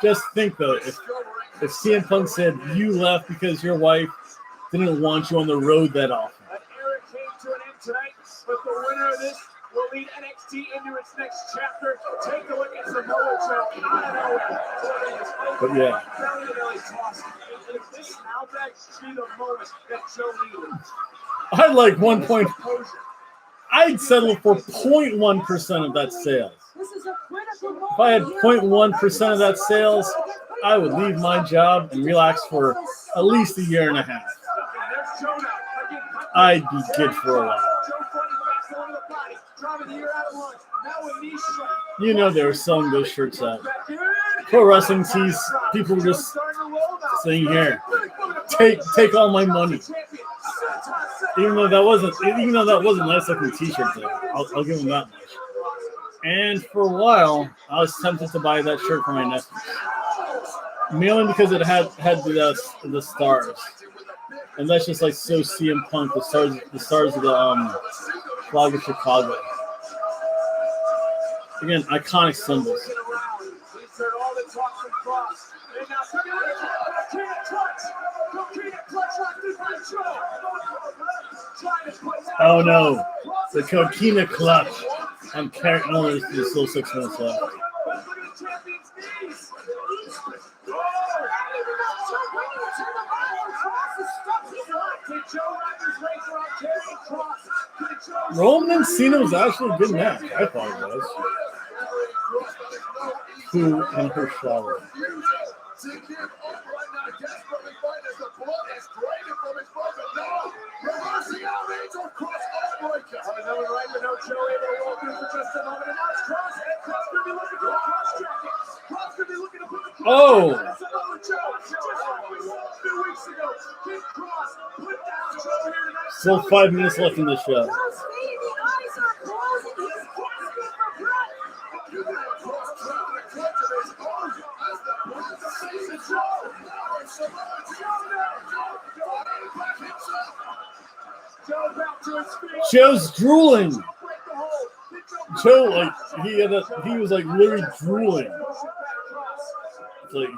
Just think though, if CM Punk said you left because your wife didn't want you on the road that often. An era came to an end tonight, but the winner of this will lead NXT into its next chapter. Take a look at Samoa Joe out of nowhere. But yeah. If this now back be the moment that Joe needed. I'd like I'd settle for 0.1% of that sales. If I had 0.1% of that sales, I would leave my job and relax for at least a year and a half. I'd be good for a while. You know they were selling those shirts out. Pro wrestling tees, people were just saying, here, take all my money. Even though that wasn't nice looking t-shirt though. I'll give them that much. And for a while, I was tempted to buy that shirt for my nephew. Mainly because it had the stars. And that's just like so CM Punk, the stars of the flag of Chicago. Again, iconic symbols. Oh no, the Coquina Clutch. I'm carrying on. There's still 6 minutes left. Roman Cena was actually a good match. I thought it was. Who in her shower? Oh! Still 5 minutes left in the show. Joe's drooling. Joe, he was literally drooling. It's like,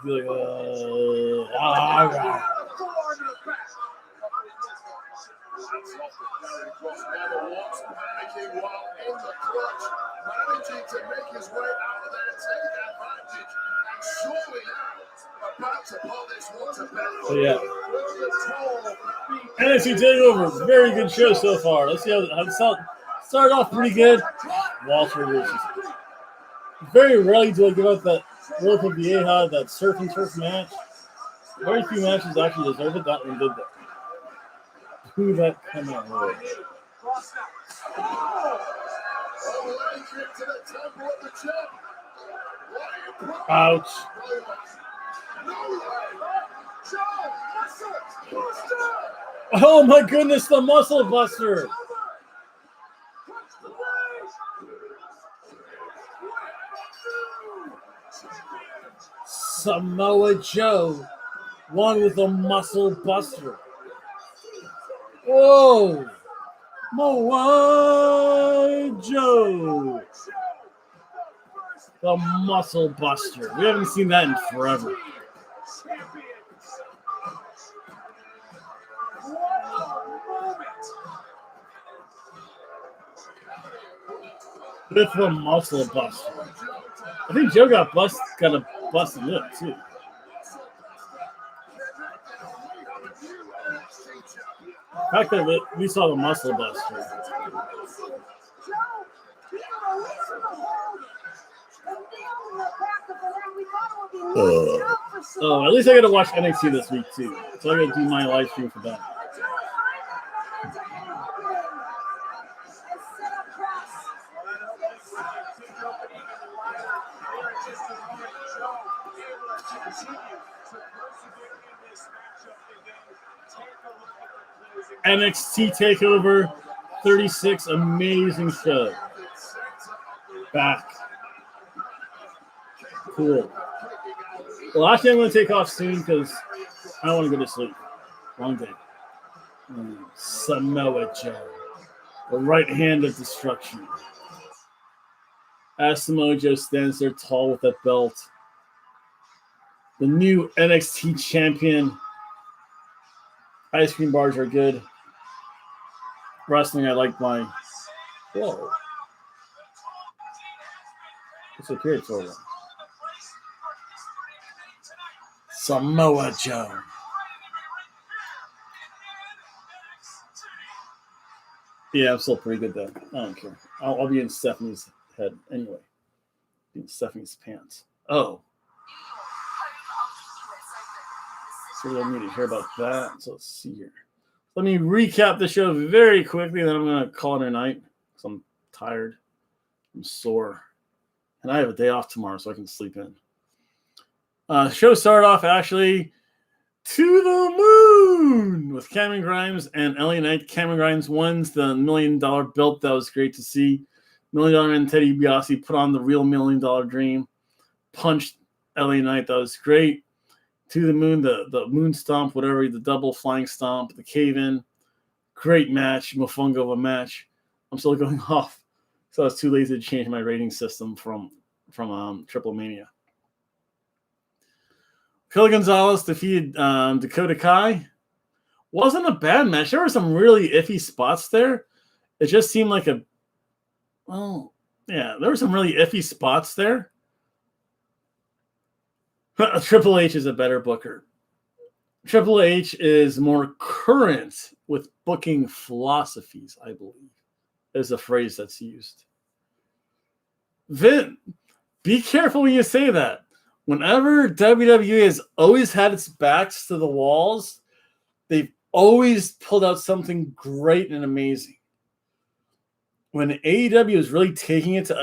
So yeah. NXT TakeOver, very good show so far. Let's see how it started off pretty good. Walter versus. Very rarely do I give out that Ropa Vieja, that surf and turf match. Very few matches actually deserve it. That one did that. Who that come out with? Ouch. Oh my goodness, the muscle buster. Samoa Joe won with a muscle buster. Whoa. Samoa Joe. The muscle buster. We haven't seen that in forever. With the muscle buster. I think Joe got a busted lip too. The fact that we saw the muscle buster. Oh, at least I got to watch NXT this week too. So I got to do my live stream for that. NXT TakeOver 36, amazing show. Back. Cool. Well, actually, I'm going to take off soon because I don't want to go to sleep. Long day. Samoa Joe, the right hand of destruction. As Samoa Joe stands there tall with that belt, the new NXT champion. Ice cream bars are good. Wrestling, I like my. Whoa. It's a period for one. Samoa Joe. Yeah, I'm still pretty good though. I don't care. I'll be in Stephanie's head anyway. Be in Stephanie's pants. Oh. So we don't need to hear about that. So let's see here. Let me recap the show very quickly, then I'm going to call it a night because I'm tired. I'm sore. And I have a day off tomorrow, so I can sleep in. Show started off actually to the moon with Cameron Grimes and LA Knight. Cameron Grimes wins the $1 million belt. That was great to see. $1 Million Man Teddy DiBiase put on the real $1 million dream. Punched LA Knight. That was great. To the moon, the moon stomp, whatever, the double flying stomp, the cave-in. Great match. Mofongo of a match. I'm still going off. So I was too lazy to change my rating system from Triple Mania. Raquel Gonzalez defeated Dakota Kai. Wasn't a bad match. There were some really iffy spots there. It just seemed like there were some really iffy spots there. Triple H is a better booker. Triple H is more current with booking philosophies, I believe, is a phrase that's used. Vin, be careful when you say that. Whenever WWE has always had its backs to the walls, they've always pulled out something great and amazing. When AEW is really taking it to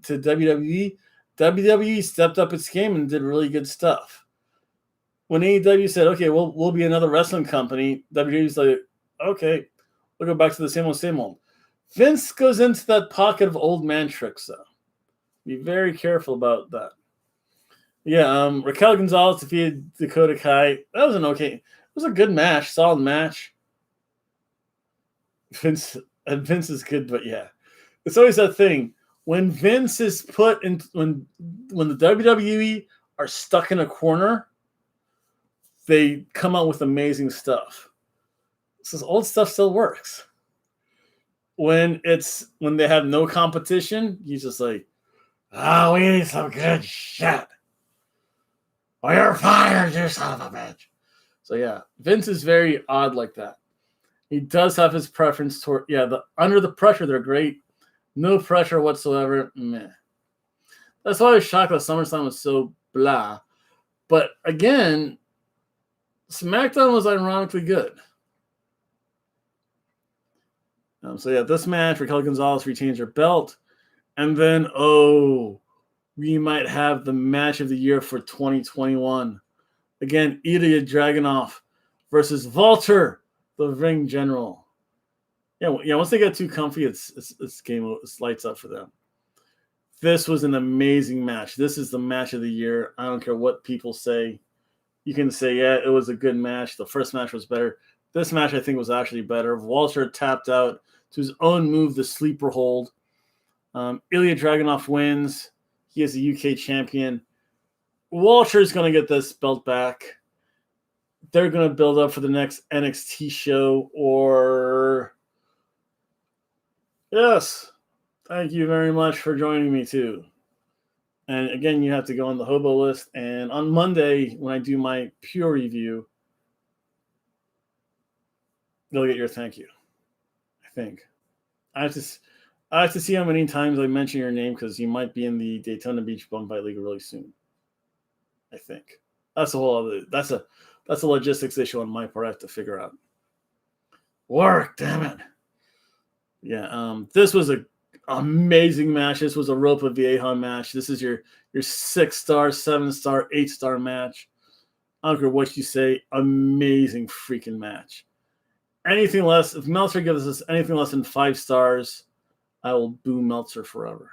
WWE, WWE stepped up its game and did really good stuff. When AEW said, okay, we'll be another wrestling company, WWE's like, okay, we'll go back to the same old. Vince goes into that pocket of old man tricks, though. Be very careful about that. Yeah, Raquel Gonzalez defeated Dakota Kai. That was it was a good match, solid match. Vince is good, but yeah. It's always that thing. When Vince is put in, when the WWE are stuck in a corner, they come out with amazing stuff. So old stuff still works. When they have no competition, he's just like, we need some good shit. Or you're fired, you son of a bitch. So yeah, Vince is very odd like that. He does have his preference toward under the pressure they're great. No pressure whatsoever. Meh. That's why I was shocked that SummerSlam was so blah. But again, SmackDown was ironically good. This match, Raquel Gonzalez retains her belt. And then, we might have the match of the year for 2021. Again, Ilya Dragunov versus Walter, the ring general. Yeah. Once they get too comfy, it's game. It's lights up for them. This was an amazing match. This is the match of the year. I don't care what people say. You can say, it was a good match. The first match was better. This match, I think, was actually better. Walter tapped out to his own move, the sleeper hold. Ilya Dragunov wins. He is the UK champion. Walter's going to get this belt back. They're going to build up for the next NXT show Yes. Thank you very much for joining me, too. And again, you have to go on the Hobo list. And on Monday, when I do my pure review, you'll get your thank you. I think. I have to see how many times I mention your name because you might be in the Daytona Beach Bum Fight League really soon. I think. That's a whole other. That's a logistics issue on my part. I have to figure out. Work, damn it. Yeah. This was an amazing match. This was a Ropa Vieja match. This is your 6-star, 7-star, 8-star match. I don't care what you say. Amazing freaking match. anything less, if Meltzer gives us anything less than 5 stars, I will boo Meltzer forever.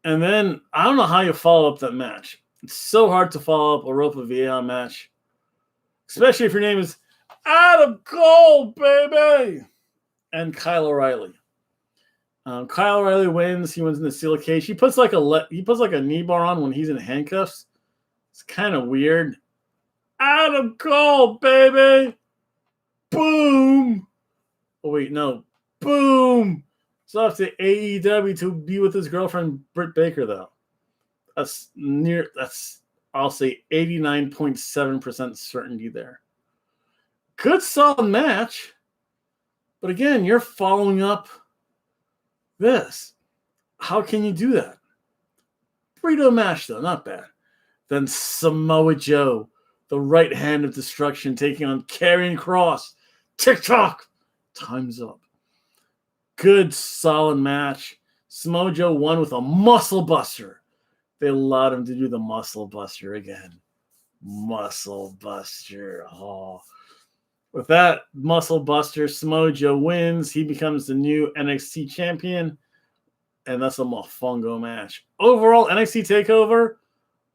And then I don't know how you follow up that match. It's so hard to follow up a Ropa Vieja match, especially if your name is Adam Cole, baby, and Kyle O'Reilly. Kyle O'Reilly wins. He wins in the steel cage. He puts like a knee bar on when he's in handcuffs. It's kind of weird. Adam Cole, baby. Boom. Oh wait, no. Boom. It's off to AEW to be with his girlfriend Britt Baker, though. I'll say 89.7% certainty there. Good solid match. But again, you're following up this. How can you do that? Burrito match, though, not bad. Then Samoa Joe, the right hand of destruction, taking on Karrion Kross. TikTok. Time's up. Good, solid match. Samoa Joe won with a muscle buster. They allowed him to do the muscle buster again. Muscle buster. Oh. With that muscle buster, Samoa Joe wins. He becomes the new NXT champion. And that's a Mofongo match. Overall, NXT TakeOver,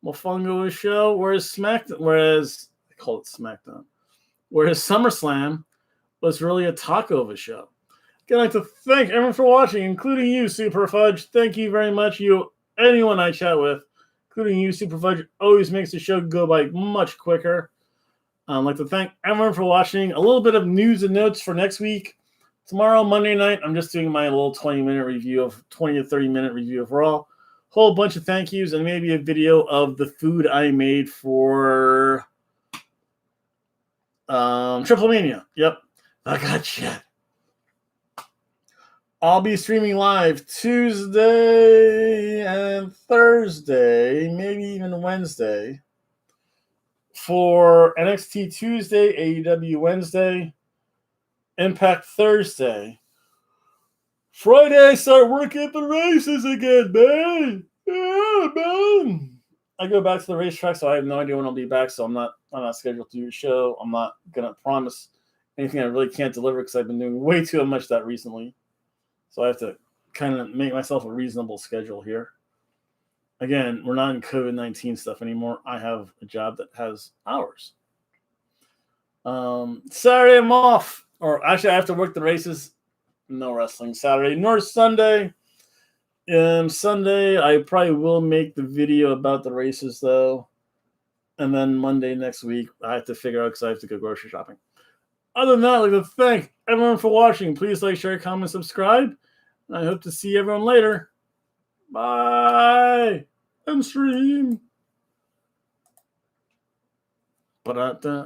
Mofongo show, whereas they call it SmackDown. Whereas SummerSlam was really a Takeover show. I'd like to thank everyone for watching, including you, Super Fudge. Thank you very much. Anyone I chat with, including you, Super Fudge, always makes the show go by much quicker. I'd like to thank everyone for watching. A little bit of news and notes for next week. Tomorrow, Monday night, I'm just doing my little 20 to 30-minute review of Raw. Whole bunch of thank yous and maybe a video of the food I made for Triple Mania. Yep, I got shit. I'll be streaming live Tuesday and Thursday, maybe even Wednesday, for NXT Tuesday, AEW Wednesday, Impact Thursday. Friday, I start working at the races again, man. Yeah, man. I go back to the racetrack, so I have no idea when I'll be back, so I'm not scheduled to do a show. I'm not going to promise anything I really can't deliver because I've been doing way too much that recently. So I have to kind of make myself a reasonable schedule here. Again, we're not in COVID-19 stuff anymore. I have a job that has hours. Saturday, I'm off. Or actually, I have to work the races. No wrestling Saturday nor Sunday. Sunday, I probably will make the video about the races, though. And then Monday next week, I have to figure out because I have to go grocery shopping. Other than that, I'd like to thank everyone for watching. Please like, share, comment, subscribe. And I hope to see everyone later. Bye. And stream. Ba-da-da.